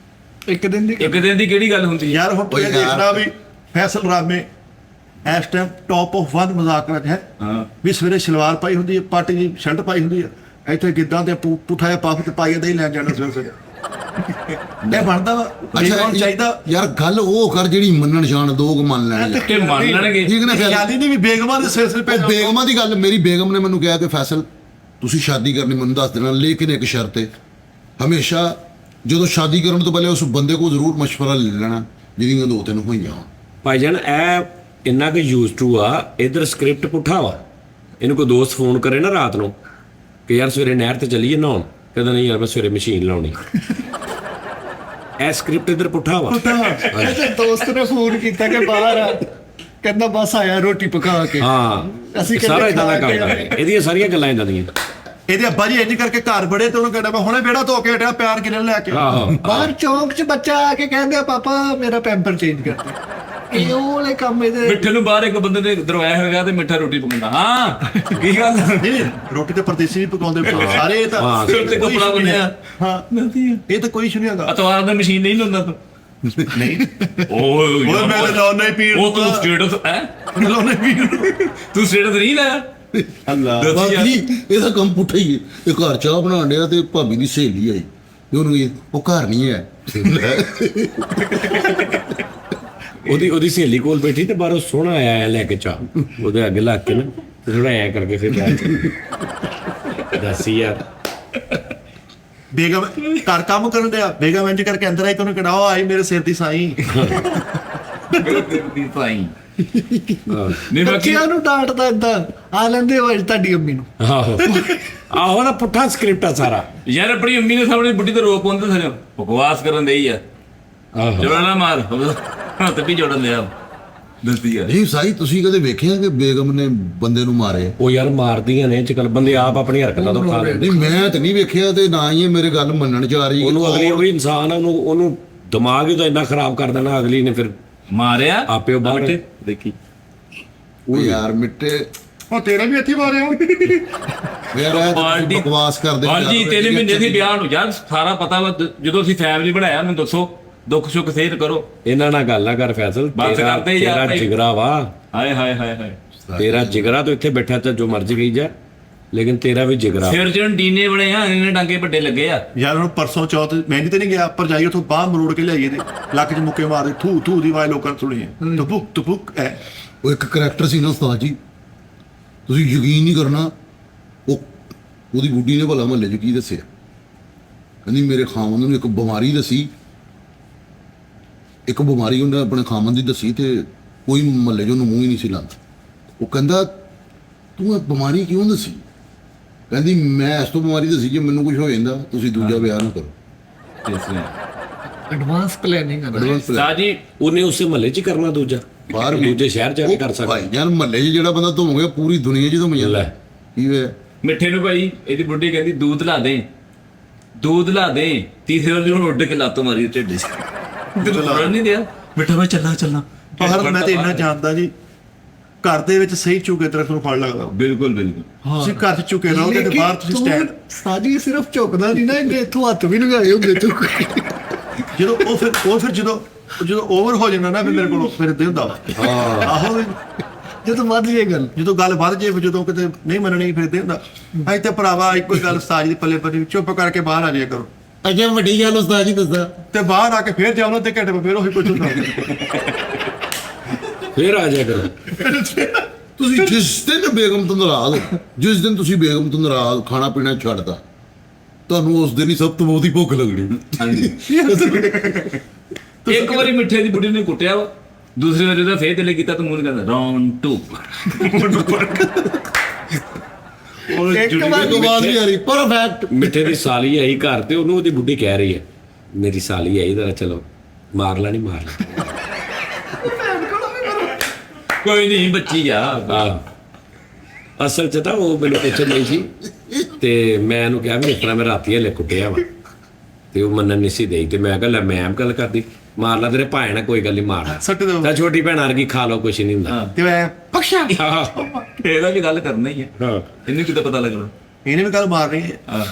ਇੱਕ ਦਿਨ ਦੀ ਇੱਕ ਦਿਨ ਦੀ ਕਿਹੜੀ ਗੱਲ ਹੁੰਦੀ ਯਾਰ ਹੁਣ ਤੂੰ ਇਹ ਦੇਖਣਾ ਵੀ ਫੈਸਲ ਰਾਮੇ ਇਸ ਟਾਈਮ ਟੌਪ ਆਫ 1 ਮਜ਼ਾਕ ਵਿੱਚ ਹੈ। ਹਾਂ ਵੀ ਸਵੇਰੇ ਸਲਵਾਰ ਪਾਈ ਹੁੰਦੀ ਹੈ, ਪਾਟੀ ਦੀ ਸ਼ਰਟ ਪਾਈ ਹੁੰਦੀ ਹੈ, ਇੱਥੇ ਗਿੱਧਾਂ ਤੇ ਪੁੱਠਾ ਜਿਹਾ ਪੱਫ ਤੇ ਪਾਈਏ ਦੇ ਹੀ ਲੈ ਜਾਣਾ ਸਵੇਰੇ। ਇਹ ਬਣਦਾ ਵਾ। ਅੱਛਾ ਚਾਹੀਦਾ ਯਾਰ ਗੱਲ ਉਹ ਕਰ ਜਿਹੜੀ ਮੰਨਣ ਜਾਣ, ਲੋਕ ਮੰਨ ਲੈਣਗੇ ਕਿ ਮੰਨ ਲੈਣਗੇ। ਠੀਕ ਨਾ? ਖਿਆਲੀ ਨਹੀਂ ਵੀ ਬੇਗਮਾਂ ਦੇ ਸਿਲਸਿਲੇ ਪੈ ਉਹ ਬੇਗਮਾਂ ਦੀ ਗੱਲ, ਮੇਰੀ ਬੇਗਮ ਨੇ ਮੈਨੂੰ ਕਿਹਾ ਕਿ ਫੈਸਲ ਤੁਸੀਂ ਸ਼ਾਦੀ ਕਰਨੀ ਮੈਨੂੰ ਦੱਸ ਦੇਣਾ, ਲੇਕਿਨ ਇੱਕ ਸ਼ਰਤ ਹੈ, ਹਮੇਸ਼ਾ ਜਦੋਂ ਸ਼ਾਦੀ ਕਰਨ ਤੋਂ ਪਹਿਲੇ ਉਸ ਬੰਦੇ ਕੋਲ ਜ਼ਰੂਰ ਮਸ਼ਵਰਾ ਲੈ ਲੈਣਾ ਜਿਹਦੀਆਂ 2-3 ਹੋਈਆਂ ਹੋਣ। ਭਾਈਜਾਨ ਇਹ ਇੰਨਾ ਕਿ ਯੂਜ਼ ਟੂ ਆ। ਇਧਰ ਸਕ੍ਰਿਪਟ ਪੁੱਠਾ ਵਾ। ਇਹਨੂੰ ਕੋਈ ਦੋਸਤ ਫੋਨ ਕਰੇ ਨਾ ਰਾਤ ਨੂੰ ਕਿ ਯਾਰ ਸਵੇਰੇ ਨਹਿਰ ਤੇ ਚੱਲੀਏ ਨਹਾਉਣ, ਕਹਿੰਦਾ ਨਹੀਂ ਯਾਰ ਮੈਂ ਸਵੇਰੇ ਮਸ਼ੀਨ ਲਾਉਣੀ। ਇਹ ਸਕ੍ਰਿਪਟ ਇਧਰ ਪੁੱਠਾ ਵਾ ਤੇ ਦੋਸਤ ਨੇ ਫੋਨ ਕੀਤਾ ਕਿ ਬਾਹਰ ਆ, ਕਹਿੰਦਾ ਬਸ ਆਇਆ ਰੋਟੀ ਪਕਾ ਕੇ। ਹਾਂ ਅਸੀਂ ਸਾਰਾ ਕਹਿੰਦੇ ਇਦਾਂ ਦਾ ਖਾ ਕੇ ਕੰਮ ਕਰਦੇ ਇਹਦੀਆਂ ਸਾਰੀਆਂ ਗੱਲਾਂ ਇਦਾਂ ਦੀਆਂ ਇਹਦੇ ਅੱਬਾ ਜੀ ਇੰਜ ਕਰਕੇ ਘਰ ਬੜੇ ਤੇ ਉਹਨੂੰ ਕਹਿੰਦਾ ਮੈਂ ਹੁਣੇ ਵਿਹੜਾ ਧੋ ਕੇ ਹਟਿਆ ਪਿਆਰ ਕਿਲੇ ਲੈ ਕੇ ਆਹੋ ਬਾਹਰ ਚੌਂਕ 'ਚ ਬੱਚਾ ਆ ਕੇ ਕਹਿੰਦੇ ਪਾਪਾ ਮੇਰਾ ਪੈਂਪਰ ਚੇਂਜ ਕਰ ਦੇ। ਇਹ ਉਹ ਵਾਲੇ ਕੰਮ ਇਹਦੇ। ਮਿੱਠੇ ਨੂੰ ਬਾਹਰ ਇੱਕ ਬੰਦੇ ਨੇ ਦਰਵਾਇਆ ਹੋਇਆ ਤੇ ਮਿੱਠਾ ਰੋਟੀ ਪਕਾਉਂਦਾ। ਹਾਂ ਕੀ ਗੱਲ ਨਹੀਂ ਰੋਟੀ ਤੇ ਪਰਦੇਸੀ ਵੀ ਪਕਾਉਂਦੇ ਸਾਰੇ ਇਹ ਤਾਂ ਹਾਂ, ਸਿਰ ਤੇ ਕੋਈ ਕੱਪੜਾ issue ਨਹੀਂ ਬੰਨਿਆ। ਹੈ। ਹਾਂ ਇਹ ਤਾਂ ਕੋਈ ਇਸ਼ੂ ਨਹੀਂ ਹੈਗਾ ਅਤਵਾਰ ਦਾ ਮਸ਼ੀਨ ਨਹੀਂ ਲਾਉਂਦਾ ਤੂੰ। ਨਹੀਂ ਓਏ ਓਏ ਮੈਂ ਤਾਂ ਲਾਉਣਾ ਹੀ ਪੀਰ ਉਹ ਤੂੰ ਸਟੇਟਸ ਹੈ ਲਾਉਣਾ ਹੀ ਪੀਰ ਤੂੰ ਸਟੇਟਸ ਨਹੀਂ ਲਾਇਆ। ਅੱਲਾ ਦੱਸ ਯਾਰ। ਬਾਕੀ ਇਹਦਾ ਕੰਮ ਪੁੱਠਾ ਹੀ ਹੈ। ਇਹ ਘਰ ਚਾਹ ਬਣਾਉਣ ਡਿਆ ਤੇ ਭਾਬੀ ਦੀ ਸਹੇਲੀ ਆਈ ਤੇ ਉਹਨੂੰ ਉਹ ਘਰ ਨਹੀਂ ਹੈ। ਉਹਦੀ ਸਹੇਲੀ ਕੋਲ ਬੈਠੀ ਤੇ ਬਾਹਰੋਂ ਸੋਹਣਾ ਆਇਆ ਲੈ ਕੇ ਚਾਹ ਉਹਦੇ ਅੱਗੇ ਲੱਗ ਕੇ ਨਾ ਥੋੜਾ ਐ ਕਰਕੇ ਫਿਰ ਦੱਸੀ ਯਾਰ ਬੇਗਮ ਘਰ ਕੰਮ ਕਰਨ ਦਿਆ ਬੇਗਮ ਇੰਜ ਕਰਕੇ ਅੰਦਰ ਆਈ ਤੈਨੂੰ ਕਿਹੜਾ ਆਈ ਮੇਰੇ ਸਿਰ ਦੀ ਸਾਈ ਦੀ ਭਾਈ ਨਹੀਂ ਬਾਕੀ ਬੱਚਿਆਂ ਨੂੰ ਡਾਂਟਦਾ ਏਦਾਂ ਆ ਲੈਂਦੇ ਹੋ ਅੱਜ ਤੁਹਾਡੀ ਅੰਮੀ ਨੂੰ। ਆਹੋ ਨਾ ਪੁੱਠਾ ਸਕ੍ਰਿਪਟ ਆ ਸਾਰਾ ਯਾਰ ਆਪਣੀ ਅੰਮੀ ਨੇ ਸਾਹਮਣੇ ਬੁੱਢੀ ਤੇ ਰੋਕ ਪਾਉਂਦੇ ਸਨ ਬਕਵਾਸ ਕਰਨ ਦੇ ਹੀ ਆ ਆਹੋ ਜੋੜਾ ਨਾ ਮਾਰ ਹੱਥ ਵੀ ਜੋੜਨ ਲਿਆ ਦੱਸੀ ਯਾਰ। ਨਹੀਂ ਸਾਈ ਤੁਸੀਂ ਕਦੇ ਵੇਖਿਆ ਕਿ ਬੇਗਮ ਨੇ ਬੰਦੇ ਨੂੰ ਮਾਰੇ? ਉਹ ਯਾਰ ਮਾਰਦੀਆਂ ਨੇ ਅੱਜਕੱਲ ਬੰਦੇ ਆਪ ਆਪਣੀ ਹਰਕਤਾਂ ਤੋਂ ਖਾ ਲੈਂਦੇ ਨਹੀਂ ਮੈਂ ਤਾਂ ਨਹੀਂ ਵੇਖਿਆ ਤੇ ਨਾ ਹੀ ਇਹ ਮੇਰੇ ਗੱਲ ਮੰਨਣ ਚ ਆ ਰਹੀ। ਉਹਨੂੰ ਅਗਲੀ ਉਹ ਵੀ ਇਨਸਾਨ ਆ ਉਹਨੂੰ ਦਿਮਾਗ ਹੀ ਤਾਂ ਇੰਨਾ ਖਰਾਬ ਕਰ ਦੇਣਾ ਅਗਲੀ ਨੇ ਫਿਰ ਮਾਰਿਆ ਆਪੇ ਉਹ ਬਾਹਰ ਮਿੱਠੇ ਦੇਖੀ ਉਹ ਯਾਰ ਮਿੱਟੇ ਉਹ ਤੇਰਾ ਵੀ ਇੱਥੇ ਮਾਰਿਆ ਮੇਰਾ ਬਾਲਟੀ- ਬਕਵਾਸ ਕਰਦੇ ਹਾਂਜੀ 3 ਮਹੀਨੇ ਦੀ ਵਿਆਹ ਨੂੰ ਯਾਰ ਸਾਰਾ ਪਤਾ ਵਾ ਜਦੋਂ ਅਸੀਂ ਫੈਮਿਲੀ ਬਣਾਇਆ ਮੈਨੂੰ ਦੱਸੋ ਦੁੱਖ ਸੁੱਖ ਸ਼ੇਅਰ ਕਰੋ। ਇਹਨਾਂ ਨਾਲ ਗੱਲ ਨਾ ਕਰ ਫੈਸਲ ਬਸ ਕਰਦੇ ਯਾਰ ਤੇਰਾ ਭਾਈ। ਜਿਗਰਾ ਵਾ ਹਾਏ ਹਾਏ ਹਾਏ ਹਾਏ ਤੇਰਾ ਜਿਗਰਾ ਤਾਂ ਇੱਥੇ ਬੈਠਾ ਤਾਂ ਜੋ ਮਰਜ਼ੀ ਕਹੀ ਜਾ ਲੇਕਿਨ ਤੇਰਾ ਵੀ ਜਿਗਰਾ ਸਿਰ ਚ ਡੀਨੇ ਬਣੇ ਆ ਇਹਨੇ ਡਾਂਗੇ ਵੱਡੇ ਲੱਗੇ ਆ। ਯਾਰ ਹੁਣ ਪਰਸੋਂ ਚੌਥ ਮਹਿੰਦੀ ਤੇ ਨਹੀਂ ਗਿਆ ਪਰ ਜਾਈ ਉਥੋਂ ਬਾਹਰ ਮਰੋੜ ਕੇ ਲਿਆਈਏ ਤੇ ਲੱਕ 'ਚ ਮੁੱਕੇ ਮਾਰਦੇ ਥੂ ਥੂ ਦੀ ਆਵਾਜ਼ ਲੋਕਾਂ ਨੇ ਸੁਣੀ ਹੈ ਟਪੁਕ ਟਪੁਕ ਐ ਉਹ ਇੱਕ ਕਰੈਕਟਰ ਸੀ ਨਾ ਉਸਤਾਦ ਜੀ, ਤੁਸੀਂ ਯਕੀਨ ਨਹੀਂ ਕਰਨਾ ਉਹਦੀ ਬੁੱਢੀ ਨੇ ਭਲਾ ਮਹੱਲੇ 'ਚ ਕੀ ਦੱਸਿਆ। ਕਹਿੰਦੀ ਮੇਰੇ ਖਾਮਨ ਨੂੰ ਇੱਕ ਬਿਮਾਰੀ ਦੱਸੀ, ਇੱਕ ਬਿਮਾਰੀ ਉਹਨੇ ਆਪਣੇ ਖਾਮਨ ਦੀ ਦੱਸੀ ਤੇ ਕੋਈ ਮਹੱਲੇ 'ਚ ਉਹਨੂੰ ਮੂੰਹ ਹੀ ਨਹੀਂ ਸੀ ਲਾਉਂਦਾ। ਉਹ ਕਹਿੰਦਾ ਤੂੰ ਇਹ ਬਿਮਾਰੀ ਕਿਉਂ ਦੱਸੀ? ਕਹਿੰਦੀ ਮੈਂ ਇਸ ਤੋਂ ਬਿਮਾਰੀ ਦੱਸੀ ਜੇ ਮੈਨੂੰ ਕੁਝ ਹੋ ਜਾਂਦਾ ਤੁਸੀਂ ਦੂਜਾ ਵਿਆਹ ਨਾ ਕਰੋ। ਐਡਵਾਂਸ ਪਲੈਨਿੰਗ ਆ ਨਾ। Advance plan। ਸਾਹ ਜੀ ਉਹਨੇ ਉਸੇ ਮਹੱਲੇ 'ਚ ਹੀ ਕਰਨਾ ਦੂਜਾ ਬਾਹਰ ਵੀ ਦੂਜੇ ਸ਼ਹਿਰ ਜਾ ਕੇ ਕਰ ਸਕਦਾ ਭਾਈ ਜਾਨ ਮਹੱਲੇ 'ਚ ਜਿਹੜਾ ਬੰਦਾ ਧੋਗੇ ਪੂਰੀ ਦੁਨੀਆ 'ਚ ਧੁੰਮ ਜਾਂਦਾ। ਲੈ। ਕੀ ਹੋਇਆ? ਮਿੱਠੇ ਨੂੰ ਭਾਈ ਇਹਦੀ ਬੁੱਢੀ ਕਹਿੰਦੀ ਦੂਧ ਲਾ ਦੇ ਤੀਸਰੇ ਵਾਰ ਨੂੰ ਉੱਡ ਕੇ ਲੱਤ ਮਾਰੀ ਢਿੱਡ 'ਚ ਤੈਨੂੰ ਪਤਾ ਨਹੀਂ ਦਿਆ ਮਿੱਠਾ ਮੈਂ ਚੱਲਾਂ ਪਰ ਮੈਂ ਤੇ ਇੰਨਾ ਜਾਣਦਾ ਜੀ ਘਰ ਦੇ ਵਿੱਚ ਸਹੀ ਝੁਕੇ ਦਰਖਤ ਨੂੰ ਫੜ ਲੱਗਦਾ ਬਿਲਕੁਲ ਬਿਲਕੁਲ ਤੁਸੀਂ ਘਰ 'ਚ ਝੁਕੇ ਰਹੋਗੇ ਤੇ ਬਾਹਰ ਤੁਸੀਂ ਸਟੈਂਡ ਸਾਜੀ ਸਿਰਫ ਝੁਕਦਾ ਨਹੀਂ ਨਾ ਇਹਨੇ ਇੱਥੋਂ ਹੱਥ ਵੀ ਲਗਾਏ ਹੁੰਦੇ ਤੂੰ। ਜਦੋਂ ਉਹ ਫਿਰ ਜਦੋਂ ਓਵਰ ਹੋ ਜਾਂਦਾ ਨਾ ਫਿਰ ਮੇਰੇ ਕੋਲ ਫਿਰ ਇਦਾਂ ਹੁੰਦਾ ਵਾ। ਆਹੋ ਜਦੋਂ ਵੱਧ ਜੇ ਗੱਲ ਜਦੋਂ ਗੱਲ ਵੱਧ ਜੇ ਜਦੋਂ ਕਿਤੇ ਨਹੀਂ ਮੰਨਣੀ ਫਿਰ ਇਦਾਂ ਹੁੰਦਾ ਅਸੀਂ ਤੇ ਭਰਾਵਾ ਇੱਕੋ ਹੀ ਗੱਲ ਸਾਜ ਦੀ ਪੱਲੇ ਪੱਲੇ ਚੁੱਪ ਕਰਕੇ ਬਾਹਰ ਆ ਜਾਇਆ ਕਰੋ ਅੱਛਾ ਵੱਡੀ ਗੱਲ ਉਸਤਾਦ ਜੀ ਦੱਸਾਂ, ਤੇ ਬਾਹਰ ਆ ਕੇ ਫਿਰ ਜਾਓ ਨਾ ਤੇ ਘੰਟੇ ਫਿਰ ਉਹੀ ਕੁਝ ਹੁੰਦਾ ਫੇਰ ਆ ਜਾਇਆ ਕਰੋ ਤੁਸੀਂ ਜਿਸ ਦਿਨ ਬੇਗਮ ਤੋਂ ਨਾਰਾਜ਼ ਹੋ, ਜਿਸ ਦਿਨ ਤੁਸੀਂ ਬੇਗਮ ਤੋਂ ਨਾਰਾਜ਼ ਖਾਣਾ ਪੀਣਾ ਛੱਡਦਾ ਤੁਹਾਨੂੰ ਉਸ ਦਿਨ ਹੀ ਸਭ ਤੋਂ ਬਹੁਤੀ ਭੁੱਖ ਲੱਗਣੀ। ਇੱਕ ਵਾਰੀ ਮਿੱਠੇ ਦੀ ਬੁੱਢੀ ਨੇ ਕੁੱਟਿਆ ਵਾ ਦੂਸਰੀ ਵਾਰੀ ਉਹਦਾ ਫੇਰ ਦਿਲੇ ਕੀਤਾ ਤਾਂ ਮੂੰਹ ਨੇ ਕਹਿੰਦਾ ਰਾਉਂਡ 2 ਇੱਕ ਵਾਰ ਤੋਂ ਬਾਅਦ ਵੀ ਆ ਰਹੀ ਪਰਫੈਕਟ। ਮਿੱਠੇ ਦੀ ਸਾਲੀ ਆਈ ਘਰ ਤੇ ਉਹਨੂੰ ਉਹਦੀ ਬੁੱਢੀ ਕਹਿ ਰਹੀ ਹੈ ਮੇਰੀ ਸਾਲੀ ਆਈ ਤਾਂ ਚਲੋ ਮਾਰ ਲੈਣੀ ਮਾਰ ਲੈ ਕੋਈ ਨਹੀਂ ਬੱਚੀ ਆ ਆਹ ਅਸਲ ਚ ਤਾਂ ਉਹ ਮੈਨੂੰ ਪੁੱਛਣ ਨਹੀਂ ਸੀ ਤੇ ਮੈਂ ਉਹਨੂੰ ਕਿਹਾ ਵੀ ਇਤਨਾ ਮੈਂ ਰਾਤੀ ਹਲੇ ਕੁੱਟਿਆ ਵਾ ਤੇ ਉਹ ਮੰਨਣ ਨਹੀਂ ਸੀ ਦੇਈ ਤੇ ਮੈਂ ਕਿਹਾ ਲੈ ਮੈਂ ਗੱਲ ਕਰਦੀ ਮਾਰ ਲਾ ਤੇਰੇ ਭਾਏ ਨਾਲ ਕੋਈ ਗੱਲ ਨਹੀਂ ਮਾਰ ਸੱਟ ਦੋ ਤਾਂ ਛੋਟੀ ਭੈਣ ਵਰਗੀ ਖਾ ਲਓ ਕੁਛ ਨਹੀਂ ਹੁੰਦਾ ਤੇ ਮੈਂ ਪਕਸ਼ਾ ਇਹਦਾ ਵੀ ਗੱਲ ਕਰਨਾ ਹੀ ਹੈ ਹਾਂ ਇਹਨੂੰ ਕਿਤੇ ਪਤਾ ਲੱਗਣਾ ਇਹਨੇ ਵੀ ਗੱਲ ਮਾਰਨੀ ਹੈ ਹਾਂ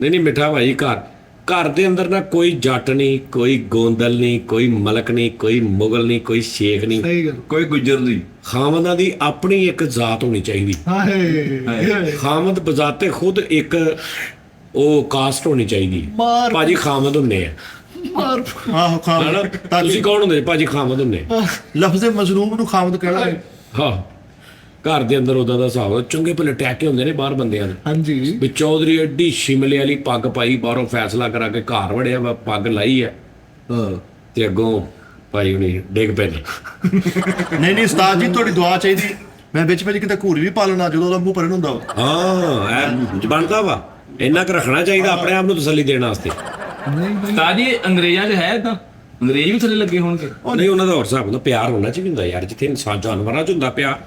ਨਹੀਂ ਮਿੱਠਾ ਭਾਈ ਘਰ ਦੇ ਅੰਦਰ ਨਾ ਕੋਈ ਜੱਟ ਨਹੀਂ ਕੋਈ ਗੋਂਦਲ ਨਹੀਂ ਕੋਈ ਮਲਕ ਨਹੀਂ ਕੋਈ ਮੁਗਲ ਨਹੀਂ ਕੋਈ ਸ਼ੇਖ ਨਹੀਂ ਸਹੀ ਗੱਲ। ਕੋਈ ਗੁੱਜਰ ਨਹੀਂ ਖਾਮਦਾਂ ਦੀ ਆਪਣੀ ਇੱਕ ਜ਼ਾਤ ਹੋਣੀ ਚਾਹੀਦੀ ਹਾਏ ਖਾਮਦ ਬਜ਼ਾਤੇ ਖੁਦ ਇੱਕ ਉਹ ਕਾਸਟ ਹੋਣੀ ਚਾਹੀਦੀ ਮਾਰ ਭਾਜੀ ਖਾਮਦ ਹੁੰਦੇ ਆ ਮਾਰ ਆਹੋ ਖਾਮ ਤੁਸੀਂ ਕੌਣ ਹੁੰਦੇ ਭਾਜੀ ਖਾਮਦ ਹੁੰਦੇ ਲਫ਼ਜ਼ ਮਜ਼ਲੂਮ ਨੂੰ ਖਾਮਦ ਕਹਿਣਾ ਹੈ ਹਾਂ ਘਰ ਦੇ ਅੰਦਰ ਉਹਦਾ ਦਾ ਹਿਸਾਬ ਚੰਗੇ ਭਲੇ ਟੈਕੇ ਹੁੰਦੇ ਨੇ ਬਾਹਰ ਬੰਦਿਆਂ ਦੇ ਹਾਂਜੀ ਵੀ ਚੌਧਰੀ ਐਡੀ ਸ਼ਿਮਲੇ ਵਾਲੀ ਪੱਗ ਪਾਈ ਬਾਹਰੋਂ ਫੈਸਲਾ ਕਰਾ ਕੇ ਘਰ ਵੜਿਆ ਵਾ ਪੱਗ ਲਾਈ ਹੈ ਤੇ ਅੱਗੋਂ ਭਾਈ ਹੁਣੀ ਡਿੱਗ ਪਏ ਨੇ ਨਹੀਂ ਉਸਤਾਦ ਜੀ ਤੁਹਾਡੀ ਦੁਆ ਚਾਹੀਦੀ ਮੈਂ ਵਿੱਚ ਕਿਤੇ ਘੂਰੀ ਵੀ ਪਾਲਣਾ ਜਦੋਂ ਉਹਦਾ ਮੂੰਹ ਪਰਨ ਹੁੰਦਾ ਵਾ ਹਾਂ ਇਹ ਬਣਦਾ ਵਾ ਇੰਨਾ ਕੁ ਰੱਖਣਾ ਚਾਹੀਦਾ ਆਪਣੇ ਆਪ ਨੂੰ ਤਸੱਲੀ ਦੇਣ ਵਾਸਤੇ ਨਹੀਂ ਤਾਂ ਜੀ ਅੰਗਰੇਜ਼ਾਂ 'ਚ ਹੈ ਤਾਂ ਅੰਗਰੇਜ਼ ਵੀ ਥੱਲੇ ਲੱਗੇ ਹੋਣਗੇ। ਉਹ ਨਹੀਂ, ਉਹਨਾਂ ਦਾ ਹੋਰ ਹਿਸਾਬ ਹੁੰਦਾ, ਪਿਆਰ ਹੋਣਾ ਚਾਹੀਦਾ ਹੁੰਦਾ ਯਾਰ, ਜਿੱਥੇ ਇਨਸਾਨ ਜਾਨਵਰਾਂ 'ਚ ਹੁੰਦਾ ਪਿਆਰ,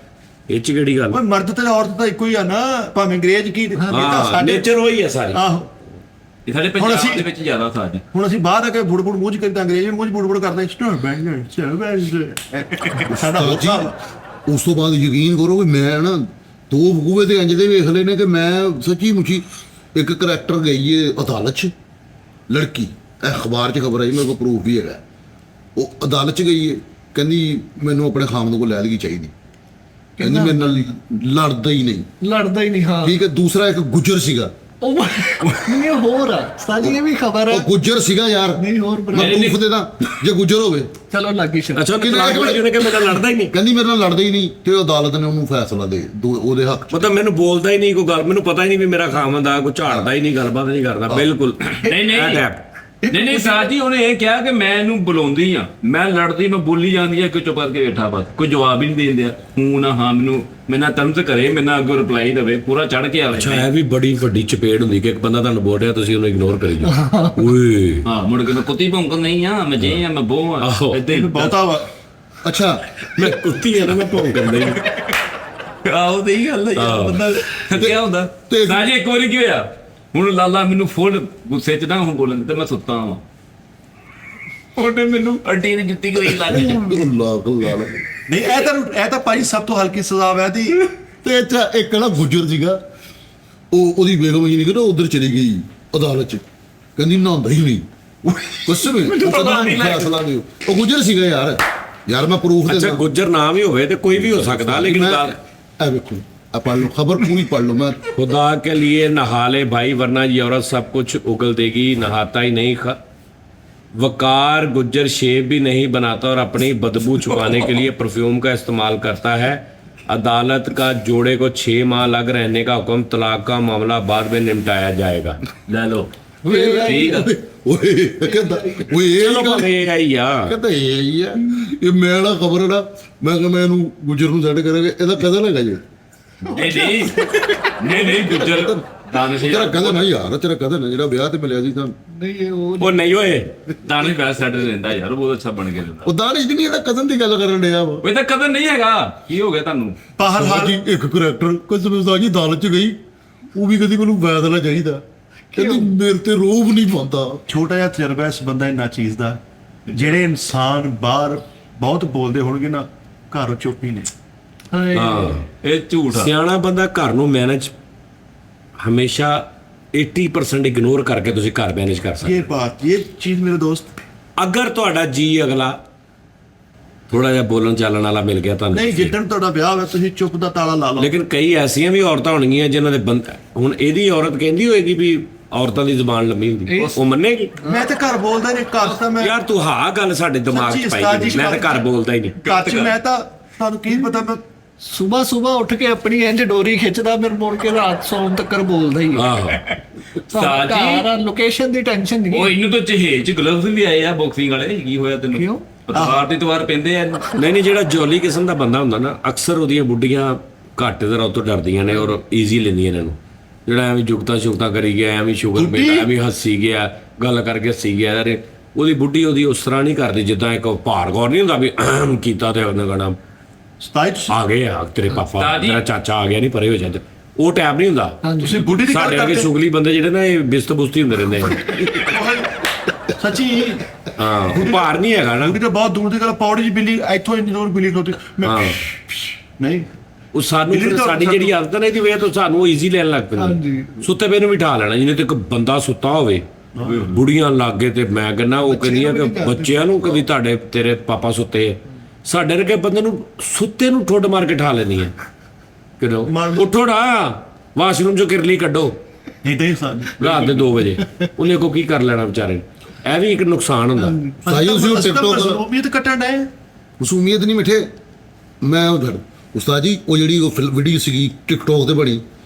ਇਹ 'ਚ ਕਿਹੜੀ ਗੱਲ। ਓਏ ਮਰਦ ਤੇ ਔਰਤ ਤਾਂ ਇੱਕੋ ਹੀ ਆ ਨਾ, ਭਾਵੇਂ ਅੰਗਰੇਜ਼ ਕੀ ਇਹ ਤਾਂ ਹਾਂ, ਸਾਡੇ ਨੇਚਰ ਉਹੀ ਹੈ ਸਾਰੀ। ਆਹੋ ਇਹ ਸਾਡੇ ਹੁਣ ਪੰਜਾਬ ਅਸੀਂ- ਦੇ ਵਿੱਚ ਜ਼ਿਆਦਾ ਥਾ ਜੀ। ਹੁਣ ਅਸੀਂ ਬਾਹਰ ਆ ਕੇ ਬੁੜ ਮੂੰਹ ਚ ਕਰੀਦਾ, ਅੰਗਰੇਜ਼ੀ ਮੂੰਹ ਚ ਬੁੜ ਕਰਦੇ ਸਟੋਰ ਬੈਂਡ ਸਾਡਾ ਉਸਤਾਦ ਜੀ, ਹੋਤਾ ਉਸ ਤੋਂ ਬਾਅਦ ਯਕੀਨ ਕਰੋ ਕਿ ਮੈਂ ਨਾ ਦੋ ਬਗੂਏ ਤੇ ਇੰਜ ਦੇ ਵੇਖ ਲਏ ਨੇ ਕਿ ਮੈਂ ਸੱਚੀ ਮੁੱਚੀ ਇੱਕ ਕਰੈਕਟਰ ਗਈ ਏ ਅਦਾਲਤ 'ਚ, ਲੜਕੀ, ਇਹ ਅਖਬਾਰ 'ਚ ਖਬਰ ਆਈ, ਮੇਰੇ ਕੋਲ ਪ੍ਰੂਫ ਵੀ ਹੈਗਾ। ਉਹ ਅਦਾਲਤ 'ਚ ਗਈ ਏ, ਕਹਿੰਦੀ ਮੈਨੂੰ ਆਪਣੇ ਖਾਮਦ ਕੋਲ ਲੈਦਗੀ ਚਾਹੀਦੀ, ਕਹਿੰਦੀ ਮੇਰੇ ਨਾਲ ਲੜਦਾ ਹੀ ਨਹੀਂ। ਲੜਦਾ ਹੀ ਨਹੀਂ। ਹਾਂ ਠੀਕ ਹੈ। ਦੂਸਰਾ ਇੱਕ ਗੁੱਜਰ ਸੀਗਾ, ਉਹ ਨਹੀਂ ਹੋਰ ਆ ਸਾਜੀ, ਇਹ ਵੀ ਖਬਰ ਉਹ ਹੈ। ਗੁੱਜਰ ਸੀਗਾ ਯਾਰ, ਨਹੀਂ ਹੋਰ ਮੈਂ ਬਰਾ ਪ੍ਰੂਫ ਦੇ ਦਾਂ ਜੇ ਗੁੱਜਰ ਹੋਵੇ। ਚਲੋ ਲੱਗੀ ਸ਼ਰ। ਅੱਛਾ, ਉਹਨੇ ਤਲਾਕ ਵਾਲੀ ਉਹਨੇ ਕਿ ਮੇਰਾ ਲੜਦਾ ਹੀ ਨਹੀਂ, ਕਹਿੰਦੀ ਮੇਰੇ ਨਾਲ ਲੜਦਾ ਹੀ ਨਹੀਂ, ਤੇ ਅਦਾਲਤ ਨੇ ਉਹਨੂੰ ਫੈਸਲਾ ਦੇ ਉਹਦੇ ਹੱਕ 'ਚ। ਮਤਲਬ ਮੈਨੂੰ ਬੋਲਦਾ ਹੀ ਨਹੀਂ ਕੋਈ ਗੱਲ, ਮੈਨੂੰ ਪਤਾ ਹੀ ਨਹੀਂ ਵੀ ਮੇਰਾ ਖਾਮਦ ਆ, ਕੋਈ ਝਾੜਦਾ ਹੀ ਨਹੀਂ, ਗੱਲਬਾਤ ਨਹੀਂ ਕਰਦਾ ਬਿਲਕੁਲ। ਨਹੀਂ ਇਹ ਨਹੀਂ type। ਨਹੀਂ ਸਾਹ ਜੀ, ਉਹਨੇ ਇਹ ਕਿਹਾ ਕਿ ਮੈਂ ਇਹਨੂੰ ਬੁਲਾਉਂਦੀ ਆ, ਮੈਂ ਲੜਦੀ, ਮੈਂ ਬੋਲੀ ਜਾਂਦੀ ਆ ਕਿ ਚੁੱਪ ਕਰਕੇ ਬੈਠਾ, ਬਸ ਕੋਈ ਜਵਾਬ ਹੀ ਨਹੀਂ ਦਿੰਦੇ ਆ। ਹੂੰ ਨਾ ਹਾਂ, ਮੈਨੂੰ ਨਾ ਤੰਤ ਕਰੇ, ਮੈਨੂੰ ਅੱਗੋਂ ਰਿਪਲਾਈ ਦੇਵੇ, ਪੂਰਾ ਚੜ ਕੇ ਆਵੇ। ਅੱਛਾ, ਇਹ ਵੀ ਬੜੀ ਵੱਡੀ ਚਪੇੜ ਹੁੰਦੀ ਕਿ ਇੱਕ ਬੰਦਾ ਤੁਹਾਨੂੰ ਬੋਲ ਰਿਹਾ, ਤੁਸੀਂ ਉਹਨੂੰ ਇਗਨੋਰ ਕਰੀ ਜਾਓ। ਓਏ ਹਾਂ, ਮੁੜ ਕੇ ਮੈਂ ਕੁੱਤੀ ਭੌਂਕਣ ਨਹੀਂ ਆ, ਮੈਂ ਜੇ ਆ, ਮੈਂ ਬੋ ਆ, ਆਹੋ। ਏਦਾਂ ਹੀ ਬਹੁਤਾ ਵਾ। ਅੱਛਾ, ਮੈਂ ਕੁੱਤੀ ਆ ਨਾ, ਮੈਂ ਭੌਂਕਦਾ ਹੀ ਨਹੀਂ। ਆਹੋ ਤੇ ਹੀ ਗੱਲ ਹੈ ਯਾਰ, ਆਹੋ। ਬੰਦਾ ਕੀ ਹੁੰਦਾ। ਤੇ- ਸਾਹ ਜੀ ਇੱਕ ਵਾਰੀ ਕੀ ਹੋਇਆ, ਹੁਣ ਲਾਲਾ ਮੈਨੂੰ ਫੁੱਲ ਗੁੱਸੇ 'ਚ ਨਾ ਹੁਣ ਬੋਲਣ ਤੇ ਮੈਂ ਸੁੱਤਾ ਵਾਂ, ਉਹਨੇ ਮੈਨੂੰ ਅੱਡੀ ਨੇ ਜੁੱਤੀ ਕੋਈ ਲਾ ਲਈ। ਅੱਲਾਹ ਅੱਲਾਹ। ਨਹੀਂ ਇਹ ਤਾਂ ਭਾਈ ਸਭ ਤੋਂ ਹਲਕੀ ਸਜ਼ਾ ਹੈ ਦੀ। ਤੇ ਅੱਛਾ, ਇੱਕ ਨਾ ਗੁੱਜਰ ਸੀਗਾ, ਉਹਦੀ ਬੇਗਮ ਜੀ ਨਹੀਂ ਕਿ ਉਧਰ ਚਲੀ ਗਈ ਅਦਾਲਤ 'ਚ, ਕਹਿੰਦੀ ਨਹਾਉਂਦਾ ਹੀ ਨਹੀਂ ਕੁਛ ਵੀ, ਉਹ ਕਹਿੰਦਾ ਫੈਸਲਾ ਦਿਓ। ਉਹ ਗੁੱਜਰ ਸੀਗਾ ਯਾਰ ਮੈਂ ਪ੍ਰੂਫ ਅੱਛਾ, ਦੇਣਾ। ਗੁੱਜਰ ਨਾ ਵੀ ਹੋਵੇ ਤੇ ਕੋਈ ਵੀ ਹੋ ਸਕਦਾ, ਲੇਕਿन ਗੱਲ ਇਹ ਵੇਖੋ, ਆ ਪढ़ लो, खबर पूरी पढ़ लो। मैं खुदा के लिए नहा ले भाई, वरना ये औरत सब कुछ उगल देगी। नहाता ही नहीं वकार गुज्जर शेव भी नहीं बनाता और अपनी बदबू छुपाने के लिए परफ्यूम का इस्तेमाल करता है। अदालत का जोड़े को 6 माह अलग रहने का हुक्म, तलाक का मामला बाद में निपटाया जाएगा। ਲੈ ਲਓ ठीक है। ओए कहता ओए ये चलो गल- भाई आई आ कहता ये ही है, ये मैं ना खबर है ना, मैं कहा मैं ਇਹਨੂੰ ਗੁੱਜਰ ਨੂੰ ਸੈਂਡ ਕਰਾਂਗੇ, ਇਹਦਾ ਕਦਨ ਹੈਗਾ ਜੀ। ਨਹੀਂ ਗੁੱਜਰ ਦਾਨਿਸ਼ ਤੇਰਾ ਕਦਨ ਹੈ ਯਾਰ, ਤੇਰਾ ਕਦਨ ਹੈ ਜਿਹੜਾ ਵਿਆਹ ਤੇ ਮਿਲਿਆ ਸੀ ਤਾਂ। ਨਹੀਂ ਉਹ वो नहीं होए। ਦਾਨਿਸ਼ ਵੈਸੇ ਸਾਡੇ ਰਹਿੰਦਾ ਯਾਰ, ਉਹ ਬਹੁਤ ਅੱਛਾ ਬਣ ਕੇ ਦਿੰਦਾ। ਉਹ ਦਾਨਿਸ਼ ਦੀ ਨਹੀਂ, ਇਹਦਾ ਕਦਨ ਦੀ ਗੱਲ ਕਰਨ ਡਿਆ ਵਾ। ਉਹ ਤਾਂ ਕਦਰ ਨਹੀਂ ਹੈਗਾ, ਕੀ ਹੋ ਗਿਆ ਤੁਹਾਨੂੰ? ਬਾਹਰ ਹਾਂ ਜੀ, ਇੱਕ ਕਰੈਕਟਰ ਕਸਮ ਸਾਜੀ ਅਦਾਲਤ ਚ ਗਈ, ਉਹ ਵੀ ਕਦੀ ਮੈਨੂੰ ਫੈਸਲਾ ਚਾਹੀਦਾ, ਕਹਿੰਦੀ ਮੇਰੇ ਤੇ ਰੋਬ ਨਹੀਂ ਪਾਉਂਦਾ। ਛੋਟਾ ਜਿਹਾ ਤਜਰਬਾ ਇਸ ਬੰਦਾ ਇੰਨਾ ਚੀਜ਼ ਦਾ, ਜਿਹੜੇ ਇਨਸਾਨ ਬਾਹਰ ਬਹੁਤ ਬੋਲਦੇ ਹੋਣਗੇ ਨਾ, ਘਰ ਚੁੱਪ ਹੀ ਨੇ। ਹਾਏ हाँ, ਇਹ ਝੂਠ ਆ। ਸਿਆਣਾ ਬੰਦਾ ਘਰ ਨੂੰ ਮੈਨੇਜ ਹਮੇਸ਼ਾ 80% ਇਗਨੋਰ ਕਰਕੇ ਤੁਸੀਂ ਘਰ ਮੈਨੇਜ ਕਰ ਸਕਦੇ। ਇਹ ਚੀਜ਼ ਮੇਰੇ ਦੋਸਤ, ਅਗਰ ਤੁਹਾਡਾ ਜੀ ਅਗਲਾ ਥੋੜਾ ਜਿਹਾ ਬੋਲਣ ਚਾਲਣ ਵਾਲਾ ਮਿਲ ਗਿਆ ਤੁਹਾਨੂੰ, ਨਹੀਂ ਜਿੱਦਣ ਤੁਹਾਡਾ ਵਿਆਹ ਹੋਇਆ ਤੁਸੀਂ ਚੁੱਪ ਦਾ ਤਾਲਾ ਲਾ ਲਓ। ਲੇਕਿਨ ਕਈ ਐਸੀਆਂ ਵੀ ਔਰਤਾਂ ਹੋਣਗੀਆਂ ਜਿਨ੍ਹਾਂ ਦੇ ਹੁਣ ਇਹਦੀ ਔਰਤ ਕਹਿੰਦੀ ਹੋਏਗੀ ਵੀ ਔਰਤਾਂ ਦੀ ਜ਼ੁਬਾਨ ਲੰਮੀ ਹੁੰਦੀ, ਉਹ ਮੰਨੇਗੀ? ਮੈਂ ਤੇ ਘਰ ਬੋਲਦਾ ਹੀ ਨਹੀਂ, ਘਰ ਤਾਂ ਮੈਂ ਯਾਰ ਤੂੰ ਹਾਂ ਗੱਲ ਸਾਡੇ ਦਿਮਾਗ 'ਚ ਸੱਚੀ ਪਾਈ ਉਸਤਾਦ ਗਈ, ਜੀ, ਮੈਂ ਤਾਂ ਘਰ ਬੋਲਦਾ ਹੀ ਨਹੀਂ। ਘਰ 'ਚ ਮੈਂ ਤਾਂ ਤੁਹਾਨੂੰ ਕੀ ਪਤਾ, ਮੈਂ ਸਵੇਰ ਉੱਠ ਕੇ ਆਪਣੀ ਇੰਜ ਡੋਰੀ ਖਿੱਚਦਾ, ਫਿਰ ਮੁੜ ਕੇ ਰਾਤ ਸੌਣ ਤੱਕ ਬੋਲਦਾ ਹੀ ਆ। ਆਹੋ, ਸਾਜੀ ਘਰ ਲੋਕੇਸ਼ਨ ਦੀ ਟੈਨਸ਼ਨ ਉਹ ਨਹੀਂ। ਇਹਨੂੰ ਤਾਂ ਚਹੇਜ ਗਲਵਸ ਵੀ ਆਏ ਆ ਬਾਕਸਿੰਗ ਵਾਲੇ, ਕੀ ਹੋਇਆ ਤੈਨੂੰ? ਕਿਉਂ? ਤਵਾਰ ਦੀ ਤਵਾਰ ਪੈਂਦੇ ਆ ਇਹਨੂੰ। ਨਹੀਂ ਜਿਹੜਾ ਜੋਲੀ ਕਿਸਮ ਦਾ ਬੰਦਾ ਹੁੰਦਾ ਨਾ, ਅਕਸਰ ਉਹਦੀਆਂ ਬੁੱਢੀਆਂ ਘੱਟ ਜ਼ਰਾ ਉਹ ਤੋਂ ਡਰਦੀਆਂ ਨੇ ਔਰ ਈਜ਼ੀ ਲੈਂਦੀਆਂ ਇਹਨਾਂ ਨੂੰ। ਜਿਹੜਾ ਐਵੇਂ ਜੁਗਤਾ ਸ਼ੁਗਤਾ ਕਰੀ ਗਿਆ, ਐਵੇਂ ਸ਼ੂਗਰ ਬੇਟਾ ਐਵੇਂ ਹੱਸੀ ਗਿਆ, ਗੱਲ ਕਰਕੇ ਹੱਸੀ ਗਿਆ, ਯਾਰ ਉਹਦੀ ਬੁੱਢੀ ਉਹਦੀ ਉਸ ਤਰ੍ਹਾਂ ਨਹੀਂ ਕਰਦੀ ਜਿੱਦਾਂ ਇੱਕ ਭਾਰਗੌਰ ਨਹੀਂ ਹੁੰਦਾ ਵੀ ਕੀਤਾ ਤੇ ਉਹਨੇ ਕਹਣਾ ਸਤਾਈਸ ਆ ਗਏ ਆ ਤੇਰੇ ਪਾਪਾ, ਦਾਦੀ। ਤੇਰਾ ਚਾਚਾ ਆ ਗਿਆ, ਨਹੀਂ ਪਰੇ ਹੋ ਜਾ, ਉਹ ਟਾਈਪ ਨਹੀਂ ਹੁੰਦਾ। ਤੁਸੀਂ ਬੁੱਢੀ ਦੀ ਗੱਲ ਸਾਡੇ ਵਰਗੇ ਕਰਦੇ ਸ਼ੁਗਲੀ ਬੰਦੇ ਜਿਹੜੇ ਨਾ ਇਹ ਬਿਸਤ ਬੁਸਤੀ ਹੁੰਦੇ ਰਹਿੰਦੇ ਆ। ਸੱਚੀ ਹਾਂ, ਉਹ ਭਾਰ ਨਹੀਂ ਹੈਗਾ ਨਾ। ਬੁੱਢੀ ਤਾਂ ਬਹੁਤ ਦੂਰ ਦੀ ਗੱਲ, ਪੌੜੀ 'ਚ ਬਿੱਲੀ ਇੱਥੋਂ ਇੰਨੀ ਦੂਰ ਬਿੱਲੀ ਖਲੋਤੀ, ਮੈਂ ਹਾਂ। ਨਹੀਂ ਉਹ ਸਾਨੂੰ ਬਿੱਲੀ ਤਾਂ ਸਾਡੀ ਜਿਹੜੀ ਆਦਤ ਹੈ ਨਾ, ਇਹਦੀ ਵਜ੍ਹਾ ਤੋਂ ਸਾਨੂੰ ਈਜ਼ੀ ਲੈਣ ਲੱਗ ਪੈਂਦੀ। ਹਾਂਜੀ। ਸੁੱਤੇ ਪਏ ਨੂੰ ਵੀ ਠਾ ਲੈਣਾ, ਜਿਹਨੇ ਤੇ ਇੱਕ ਬੰਦਾ ਸੁੱਤਾ ਹੋਵੇ, ਬੁੜੀਆਂ ਲੱਗੇ ਤੇ ਮੈਂ ਕਹਿੰਦਾ ਉਹ ਕਹਿੰਦੀਆਂ ਕਿ ਬੱਚਿਆਂ ਨੂੰ ਕਦੀ ਤੁਹਾਡੇ ਤੇਰੇ ਪਾਪਾ ਸੁੱਤੇ ਆ। ਸਾਡੇ ਵਰਗੇ ਬੰਦੇ ਨੂੰ ਸੁੱਤੇ ਨੂੰ ਠੁੱਡ ਮਾਰ ਕੇ ਠਾ ਲੈਣੀ ਹੈ ਕਿਦੋਂ ਉੱਠੋ ਨਾ, ਵਾਸ਼ਰੂਮ ਚੋਂ ਕਿਰਲੀ ਕੱਢੋ ਨਹੀਂ ਤੇ ਸਾਨੂੰ ਰਾਤ ਦੇ 2 ਵਜੇ, ਉਹਨੇ ਕੋ ਕੀ ਕਰ ਲੈਣਾ ਵਿਚਾਰੇ ਨੇ। ਇਹ ਵੀ ਇੱਕ ਨੁਕਸਾਨ ਹੁੰਦਾ। ਸਾਈ ਤੁਸੀਂ ਉਹ ਟਿਕਟੋਕ ਉਮੀਦ ਕੱਟਣ ਡਏ। ਮਸੂਮੀਅਤ ਨਹੀਂ ਮਿੱਠੇ। ਮੈਂ ਉਧਰ ਉਸਤਾਦ ਜੀ, ਉਹ ਜਿਹੜੀ ਉਹ ਵੀਡੀਓ ਸੀਗੀ ਟਿਕਟੋਕ ਤੇ ਬਣੀ,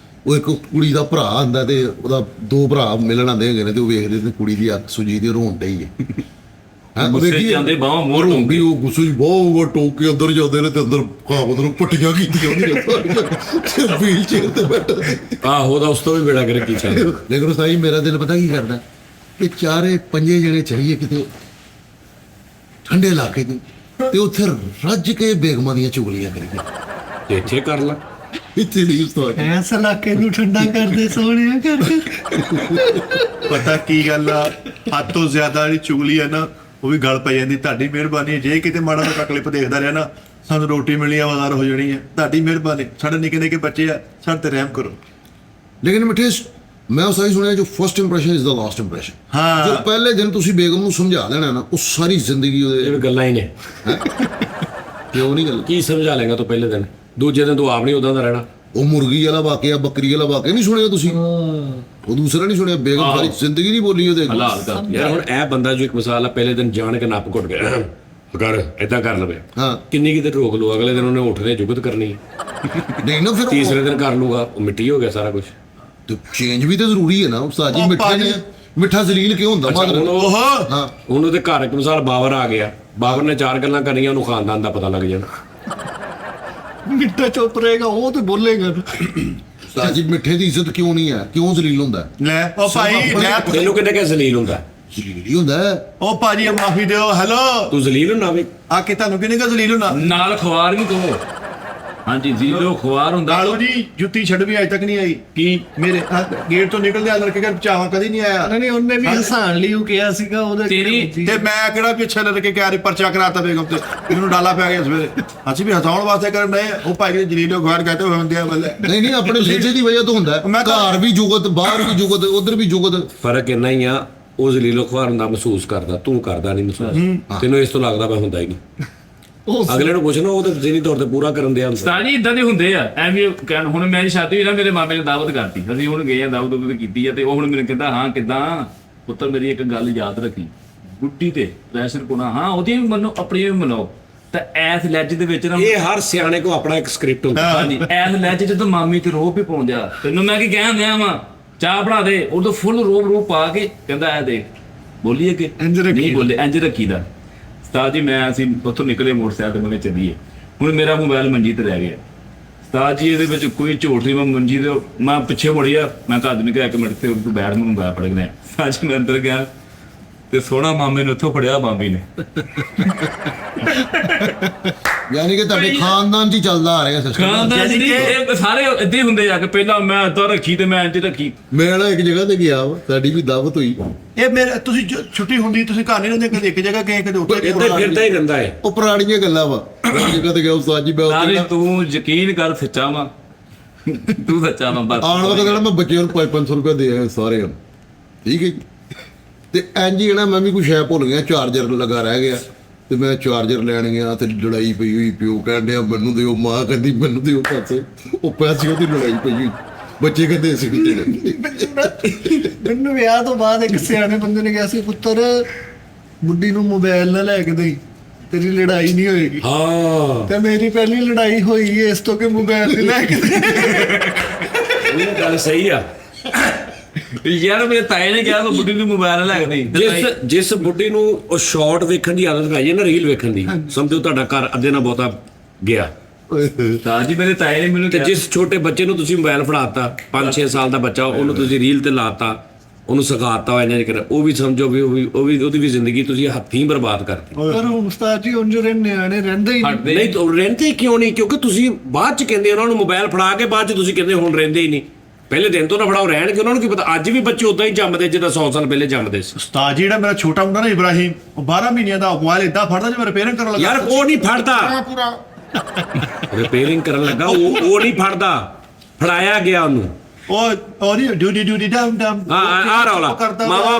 ਉਹ ਇੱਕ ਕੁੜੀ ਦਾ ਭਰਾ ਆਂਦਾ ਤੇ ਉਹਦਾ 2 ਭਰਾ ਮਿਲਣ ਆਉਂਦੇ ਹੈਗੇ ਨੇ, ਤੇ ਉਹ ਵੇਖਦੇ ਤੇ ਕੁੜੀ ਦੀ ਅੱਖ ਸੁਜੀ ਦੀ ਰੋਣ ਡਈ ਹੈ। ਹਾਂ, ਗੁੱਸੇ 'ਚ ਜਾਂਦੇ ਬਾਹਾਂ ਮੋੜ ਰੋਂਦੀ, ਉਹ ਗੁੱਸੇ 'ਚ ਬਹੁਤ ਟੋਕ ਕੇ ਅੰਦਰ ਜਾਂਦੇ ਨੇ, ਤੇ ਅੰਦਰ ਖਾਵਤ ਨੂੰ ਪੱਟੀਆਂ ਕੀਤੀਆਂ ਉਹਦੀਆਂ, ਵੀਲ ਚੇਅਰ ਤੇ ਬੈਠਾ। ਆਹੋ, ਉਹਦਾ ਉਸ ਤੋਂ ਵੀ ਬੇੜਾ ਕਰ ਕੀਤਾ। ਲੇਕਿਨ ਉਸਤਾਦ ਜੀ, ਮੇਰਾ ਦਿਲ ਪਤਾ ਕੀ ਕਰਦਾ, ਇਹ ਚਾਰੇ ਪੰਜੇ ਜਣੇ ਚੜੀਏ ਕਿਤੇ ਠੰਡੇ ਇਲਾਕੇ 'ਚ ਤੇ ਉੱਥੇ ਰੱਜ ਕੇ ਬੇਗਮਾਂ ਦੀਆਂ ਚੁਗਲੀਆਂ ਕਰੀਏ। ਤੇ ਇੱਥੇ ਕਰ ਲਾ। ਇੱਥੇ ਨਹੀਂ ਉਸਤਾਦ ਐਸ ਇਲਾਕੇ ਨੂੰ ਠੰਡਾ ਕਰਦੇ ਸੋਹਣਿਆ ਕਰਕੇ। ਪਤਾ ਕੀ ਗੱਲ ਆ, ਹੱਦ ਤੋਂ ਜ਼ਿਆਦਾ ਜਿਹੜੀ ਚੁਗਲੀ ਆ ਨਾ ਉਹ ਵੀ ਗੱਲ ਪੈ ਜਾਂਦੀ। ਤੁਹਾਡੀ ਮਿਹਰਬਾਨੀ ਹੈ, ਜੇ ਕਿਤੇ ਮਾੜਾ ਮੋਟਾ ਕਲਿੱਪ ਦੇਖਦਾ ਰਿਹਾ ਨਾ, ਸਾਨੂੰ ਰੋਟੀ ਮਿਲਣੀ ਆਵਾਜ਼ਾਰ ਹੋ ਜਾਣੀ ਹੈ। ਤੁਹਾਡੀ ਮਿਹਰਬਾਨੀ, ਸਾਡੇ ਨਿੱਕੇ ਨਿੱਕੇ ਬੱਚੇ ਆ, ਸਾਡੇ ਤੇ ਰਹਿਮ ਕਰੋ। ਲੇਕਿਨ ਮਿੱਠੇ ਮੈਂ ਉਹ ਸਾਰੀ ਸੁਣਿਆ ਜੋ first impression is the last impression. ਹਾਂ। ਜੋ ਪਹਿਲੇ ਦਿਨ ਤੁਸੀਂ ਬੇਗਮ ਨੂੰ ਸਮਝਾ ਲੈਣਾ ਨਾ, ਉਹ ਸਾਰੀ ਜ਼ਿੰਦਗੀ ਇਹ ਉਹਦੇ ਵੀ ਗੱਲਾਂ ਹੀ ਨੇ। ਕਿਉਂ ਨਹੀਂ ਗੱਲ। ਕੀ ਸਮਝਾ ਲੇਗਾ ਤੂੰ ਪਹਿਲੇ ਦਿਨ, ਦੂਜੇ ਦਿਨ ਤੂੰ ਆਪ ਨਹੀਂ ਉਦਾਂ ਦਾ ਰਹਿਣਾ। ਉਹ ਮੁਰਗੀ ਵਾਲਾ ਵਾਕਿਆ, ਬੱਕਰੀ ਵਾਲਾ ਵਾਕਿਆ ਨਹੀਂ ਸੁਣਿਆ ਤੁਸੀਂ? ਉਹ ਦੂਸਰਾ ਨਹੀਂ ਸੁਣਿਆ? ਬੇਗਮ ਸਾਰੀ ਜ਼ਿੰਦਗੀ ਨਹੀਂ ਬੋਲੀ ਉਹਦੇ ਅੱਗੇ। ਹਲਾਲ ਕਰ ਯਾਰ ਹੁਣ ਇਹ ਬੰਦਾ ਜੋ ਇੱਕ ਮਿਸਾਲ ਆ, ਪਹਿਲੇ ਦਿਨ ਜਾਣ ਕੇ ਨੱਪ ਘੁੱਟ ਗਿਆ ਕਰ ਏਦਾਂ ਕਰ ਲਵੇ, ਹਾਂ ਕਿੰਨੀ ਕਿਤੇ ਰੋਕ ਲਓ, ਅਗਲੇ ਦਿਨ ਉਹਨੇ ਉੱਠਦੇ ਜੁਗਤ ਕਰਨੀ, ਨਹੀਂ ਨਾ ਫਿਰ ਤੀਸਰੇ ਦਿਨ ਕਰ ਲੂਗਾ, ਉਹ ਮਿੱਟੀ ਹੋ ਗਿਆ ਸਾਰਾ ਕੁਝ। ਤੇ ਚੇਂਜ ਵੀ ਤਾਂ ਜ਼ਰੂਰੀ ਹੈ ਨਾ ਉਸਤਾਦ ਜੀ। ਉਹ ਮਿੱਠੇ ਨੇ ਭਾਜੀ- ਮਿੱਠਾ ਜ਼ਲੀਲ ਕਿਉਂ ਹੁੰਦਾ ਅੱਛਾ, ਮਾਦਰ? ਹੁਣ ਉਹ ਹਾਂ ਹੁਣ ਉਹਦੇ ਘਰ ਇੱਕ ਮਿਸਾਲ ਬਾਬਰ ਆ ਗਿਆ, ਬਾਬਰ ਨੇ 4 ਗੱਲਾਂ ਕਰੀਆਂ, ਉਹਨੂੰ ਖਾਨਦਾਨ ਦਾ ਪਤਾ ਲੱਗ ਜਾਣਾ। ਮਿੱਠਾ ਚੁੱਪ ਰਹੇਗਾ, ਉਹ ਤੇ ਬੋਲੇਗਾ। ਉਸਤਾਦ ਜੀ ਮਿੱਠੇ ਦੀ ਇੱਜ਼ਤ ਕਿਉਂ ਨਹੀਂ ਹੈ? ਕਿਉਂ ਜ਼ਲੀਲ ਹੁੰਦਾ ਹੈ? ਲੈ ਉਹ ਭਾਈ, ਲੈ ਤੈਨੂੰ ਕਿੰਨੇ ਕਿ ਜ਼ਲੀਲ ਹੁੰਦਾ? ਜ਼ਲੀਲ ਹੀ ਹੁੰਦਾ ਹੈ। ਉਹ ਭਾਜੀ ਮਾਫੀ ਦਿਓ। ਹੈਲੋ, ਤੂੰ ਜ਼ਲੀਲ ਹੁੰਦਾ ਵੀ? ਆ ਕੇ ਤੁਹਾਨੂੰ ਕਿਹਨੇ ਕਾ ਜ਼ਲੀਲ ਹੋਣਾ? ਨਾਲ ਖਵਾਰ ਵੀ ਕਹੋ। ਹਾਂਜੀ ਜ਼ੀਰੋ ਖਵਾਰ ਹੁੰਦਾ। ਕਾਲੂ ਜੀ ਜੁੱਤੀ ਛੱਡ ਵੀ ਅਜੇ ਤੱਕ ਨਹੀਂ ਆਈ। ਕੀ ਮੇਰੇ ਗੇਟ ਤੋਂ ਨਿਕਲਦੇ ਆ ਲੜਕੇ ਘਰ ਚਾਹਾਂ ਕਦੀ ਨਹੀਂ ਆਇਆ। ਨਹੀਂ ਉਹਨੇ ਵੀ ਹਸਾਨ ਲਈ ਉਹ ਕਿਹਾ ਸੀਗਾ ਉਹਦੇ ਤੇਰੀ- ਤੇ ਮੈਂ ਕਿਹੜਾ ਪਿੱਛੇ ਲੜਕੇ ਕਿਹਾ ਰੀ ਪਰਚਾ ਕਰਾਤਾ ਬੇਗਮ ਤੇ, ਇਹਨੂੰ ਡਾਲਾ ਪੈ ਗਿਆ ਸਵੇਰੇ। ਅਸੀਂ ਵੀ ਹਸਾਉਣ ਵਾਸਤੇ ਕਰਨ ਡਏ ਆ। ਉਹ ਭਾਈ ਦੇ ਜਲੀਲੋ ਖਵਾਰ ਕਹਤੇ ਹੋਏ ਹੁੰਦੇ ਆ ਬੱਲੇ। ਨਹੀਂ ਨਹੀਂ ਆਪਣੇ ਲਹਿਜੇ ਦੀ ਵਜ੍ਹਾ ਤੋਂ ਹੁੰਦਾ ਹੈ। ਮੈਂ ਤਾਂ- ਘਰ ਵੀ ਜੁਗਤ, ਬਾਹਰ ਵੀ ਜੁਗਤ, ਉਧਰ ਵੀ ਜੁਗਤ। ਫਰਕ ਇੰਨਾ ਹੀ ਆ, ਉਹ ਜ਼ਲੀਲੋ ਖਵਾਰ ਹੁੰਦਾ ਮਹਿਸੂਸ ਕਰਦਾ, ਤੂੰ ਕਰਦਾ ਨਹੀਂ ਮਹਿਸੂਸ। ਤੈਨੂੰ ਇਸ ਤੋਂ ਲੱਗਦਾ ਮੈਂ ਹੁੰਦਾ ਹੀ ਨਹੀਂ। ਉਹ ਅਗਲੇ ਨੂੰ ਪੁੱਛਣਾ, ਉਹ ਤਾਂ ਜ਼ੀਨੀ ਤੌਰ ਤੇ ਪੂਰਾ ਕਰਨ ਦਿਆ ਹੁੰਦਾ। ਸਤਾਜੀ ਇਦਾਂ ਦੇ ਹੁੰਦੇ ਆ ਐਵੇਂ ਕਹਿਣ। ਹੁਣ ਮੇਰੀ ਸ਼ਾਦੀ ਹੋਈ ਨਾ, ਮੇਰੇ ਮਾਮੇ ਨੇ ਦਾਵਤ ਕਰਤੀ, ਅਸੀਂ ਹੁਣ ਗਏ ਆ ਦਾਵਤ ਕੀਤੀ ਆ, ਤੇ ਉਹ ਹੁਣ ਮੈਨੂੰ ਕਹਿੰਦਾ ਹਾਂ ਕਿਦਾਂ ਪੁੱਤਰ ਮੇਰੀ ਇੱਕ ਗੱਲ ਯਾਦ ਰੱਖੀ, ਬੁੱਢੀ ਤੇ ਪ੍ਰੈਸ਼ਰ ਕੋਣਾ, ਹਾਂ ਉਹਦੀਆਂ ਵੀ ਮੰਨੋ ਆਪਣੀਆਂ ਵੀ ਮਨਾਓ। ਤਾਂ ਐਸ ਲੈਜ ਦੇ ਵਿੱਚ ਨਾ, ਇਹ ਹਰ ਸਿਆਣੇ ਕੋ ਆਪਣਾ ਇੱਕ ਸਕ੍ਰਿਪਟ ਹੁੰਦਾ। ਹਾਂਜੀ ਐਸ ਲੈਜ ਜਦੋਂ ਮਾਮੀ ਤੇ ਰੋਹ ਵੀ ਪਾਉਂਦਿਆ, ਤੈਨੂੰ ਮੈਂ ਕੀ ਕਹਿ ਹੁੰਦਿਆ ਵਾ, ਚਾਹ ਬਣਾ ਦੇ, ਉਦੋਂ ਫੁੱਲ ਰੋਹ ਪਾ ਕੇ ਕਹਿੰਦਾ ਐ ਦੇਖ ਬੋਲੀਏ ਕਿ ਇੰਝ ਰੱਖੀ ਨਹੀਂ ਬੋਲੇ, ਇੰਜ ਰੱਖੀਦਾ। ਉਸਤਾਦ ਜੀ ਮੈਂ ਅਸੀਂ ਉੱਥੋਂ ਨਿਕਲੇ ਮੋਟਰਸਾਈਕਲ ਤੇ ਮੈਂ ਚੱਲੀਏ, ਹੁਣ ਮੇਰਾ ਮੋਬਾਈਲ ਮੰਜੀ ਤੇ ਰਹਿ ਗਿਆ। ਉਸਤਾਦ ਜੀ ਇਹਦੇ ਵਿੱਚ ਕੋਈ ਝੂਠ ਨਹੀਂ, ਮੈਂ ਮੰਜੀ ਤੇ ਮੈਂ ਪਿੱਛੇ ਮੁੜਿਆ, ਮੈਂ ਘਰ ਨੂੰ ਕਿਹਾ 1 ਮਿੰਟ ਤੇ ਤੂੰ ਬੈਠ, ਮੈਂ ਮੋਬਾਈਲ ਫੜ ਗਿਆ। ਉਸਤਾਦ ਜੀ ਮੈਂ ਅੰਦਰ ਗਿਆ ਤੇ ਸੋਹਣਾ ਮਾਮੇ ਨੇ ਉੱਥੋਂ ਫੜਿਆ, ਮਾਮੀ ਨੇ। ਯਾਨੀ ਕਿ ਤੁਹਾਡੇ ਖਾਨਦਾਨ 'ਚ ਹੀ ਚੱਲਦਾ ਆ ਰਿਹਾ ਸਿਸਟਮ। ਖਾਨਦਾਨ ਜੀ ਇਹ ਸਾਰੇ ਏਦਾਂ ਹੀ ਹੁੰਦੇ ਆ ਕਿ ਪਹਿਲਾਂ ਮੈਂ ਤਾਂ ਰੱਖੀ ਤੇ ਮੈਂ ਇੰਜ ਰੱਖੀ। ਮੈਂ ਨਾ ਇੱਕ ਜਗ੍ਹਾ ਤੇ ਗਿਆ ਵਾ, ਸਾਡੀ ਵੀ ਦਾਵਤ ਹੋਈ। ਇਹ ਮੇਰੇ ਤੁਸੀਂ ਛੁੱਟੀ ਹੁੰਦੀ ਤੁਸੀਂ ਘਰ ਨਹੀਂ ਰਹਿੰਦੇ, ਕਦੇ ਇੱਕ ਜਗ੍ਹਾ ਗਏ ਕਦੇ ਉੱਥੇ ਗਏ। ਇੱਥੇ ਫਿਰਦਾ ਹੀ ਰਹਿੰਦਾ ਹੈ। ਉਹ ਪੁਰਾਣੀਆਂ ਗੱਲਾਂ ਵਾ। ਇੱਕ ਜਗ੍ਹਾ ਤੇ ਗਿਆ ਉਸਤਾਦ ਜੀ, ਮੈਂ ਉੱਥੇ ਨਾਲੇ ਨਾ ਤੂੰ ਯਕੀਨ ਕਰ ਸੱਚਾ ਵਾ, ਤੂੰ ਸੱਚਾ ਵਾ ਬਸ। ਆਉਣ ਵਾਲਾ ਦਿਨ ਮੈਂ ਬੱਚਿਆਂ ਨੂੰ 500 ਰੁਪਏ ਦੇ ਆਇਆ ਸਾਰਿਆਂ ਨੂੰ, ਠੀਕ ਹੈ ਜੀ। ਤੇ ਇੰਝ ਹੀ ਨਾ ਮੈਂ ਵੀ ਕੁਛ ਸ਼ੈ ਭੁੱਲ ਗਿਆ, ਚਾਰਜਰ ਲੱਗਾ ਰਹਿ ਗਿਆ, ਤੇ ਮੈਂ ਚਾਰਜਰ ਲੈਣ ਗਿਆ ਤੇ ਲੜਾਈ ਪਈ ਹੋਈ, ਪਿਓ ਕਹਿਣ ਡਿਆ ਮੈਨੂੰ ਦਿਓ, ਮਾਂ ਕਹਿੰਦੀ ਮੈਨੂੰ ਦਿਓ ਪੈਸੇ। ਉਹ ਪੈਸੇ ਦੀ ਲੜਾਈ ਪਈ ਹੋਈ, ਬੱਚੇ ਕਹਿੰਦੇ ਅਸੀਂ ਨਹੀਂ ਦੇਣੇ। ਮੈਨੂੰ ਵਿਆਹ ਤੋਂ ਬਾਅਦ ਇੱਕ ਸਿਆਣੇ ਬੰਦੇ ਨੇ ਕਿਹਾ ਸੀ, ਪੁੱਤਰ ਬੁੱਢੀ ਨੂੰ ਮੋਬਾਈਲ ਨਾ ਲੈ ਕੇ ਦੇਈ, ਤੇਰੀ ਲੜਾਈ ਨਹੀਂ ਹੋਏਗੀ। ਹਾਂ, ਤੇ ਮੇਰੀ ਪਹਿਲੀ ਲੜਾਈ ਹੋਈ ਇਸ ਤੋਂ ਕਿ ਮੋਬਾਈਲ ਨਹੀਂ ਲੈ ਕੇ ਦੇ। ਇਹ ਗੱਲ ਸਹੀ ਆ। ਯਾਰ ਮੇਰੇ ਤਾਏ ਨੇ ਕਿਹਾ ਕਿ ਬੁੱਢੀ ਨੂੰ ਮੋਬਾਈਲ ਲੈ ਕੇ ਦੇ। ਜਿਸ ਬੁੱਢੀ ਨੂੰ ਉਹ ਸ਼ਾਰਟ ਵੇਖਣ ਦੀ ਆਦਤ ਪੈ ਜਾਏ ਨਾ, ਰੀਲ ਵੇਖਣ ਦੀ, ਸਮਝੋ ਤੁਹਾਡਾ ਘਰ ਅੱਧੇ ਨਾਲ ਬਹੁਤਾ ਗਿਆ। ਤਾਂ ਜੀ ਮੇਰੇ ਤਾਏ ਨੇ ਮੈਨੂੰ ਤੇ ਕਿਹਾ, ਜਿਸ ਛੋਟੇ ਬੱਚੇ ਨੂੰ ਤੁਸੀਂ ਮੋਬਾਈਲ ਫੜਾਤਾ, 5-6 ਸਾਲ ਦਾ ਬੱਚਾ, ਉਹਨੂੰ ਤੁਸੀਂ ਰੀਲ ਤੇ ਲਾਤਾ, ਉਹਨੂੰ ਸਿਖਾਤਾ ਹੋਇਆ ਇੰਜ ਕਰ, ਉਹ ਵੀ ਸਮਝੋ ਵੀ ਉਹਦੀ ਵੀ ਜ਼ਿੰਦਗੀ ਤੁਸੀਂ ਹੱਥੀਂ ਬਰਬਾਦ ਕਰਤੀ। ਪਰ ਹੁਣ ਉਸਤਾਦ ਜੀ ਉਂਝ ਨਿਆਣੇ ਰਹਿੰਦੇ ਹੀ ਨਹੀਂ। ਹਟਦੇ ਨਹੀਂ ਤਾਂ ਰਹਿੰਦੇ ਕਿਉਂ ਨਹੀਂ? ਕਿਉਂਕਿ ਤੁਸੀਂ ਬਾਅਦ ਚ ਕਹਿੰਦੇ ਉਹਨਾਂ ਨੂੰ ਮੋਬਾਈਲ ਫੜਾ ਕੇ, ਬਾਅਦ ਚ ਤੁਸੀਂ ਕਹਿੰਦੇ ਹੁਣ ਰਹਿੰਦੇ ਹੀ ਨਹੀਂ। ਪਹਿਲੇ ਦਿਨ ਤੋਂ ਨਾ ਫੜਾਓ, ਰਹਿਣਗੇ। ਉਹਨਾਂ ਨੂੰ ਕੀ ਪਤਾ, ਅੱਜ ਵੀ ਬੱਚੇ ਉਦਾਂ ਹੀ ਜੰਮਦੇ ਜਿੱਦਾਂ 100 ਸਾਲ ਪਹਿਲੇ ਜੰਮਦੇ ਸੀ। ਉਸਤਾਦ ਜੀ ਜਿਹੜਾ ਮੇਰਾ ਛੋਟਾ ਮੁੰਡਾ ਨਾ ਇਬਰਾਹੀਮ, ਉਹ 12 ਮਹੀਨਿਆਂ ਦਾ ਮੋਬਾਈਲ ਇਦਾਂ ਫੜਦਾ ਜਿਵੇਂ ਰਿਪੇਅਰਿੰਗ ਕਰਨ ਲੱਗਾ। ਯਾਰ ਉਹ ਨਹੀਂ ਫੜਦਾ, ਪੂਰਾ ਰਿਪੇਅਰਿੰਗ ਕਰਨ ਲੱਗਾ, ਉਹ ਨਹੀਂ ਫੜਦਾ, ਫੜਾਇਆ ਗਿਆ ਉਹਨੂੰ। ਉਹ ਨਹੀਂ ਡਿਊਟੀ ਡਮ ਡਮ ਆ ਰੌਲਾ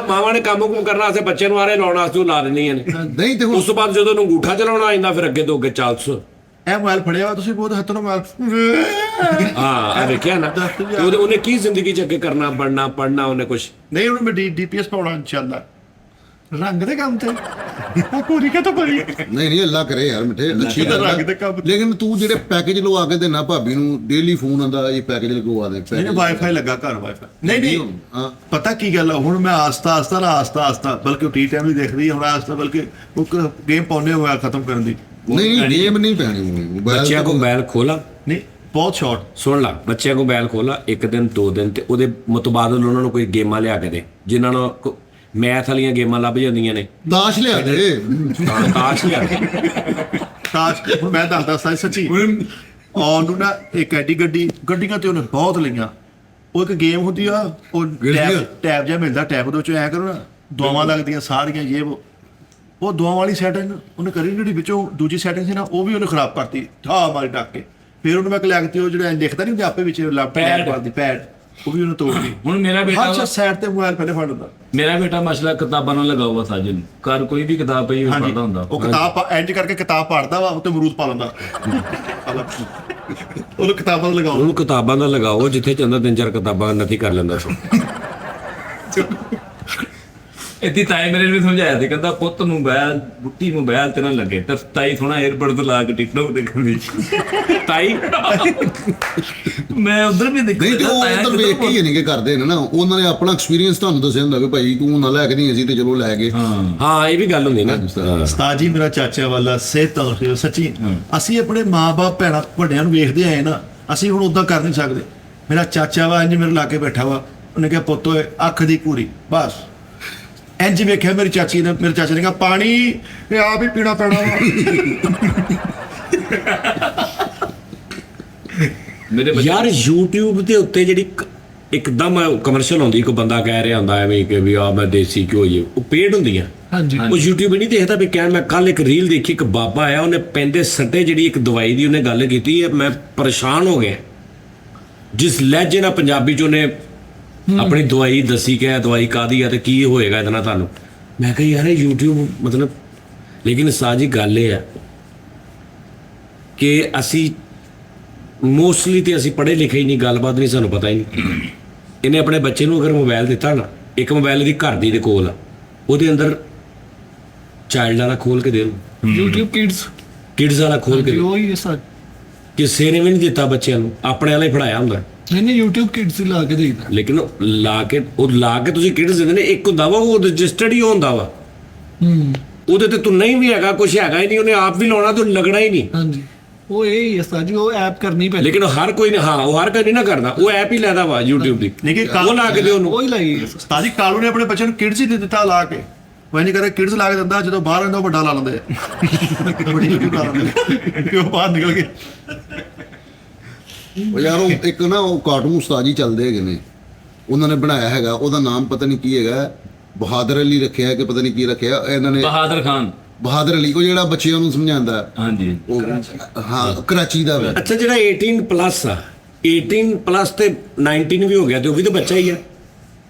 ਮਾਵਾ ਨੇ ਕੰਮ ਕੁਮ ਕਰਨਾ ਵਾਸਤੇ, ਬੱਚੇ ਨੂੰ ਆਰੇ ਲਾਉਣ ਵਾਸਤੇ ਉਹ ਲਾ ਦਿੰਦੀਆਂ ਨੇ। ਨਹੀਂ ਤੇ ਹੁਣ ਉਸ ਤੋਂ ਬਾਅਦ ਜਦੋਂ ਉਹਨੂੰ ਅੰਗੂਠਾ ਚਲਾਉਣਾ ਆ ਜਾਂਦਾ, ਫਿਰ ਅੱਗੇ ਤੋਂ ਅੱਗੇ ਚੱਲ ਇਹ ਮੋਬਾਈਲ ਫੜਿਆ ਵਾ ਤੁਸੀਂ, ਬਹੁਤ ਹੱਥ ਨਾਲ ਮੋਬਾਈਲ। ਹਾਂ, ਵੇਖਿਆ ਨਾ। ਉਹਨੇ ਕੀ ਜ਼ਿੰਦਗੀ ਚ ਅੱਗੇ ਕਰਨਾ, ਪੜਨਾ ਉਹਨੇ ਕੁਛ ਨਹੀਂ, ਉਹਨੂੰ ਮੈਂ ਡੀਪੀਐਸ ਪਾਉਣਾ ਇਨਸ਼ਾਅੱਲਾ। ਰੰਗ ਦੇ ਕੰਮ ਤੇ ਪੂਰੀ ਕਾ ਤਾਂ ਪਰੀ ਨਹੀਂ ਅੱਲਾ ਕਰੇ ਯਾਰ ਮਿੱਠੇ, ਅੱਛੀ ਗੱਲ ਰੰਗ ਦੇ ਹੈ। ਕੰਮ। ਲੇਕਿਨ ਤੂੰ ਜਿਹੜੇ ਪੈਕੇਜ ਲਵਾ ਕੇ ਦੇਣਾ ਭਾਬੀ ਨੂੰ, ਡੇਲੀ ਫੋਨ ਆਂਦਾ ਇਹ ਪੈਕੇਜ ਲਗਵਾ ਦੇ, ਨਹੀਂ ਵਾਈਫਾਈ ਲੱਗਾ ਘਰ, ਵਾਈਫਾਈ ਨਹੀਂ ਹਾਂ ਪਤਾ ਕੀ ਗੱਲ ਆ, ਹੁਣ ਮੈਂ ਆਸਤਾ ਬਲਕਿ ਉਹ ਟੀ ਟਾਈਮ ਵੀ ਦੇਖਦੀ ਆ ਹੁਣ, ਆਸਤਾ ਬਲਕਿ ਉਹ ਗੇਮ ਪਾਉਣੇ ਹੋਇਆ ਖਤਮ ਕਰਨ ਦੀ। ਨਹੀਂ ਗੇਮ ਨਹੀਂ ਪੈਣੀ ਮੋਬਾਈਲ। ਬੱਚਿਆਂ ਕੋ ਮੋਬਾਈਲ ਖੋਲਾ, ਨਹੀਂ ਬਹੁਤ ਸ਼ਾਰਟ। ਸੁਣ ਲਾ, ਬੱਚਿਆਂ ਕੋ ਮੋਬਾਈਲ ਖੋਲਾ, 1 ਦਿਨ 2 ਦਿਨ ਤੇ ਉਹਦੇ ਮੁਤਬਾਦਲ ਉਹਨਾਂ ਨੂੰ ਕੋਈ ਗੇਮਾਂ ਲਿਆ ਕੇ ਦੇ, ਜਿਨ੍ਹਾਂ ਨੂੰ ਮੈਥ ਵਾਲੀਆਂ ਗੇਮਾਂ ਲੱਭ ਜਾਂਦੀਆਂ ਨੇ ਦਾਸ਼ ਲਿਆ ਦੇ ਤਾਸ਼ ਲਿਆ ਤਾਸ਼ ਹੁਣ ਮੈਂ ਦੱਸਦਾ ਸੱਚੀ ਉਹਨੂੰ ਨਾ ਇੱਕ ਐਡੀ ਗੱਡੀਆਂ ਤੇ ਉਹਨੇ ਬਹੁਤ ਲਈਆਂ। ਉਹ ਇੱਕ ਗੇਮ ਹੁੰਦੀ ਆ, ਉਹ ਟੈਬ ਜਿਹਾ ਮਿਲਦਾ, ਟੈਬ ਦੇ ਵਿੱਚ ਐ ਕਰੋ ਨਾ, ਦੁਆਵਾਂ ਲੱਗਦੀਆਂ ਸਾਰੀਆਂ ਉਹ ਦੁਆਵਾਂ ਵਾਲੀ ਸੈਟਿੰਗ ਉਹਨੇ ਕਰੀ, ਜਿਹੜੀ ਵਿੱਚੋਂ ਦੂਜੀ ਸੈਟਿੰਗ ਸੀ ਨਾ ਉਹ ਵੀ ਉਹਨੇ ਖਰਾਬ ਕਰਤੀ, ਠਾ ਮਾਰੀ ਟੱਕ ਕੇ। ਫਿਰ ਉਹਨੂੰ ਮੈਂ ਲੈ ਕੇ ਉਹ ਜਿਹੜਾ ਲਿਖਦਾ ਨਹੀਂ ਹੁੰਦੇ ਆਪੇ ਵਿੱਚ ਲੈਪਟਾਪ ਦੀ ਪੈਡ, ਉਹ ਵੀ ਉਹਨੇ ਤੋੜਦੀ। ਹੁਣ ਮੇਰਾ ਬੇਟਾ ਹਰ ਸਾਈਡ ਤੇ ਮੋਬਾਈਲ ਪਹਿਲੇ ਫੜ ਲੈਂਦਾ। ਮੇਰਾ ਬੇਟਾ ਮਸਲਾ ਕਿਤਾਬਾਂ ਨਾਲ ਲਗਾ ਹੁਆ ਸਾਜਨ, ਘਰ ਕੋਈ ਵੀ ਕਿਤਾਬ ਪਈ ਉਹ ਪੜ੍ਹਦਾ ਹੁੰਦਾ। ਉਹ ਕਿਤਾਬ ਇੰਜ ਕਰਕੇ ਕਿਤਾਬ ਪੜ੍ਹਦਾ ਵਾ, ਉੱਤੇ ਅਮਰੂਦ ਪਾ ਲੈਂਦਾ। ਉਹਨੂੰ ਕਿਤਾਬਾਂ ਲਗਾਓ, ਉਹਨੂੰ ਕਿਤਾਬਾਂ ਦਾ ਲਗਾਓ, ਜਿੱਥੇ ਚਾਹੁੰਦਾ 3-4 ਕਿਤਾਬਾਂ ਨਥੀ ਕਰ ਲੈਂਦਾ ਸੀ। ਇੱਥੇ ਤਾਏ ਮੇਰੇ ਨੇ ਸਮਝਾਇਆ ਸੀ, ਕਹਿੰਦਾ ਪੁੱਤ ਮੋਬਾਈਲ ਬੁੱਟੀ ਮੋਬਾਈਲ ਤੇ ਨਾ ਲੱਗੇ, ਤਾਂ ਤਾਈ ਥੋੜਾ 에ਅਰਬਡ ਲਾ ਕੇ ਟਿਕਟੋਕ ਦੇਖਣ ਦੀ ਤਾਈ ਮੈਂ ਉਧਰ ਵੀ ਨਹੀਂ ਤੇ ਉਹ ਉਧਰ ਵੇਖ ਕੇ ਹੀ ਨਹੀਂ ਕਿ ਕਰਦੇ ਨੇ ਨਾ, ਉਹਨਾਂ ਨੇ ਆਪਣਾ ਐਕਸਪੀਰੀਅੰਸ ਤੁਹਾਨੂੰ ਦੱਸਿਆ ਹੁੰਦਾ ਕਿ ਭਾਈ ਤੂੰ ਨਾ ਲੈ ਕੇ ਨਹੀਂ, ਅਸੀਂ ਤੇ ਚਲੋ ਲੈ ਗਏ। ਹਾਂ ਇਹ ਵੀ ਗੱਲ ਹੁੰਦੀ ਨਾ। ਉਸਤਾਦ ਜੀ ਮੇਰਾ ਚਾਚਾ ਵਾਲਾ ਸਿਹਤ ਤੌਰ ਸੱਚੀ ਅਸੀਂ ਆਪਣੇ ਮਾਂ-ਬਾਪ ਭੈਣਾਂ ਵੱਡਿਆਂ ਨੂੰ ਵੇਖਦੇ ਆਏ ਨਾ, ਅਸੀਂ ਹੁਣ ਉਦਾਂ ਕਰ ਨਹੀਂ ਸਕਦੇ। ਮੇਰਾ ਚਾਚਾ ਵਾ ਇੰਜ ਮੇਰੇ ਲਾਗੇ ਬੈਠਾ ਵਾ, ਉਹਨੇ ਕਿਹਾ ਪੁੱਤ ਓਏ ਅੱਖ ਦੀ ਪੂਰੀ ਬਸ ਇੰਜ ਵੇਖਿਆ ਮੇਰੀ ਚਾਚੀ ਨੇ, ਮੇਰੇ ਚਾਚੇ ਨੇ ਕਿਹਾ ਪਾਣੀ ਇਹ ਆਪ ਹੀ ਪੀਣਾ ਪੈਣਾ ਵਾ। ਮੇਰੇ ਯਾਰ YouTube ਦੇ ਉੱਤੇ ਜਿਹੜੀ ਇੱਕਦਮ ਕਮਰਸ਼ੀਅਲ ਹੁੰਦੀ, ਕੋਈ ਬੰਦਾ ਕਹਿ ਰਿਹਾ ਹੁੰਦਾ ਐਵੇਂ ਕਿ ਵੀ ਆ ਮੈਂ ਦੇਸੀ ਘਿਓ ਹੀ, ਉਹ ਪੇਡ ਹੁੰਦੀਆਂ। ਹਾਂਜੀ ਉਹ YouTube ਨਹੀਂ ਦੇਖਦਾ ਵੀ ਕਹਿਣ। ਮੈਂ ਕੱਲ ਇੱਕ ਰੀਲ ਦੇਖੀ, ਇੱਕ ਬਾਬਾ ਆਇਆ, ਉਹਨੇ ਪੈਂਦੇ ਸੱਟੇ ਜਿਹੜੀ ਇੱਕ ਦਵਾਈ ਦੀ ਉਹਨੇ ਗੱਲ ਕੀਤੀ ਹੈ, ਮੈਂ ਪਰੇਸ਼ਾਨ ਹੋ ਗਿਆ। ਜਿਸ ਲਹਿਜੇ ਨਾਲ ਪੰਜਾਬੀ ਚ ਉਹਨੇ ਆਪਣੀ ਦਵਾਈ ਦੱਸੀ ਕਿ ਇਹ ਦਵਾਈ ਕਾਹਦੀ ਆ ਤੇ ਕੀ ਹੋਏਗਾ ਇਹਦੇ ਨਾਲ ਤੁਹਾਨੂੰ। ਮੈਂ ਕਿਹਾ ਯਾਰ ਇਹ YouTube ਮਤਲਬ, ਲੇਕਿਨ ਸਾਜੀ ਗੱਲ ਇਹ ਹੈ ਕਿ ਅਸੀਂ ਮੋਸਟਲੀ ਤੇ ਅਸੀਂ ਪੜ੍ਹੇ ਲਿਖੇ ਹੀ ਨਹੀਂ, ਗੱਲਬਾਤ ਨਹੀਂ ਸਾਨੂੰ ਪਤਾ ਹੀ ਨਹੀਂ। ਇਹਨੇ ਆਪਣੇ ਬੱਚੇ ਨੂੰ ਅਗਰ ਮੋਬਾਈਲ ਦਿੱਤਾ ਨਾ, ਇੱਕ ਮੋਬਾਈਲ ਦੀ ਘਰ ਦੀ ਦੇ ਕੋਲ ਆ, ਉਹਦੇ ਅੰਦਰ ਚਾਈਲਡ ਵਾਲਾ ਖੋਲ ਕੇ ਦੇ ਦਿਓ, YouTube ਕਿਡਸ ਵਾਲਾ ਖੋਲ ਕੇ ਦਿਓ। ਉਹੀ ਸਰ ਕਿਸੇ ਨੇ ਵੀ ਨਹੀਂ ਦਿੱਤਾ ਬੱਚਿਆਂ ਨੂੰ, ਆਪਣੇ ਵਾਲਾ ਹੀ ਫੜਾਇਆ ਹੁੰਦਾ। ਨਹੀਂ YouTube Kids ਲਾ ਕੇ ਦੇਈਦਾ। ਲੇਕਿਨ ਉਹ ਲਾ ਕੇ ਤੁਸੀਂ ਕਿਡਸ ਦਿੰਦੇ ਨੇ, ਇੱਕ ਹੁੰਦਾ ਵਾ ਉਹ ਰਜਿਸਟਰਡ ਹੀ ਹੁੰਦਾ ਵਾ, ਉਹਦੇ ਤੇ ਤੂੰ ਨਹੀਂ ਵੀ ਹੈਗਾ, ਕੁਝ ਹੈਗਾ ਹੀ ਨਹੀਂ, ਉਹਨੇ ਆਪ ਵੀ ਲਾਉਣਾ ਤੇ ਲੱਗਣਾ ਹੀ ਨਹੀਂ। ਹਾਂਜੀ ਉਹ ਇਹ ਹੀ ਹੈ ਸਰ ਜੀ, ਉਹ ਐਪ ਕਰਨੀ ਪੈਂਦੀ। ਲੇਕਿਨ ਹਰ ਕੋਈ ਨੇ, ਹਾਂ ਉਹ ਹਰ ਕੋਈ ਨਹੀਂ ਨਾ ਕਰਦਾ, ਉਹ ਐਪ ਹੀ ਲੈਦਾ ਵਾ YouTube ਦੀ, ਲੇਕਿਨ ਉਹ ਲਾ ਕੇ ਦਿਓ ਉਹਨੂੰ। ਉਹ ਹੀ ਲਾਈ ਉਸਤਾਦ ਜੀ ਕਾਲੂ ਨੇ ਆਪਣੇ ਬੱਚੇ ਨੂੰ ਕਿਡਸ ਹੀ ਦੇ ਦਿੱਤਾ ਲਾ ਕੇ, ਉਹ ਨਹੀਂ ਕਰੇ ਕਿਡਸ ਲਾ ਕੇ ਦਿੰਦਾ, ਜਦੋਂ ਬਾਹਰ ਆਉਂਦਾ ਉਹ ਵੱਡਾ ਲਾ ਲੈਂਦੇ ਆ। ਬੜੀ YouTube ਲਾ ਲੈਂਦੇ ਕਿ ਉਹ ਬਾਹਰ ਨਿਕਲ ਕੇ। ਉਹ ਯਾਰ ਉਹ ਇੱਕ ਨਾ ਉਹ ਕਾਰਟੂਨ ਉਸਤਾਦ ਜੀ ਚੱਲਦੇ ਹੈਗੇ ਨੇ, ਉਹਨਾਂ ਨੇ ਬਣਾਇਆ ਹੈਗਾ, ਉਹਦਾ ਨਾਮ ਪਤਾ ਨਹੀਂ ਕੀ ਹੈਗਾ, ਬਹਾਦਰ ਅਲੀ ਰੱਖਿਆ ਕਿ ਪਤਾ ਨਹੀਂ ਕੀ ਰੱਖਿਆ ਇਹਨਾਂ ਨੇ, ਬਹਾਦਰ ਖਾਨ, ਬਹਾਦਰ ਅਲੀ, ਉਹ ਜਿਹੜਾ ਬੱਚਿਆਂ ਨੂੰ ਸਮਝਾਉਂਦਾ। ਹਾਂਜੀ ਉਹ ਹਾਂ ਕਰਾਚੀ ਦਾ ਵਾ। ਅੱਛਾ ਜਿਹੜਾ 18 ਪਲੱਸ ਆ, 18 ਪਲੱਸ ਤੇ 19 ਵੀ ਹੋ ਗਿਆ ਤੇ ਉਹ ਵੀ ਤਾਂ ਬੱਚਾ ਹੀ ਆ।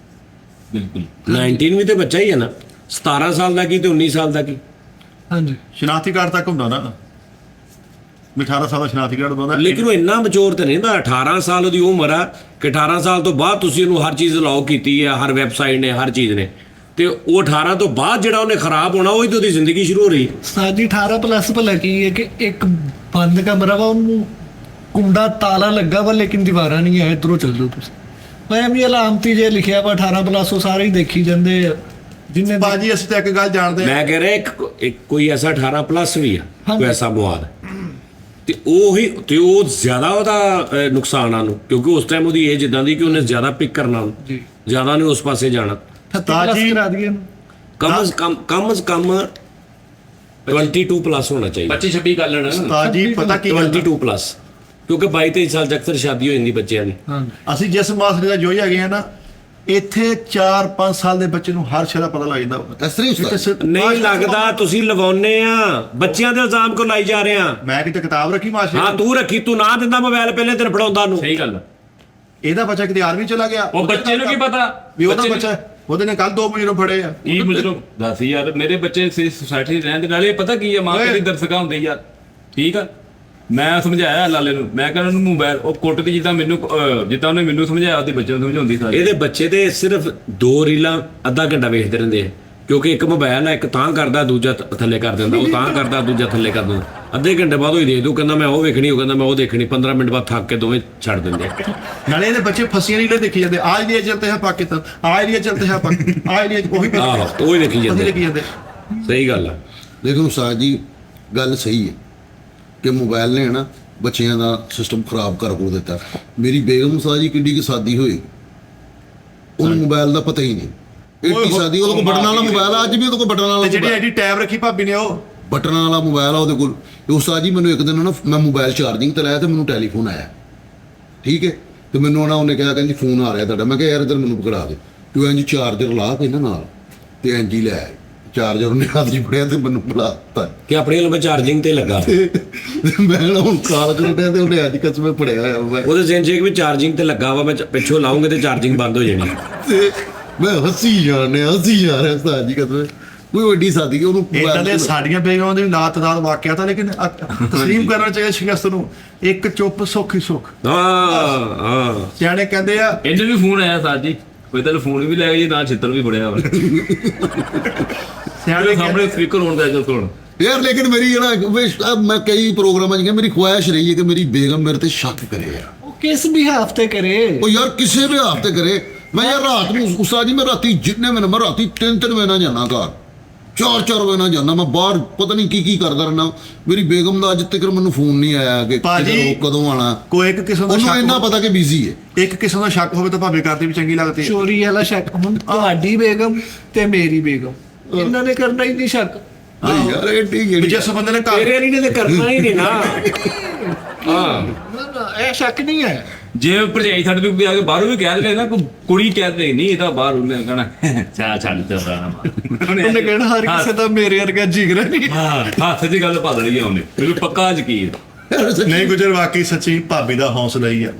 ਬਿਲਕੁਲ 19 ਵੀ ਤੇ ਬੱਚਾ ਹੀ ਆ ਨਾ, 17 ਸਾਲ ਦਾ ਕੀ ਤੇ 19 ਸਾਲ ਦਾ ਕੀ। ਹਾਂਜੀ ਸ਼ਨਾਖਤੀ ਕਾਰਡ ਤੱਕ ਹੁੰਦਾ ਨਾ, 18 ਸਾਲ ਦਾ ਸ਼ਨਾਖਤੀ ਕਾਰਡ ਹੁੰਦਾ। ਲੇਕਿਨ ਉਹ ਇੰਨਾ ਮੈਚੁਰ ਤੇ ਨਹੀਂ ਹੁੰਦਾ। 18 ਸਾਲ ਉਹਦੀ ਉਮਰ ਆ ਕਿ 18 ਸਾਲ ਤੋਂ ਬਾਅਦ ਤੁਸੀਂ ਉਹਨੂੰ ਹਰ ਚੀਜ਼ ਅਲਾਉ ਕੀਤੀ ਹੈ, ਹਰ ਵੈਬਸਾਈਟ ਨੇ, ਹਰ ਚੀਜ਼ ਨੇ, ਤੇ ਉਹ 18 ਤੋਂ ਬਾਅਦ ਜਿਹੜਾ ਉਹਨੇ ਖਰਾਬ ਹੋਣਾ, ਉਹੀ ਤਾਂ ਉਹਦੀ ਜ਼ਿੰਦਗੀ ਸ਼ੁਰੂ ਹੋ ਰਹੀ। ਸਰ ਜੀ 18+ ਭਲਾ ਕੀ ਹੈ ਕਿ ਇੱਕ ਬੰਦ ਕਮਰਾ ਵਾ, ਉਹਨੂੰ ਕੁੰਡਾ ਤਾਲਾ ਲੱਗਾ ਵਾ, ਲੇਕਿਨ ਦੀਵਾਰਾਂ ਨਹੀਂ ਹੈ, ਇੱਧਰੋਂ ਚੱਲ ਜਾਓ ਤੁਸੀਂ। ਮੈਂ ਵੀ ਅਲਾਮਤੀ ਜੇ ਲਿਖਿਆ ਵਾ 18+ ਉਹ ਸਾਰੇ ਹੀ ਦੇਖੀ ਜਾਂਦੇ ਆ ਜਿੰਨੇ। ਬਾਜੀ ਅਸੀਂ ਤਾਂ ਇੱਕ ਗੱਲ ਜਾਣਦੇ ਮੈਂ ਕਹਿ ਰਿਹਾ ਇੱਕ ਕੋਈ ਐਸਾ 18 ਪਲੱਸ ਵੀ ਆ, ਕੋਈ ਹਾਂਜੀ। ਐਸਾ ਮਵਾਦ, ਤੇ ਉਹ ਜ਼ਿਆਦਾ ਉਹਦਾ ਨੁਕਸਾਨ ਆ ਨੂੰ, ਕਿਉਂਕਿ ਉਸ ਟਾਈਮ ਉਹਦੀ ਏਜ ਇਦਾਂ ਦੀ ਕਿ ਉਹਨੇ ਜ਼ਿਆਦਾ ਪਿਕ ਕਰਨਾ, ਜੀ ਜ਼ਿਆਦਾ ਨੇ ਉਸ ਪਾਸੇ ਜਾਣਾ। 30+ ਕਰਾ ਦਈਏ ਇਹਨੂੰ। ਕਮ ਸੇ ਕਮ 22 ਪਲੱਸ ਹੋਣਾ ਚਾਹੀਦਾ। 25-26 ਕਰ ਲੈਣਾ। ਉਸਤਾਦ ਜੀ ਪਤਾ ਕੀ ਗੱਲ ਆ? 22 ਪਲੱਸ, ਕਿਉਂਕਿ 22-23 ਸਾਲ ਤੱਕ ਅਕਸਰ ਸ਼ਾਦੀ ਹੋ ਜਾਂਦੀ ਬੱਚਿਆਂ ਦੀ। ਹਾਂ ਅਸੀਂ ਜਿਸ ਮਾਸਟਰ ਦਾ ਜੋਈ ਹੈਗੇ ਆ ਨਾ, ਇੱਥੇ 4-5 ਸਾਲ ਦੇ ਬੱਚੇ ਨੂੰ ਹਰ ਸ਼ੈ ਦਾ ਪਤਾ ਲੱਗ ਜਾਂਦਾ। ਇਸ ਤਰ੍ਹਾਂ ਹੀ ਉਸਤਾਦ ਨਹੀਂ ਲੱਗਦਾ, ਤੁਸੀਂ ਲਵਾਉਨੇ ਆ, ਬੱਚਿਆਂ ਦੇ ਇਲਜ਼ਾਮ ਕਿਉਂ ਲਾਈ ਜਾ ਰਹੇ ਆ? ਮੈਂ ਕਿਤੇ ਕਿਤਾਬ ਰੱਖੀ ਮਾਸਟਰ, ਹਾਂ ਤੂੰ ਰੱਖੀ, ਤੂੰ ਨਾ ਦਿੰਦਾ ਮੋਬਾਈਲ ਪਹਿਲੇ ਦਿਨ ਫੜਾਉਂਦਾ ਨੂੰ। ਸਹੀ ਗੱਲ। ਇਹਦਾ ਬੱਚਾ ਕਿਤੇ ਆਰਮੀ ਚਲਾ ਗਿਆ, ਉਹ ਬੱਚੇ ਨੂੰ ਕੀ ਪਤਾ ਵੀ ਉਹਦਾ ਬੱਚੇ ਬੱਚਾ, ਉਹਦੇ ਨੇ ਕੱਲ 2 ਮੁਜਰਮ ਫੜੇ ਆ। ਕੀ ਮਤਲਬ ਦੱਸ ਯਾਰ, ਮੇਰੇ ਬੱਚੇ ਸੋਸਾਇਟੀ ਰਹਿਣ ਦੇ ਨਾਲੇ ਪਤਾ ਕੀ ਹੈ, ਮਾਂ ਪਿਓ ਦੀ ਦਰਸਕਾਂ ਹੁੰਦੀ ਯਾਰ, ਠੀਕ ਆ। ਮੈਂ ਸਮਝਾਇਆ ਲਾਲੇ ਨੂੰ, ਮੈਂ ਕਹਿੰਦਾ ਉਹਨੂੰ ਮੋਬਾਈਲ ਉਹ ਕੁੱਟਦੀ ਜਿੱਦਾਂ ਮੈਨੂੰ ਜਿੱਦਾਂ ਉਹਨੇ ਮੈਨੂੰ ਸਮਝਾਇਆ, ਉਹਦੇ ਬੱਚੇ ਨੂੰ ਸਮਝਾਉਂਦੀ ਸਾਰੀ। ਇਹਦੇ ਬੱਚੇ ਤੇ ਸਿਰਫ 2 ਰੀਲਾਂ ਅੱਧਾ ਘੰਟਾ ਵੇਖਦੇ ਰਹਿੰਦੇ ਆ, ਕਿਉਂਕਿ ਇੱਕ ਮੋਬਾਈਲ ਆ, ਇੱਕ ਤਾਂ ਕਰਦਾ ਦੂਜਾ ਥੱਲੇ ਕਰ ਦਿੰਦਾ, ਉਹ ਤਾਂ ਕਰਦਾ ਦੂਜਾ ਥੱਲੇ ਕਰ ਦਿੰਦਾ। ਅੱਧੇ ਘੰਟੇ ਬਾਅਦ ਉਹ ਹੀ ਦੇ ਦੂ, ਕਹਿੰਦਾ ਮੈਂ ਉਹ ਵੇਖਣੀ, ਉਹ ਕਹਿੰਦਾ ਮੈਂ ਉਹ ਦੇਖਣੀ। 15 ਮਿੰਟ ਬਾਅਦ ਥੱਕ ਕੇ ਦੋਵੇਂ ਛੱਡ ਦਿੰਦੇ ਆ। ਨਾਲੇ ਇਹਦੇ ਬੱਚੇ ਫਸੀਆਂ ਰੀਲੇ ਦੇਖੀ ਜਾਂਦੇ, ਆਜ ਲੀਏ ਚਲਤੇ ਹੈ ਪਾਕਿਸਤਾਨ, ਆਜ ਲੀਏ ਚਲਤੇ ਹੈ ਪਾਕਿਸਤਾਨ, ਆਜ ਲੀਏ ਉਹੀ ਆਹੋ ਉਹ ਹੀ ਦੇਖੀ ਜਾਂਦੇ। ਦੇਖੀ ਜਾਂਦੇ। ਸਹੀ ਗੱਲ ਆ। ਲੇਕਿਨ ਉਸਤਾਦ ਜੀ ਗੱਲ ਸਹੀ ਹੈ ਕਿ ਮੋਬਾਈਲ ਨੇ ਨਾ ਬੱਚਿਆਂ ਦਾ ਸਿਸਟਮ ਖਰਾਬ ਕਰ ਦਿੱਤਾ। ਮੇਰੀ ਬੇਗਮ ਉਸਤਾਦ ਜੀ ਕਿੱਡੀ ਕਿ ਸਾਦੀ ਹੋਈ, ਉਹਨੂੰ ਮੋਬਾਈਲ ਦਾ ਪਤਾ ਹੀ ਨਹੀਂ। 80 ਸਾਦੀ ਉਹਦੇ ਕੋਲ ਬਟਨ ਵਾਲਾ ਮੋਬਾਈਲ ਆ, ਅੱਜ ਵੀ ਉਹਦੇ ਕੋਲ ਬਟਨ ਵਾਲਾ ਤੇ ਜਿਹੜੀ mobile- ਐਡੀ ਟੈਬ ਰੱਖੀ ਭਾਬੀ ਨੇ ਉਹ ਬਟਨਾਂ ਵਾਲਾ ਮੋਬਾਈਲ ਆ ਉਹਦੇ ਕੋਲ। ਤੇ ਉਸਤਾਦ ਜੀ ਮੈਨੂੰ ਇੱਕ ਦਿਨ ਨਾ ਮੈਂ ਮੋਬਾਈਲ ਚਾਰਜਿੰਗ ਤੇ ਲਾਇਆ ਤੇ ਮੈਨੂੰ ਟੈਲੀਫੋਨ ਆਇਆ, ਠੀਕ ਹੈ। ਤੇ ਮੈਨੂੰ ਉਹਨੇ ਕਿਹਾ ਕਹਿੰਦੀ ਫੋਨ ਆ ਰਿਹਾ ਤੁਹਾਡਾ। ਮੈਂ ਕਿਹਾ ਯਾਰ ਇੱਧਰ ਮੈਨੂੰ ਪਕੜਾ ਦੇ। ਤੂੰ ਇੰਜ ਚਾਰਜਰ ਲਾ ਕੇ ਨਾ ਨਾਲ ਤੇ ਇੰਜ ਹੀ ਲੈ ਆਇਆ। ਚਾਰਜਰ ਉਹਨੇ ਹੱਥ 'ਚ ਫੜਿਆ ਤੇ ਮੈਨੂੰ ਬੁਲਾਤਾ ਕਿ ਆਪਣੇ ਵੱਲੋਂ ਮੈਂ ਚਾਰਜਿੰਗ ਤੇ ਲੱਗਾ। ਮੈਂ ਨਾ ਹੁਣ ਕਾਲ ਕਰਦਾ ਤੇ ਉਹਨੇ ਅੱਜ ਕਸਮੇ ਪੜਿਆ ਹੋਇਆ ਮੈਂ ਉਹਦੇ ਜ਼ਿਹਨ 'ਚ ਵੀ ਚਾਰਜਿੰਗ ਤੇ ਲੱਗਾ ਵਾ, ਮੈਂ ਪਿੱਛੋਂ ਲਾਉਂਗੇ ਤੇ ਚਾਰਜਿੰਗ ਬੰਦ ਹੋ ਜਾਣੀ। ਤੇ ਮੈਂ ਹੱਸੀ ਜਾ ਰਿਹਾ ਉਸਤਾਦ ਜੀ ਕਸਮੇ। ਕੋਈ ਵੱਡੀ ਸਾਦੀ ਕਿ ਉਹਨੂੰ ਇਦਾਂ ਦੇ ਸਾਡੀਆਂ ਬੇਗਮਾਂ ਦੇ ਲਾਤਦਾਰ ਵਾਕਿਆ ਤਾਂ, ਲੇਕਿਨ ਤਸਲੀਮ ਕਰਨਾ ਚਾਹੀਦਾ ਸ਼ਿਕਸਤ ਨੂੰ। ਇੱਕ ਚੁੱਪ ਸੁੱਖ ਹੀ ਸੁੱਖ। ਹਾਂ ਸਿਆਣੇ ਕਹਿੰਦੇ ਆ ਇਹਨੂੰ ਵੀ ਫੋਨ ਆਇਆ ਸਾਜ ਜੀ, ਕੋਈ ਤਾਂ ਫੋਨ ਵੀ ਲੈ ਗਈ ਨਾ, ਛਿੱਤਰ ਵੀ ਫੜਿਆ ਵਾ। ਸਿਆਣੇ ਸਾਹਮਣੇ ਸਪੀਕਰ ਹੋਣ ਦਾ ਜੋ ਸੁਣ ਯਾਰ। ਲੇਕਿਨ ਮੇਰੀ ਜਿਹੜਾ ਮੈਂ ਕਈ ਪ੍ਰੋਗਰਾਮਾਂ 'ਚ ਗਿਆ, ਮੇਰੀ ਖੁਆਇਸ਼ ਰਹੀ ਹੈ ਕਿ ਮੇਰੀ ਬੇਗਮ ਮੇਰੇ ਤੇ ਸ਼ੱਕ ਕਰੇ ਯਾਰ। ਉਹ ਕਿਸ ਵੀ ਹਫ਼ਤੇ ਕਰੇ। ਉਹ ਯਾਰ ਕਿਸੇ ਵੀ ਹਫ਼ਤੇ ਕਰੇ। ਮੈਂ ਯਾਰ ਰਾਤ ਨੂੰ ਉਸਤਾਦ ਜੀ ਮੈਂ ਰਾਤੀ ਜਿੰਨੇ ਮੈਨੂੰ ਮੈਂ ਰਾਤੀ 3-3 ਵਜੇ ਨਾਲ ਜਾਣਾ ਘਰ, 4-4 ਵਜੇ ਨਾਲ ਜਾਣਾ ਮੈਂ ਬਾਹਰ, ਪਤਾ ਨਹੀਂ ਕੀ ਕਰਦਾ ਰਹਿਣਾ। ਮੇਰੀ ਬੇਗਮ ਦਾ ਅੱਜ ਤੱਕ ਮੈਨੂੰ ਫੋਨ ਨਹੀਂ ਆਇਆ ਕਿ ਭਾਜੀ, ਕਦੋਂ ਆਣਾ। ਕੋਈ ਇੱਕ ਕਿਸਮ ਦਾ ਉਹਨੂੰ ਇੰਨਾ ਸ਼ੱਕ, ਪਤਾ ਕਿ ਬਿਜ਼ੀ ਹੈ। ਇੱਕ ਕਿਸਮ ਦਾ ਸ਼ੱਕ ਹੋਵੇ ਤਾਂ ਭਾਵੇਂ ਕਰਦੀ ਵੀ ਚੰਗੀ ਲੱਗਦੀ ਹੈ। ਚੋਰੀ ਵਾਲਾ ਸ਼ੱਕ ਹੁਣ ਤੁਹਾਡੀ ਬੇਗਮ ਤੇ ਮੇਰੀ ਬੇਗਮ, ਇਹਨਾਂ ਨੇ ਕਰਨਾ ਹੀ ਨਹੀਂ ਸ਼ੱਕ। ਨਹੀਂ ਯਾਰ ਇਹ ਠੀਕ ਹੈ। ਵੀ ਜਿਸ ਬੰਦੇ ਨੇ ਘਰ ਤੇਰੇ ਨਹੀਂ ਤੇ ਕਰਨਾ ਹੀ ਨਹੀਂ ਨਾ। ਹਾਂ ਨਾ, ਇਹ ਸ਼ੱਕ ਨਹੀਂ ਹੈ। ਜੇ ਭਰਜਾਈ ਸਾਡੇ ਨੂੰ ਵੀ ਆ ਕੇ ਬਾਹਰੋਂ ਵੀ ਕਹਿ ਦੇ ਨਾ, ਕੋਈ ਕੁੜੀ ਕਹਿ ਦੇ ਨਹੀਂ, ਇਹ ਤਾਂ ਬਾਹਰ ਉਹਨੇ ਕਹਿਣਾ ਚਾ ਛੱਡ ਤੇ ਰਾਣਾ ਉਹਨੇ ਕਹਿਣਾ ਹਰ ਕਿਸੇ ਦਾ ਮੇਰੇ ਵਰਗਾ ਜਿਗਰਾ ਨਹੀਂ। ਹਾਂ ਹੱਥ ਦੀ ਗੱਲ ਪਾ ਦੇਣੀ ਆ ਉਹਨੇ, ਮੈਨੂੰ ਪੱਕਾ ਯਕੀਨ। ਨਹੀਂ ਗੁਜਰ, ਵਾਕਈ ਸੱਚੀ ਭਾਬੀ ਦਾ ਹੌਸਲਾ ਹੀ ਆ।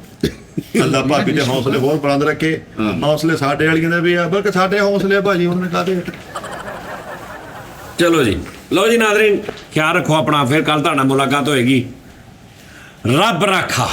ਅੱਲਾ ਭਾਬੀ ਦੇ ਹੌਸਲੇ ਹੋਰ ਬੁਲੰਦ ਰੱਖੇ। ਹੌਸਲੇ ਸਾਡੇ ਵਾਲੀਆਂ ਦੇ ਵੀ ਆ, ਬਲਕਿ ਸਾਡੇ ਹੌਸਲੇ ਆ ਭਾਜੀ ਉਹਨਾਂ ਨੇ ਕਾਹਦੇ। ਚਲੋ ਜੀ, ਲਓ ਜੀ ਨਾਜ਼ਰੀਨ, ਖਿਆਲ ਰੱਖੋ ਆਪਣਾ। ਫਿਰ ਕੱਲ ਤੁਹਾਡਾ ਮੁਲਾਕਾਤ ਹੋਏਗੀ। ਰੱਬ ਰਾਖਾ।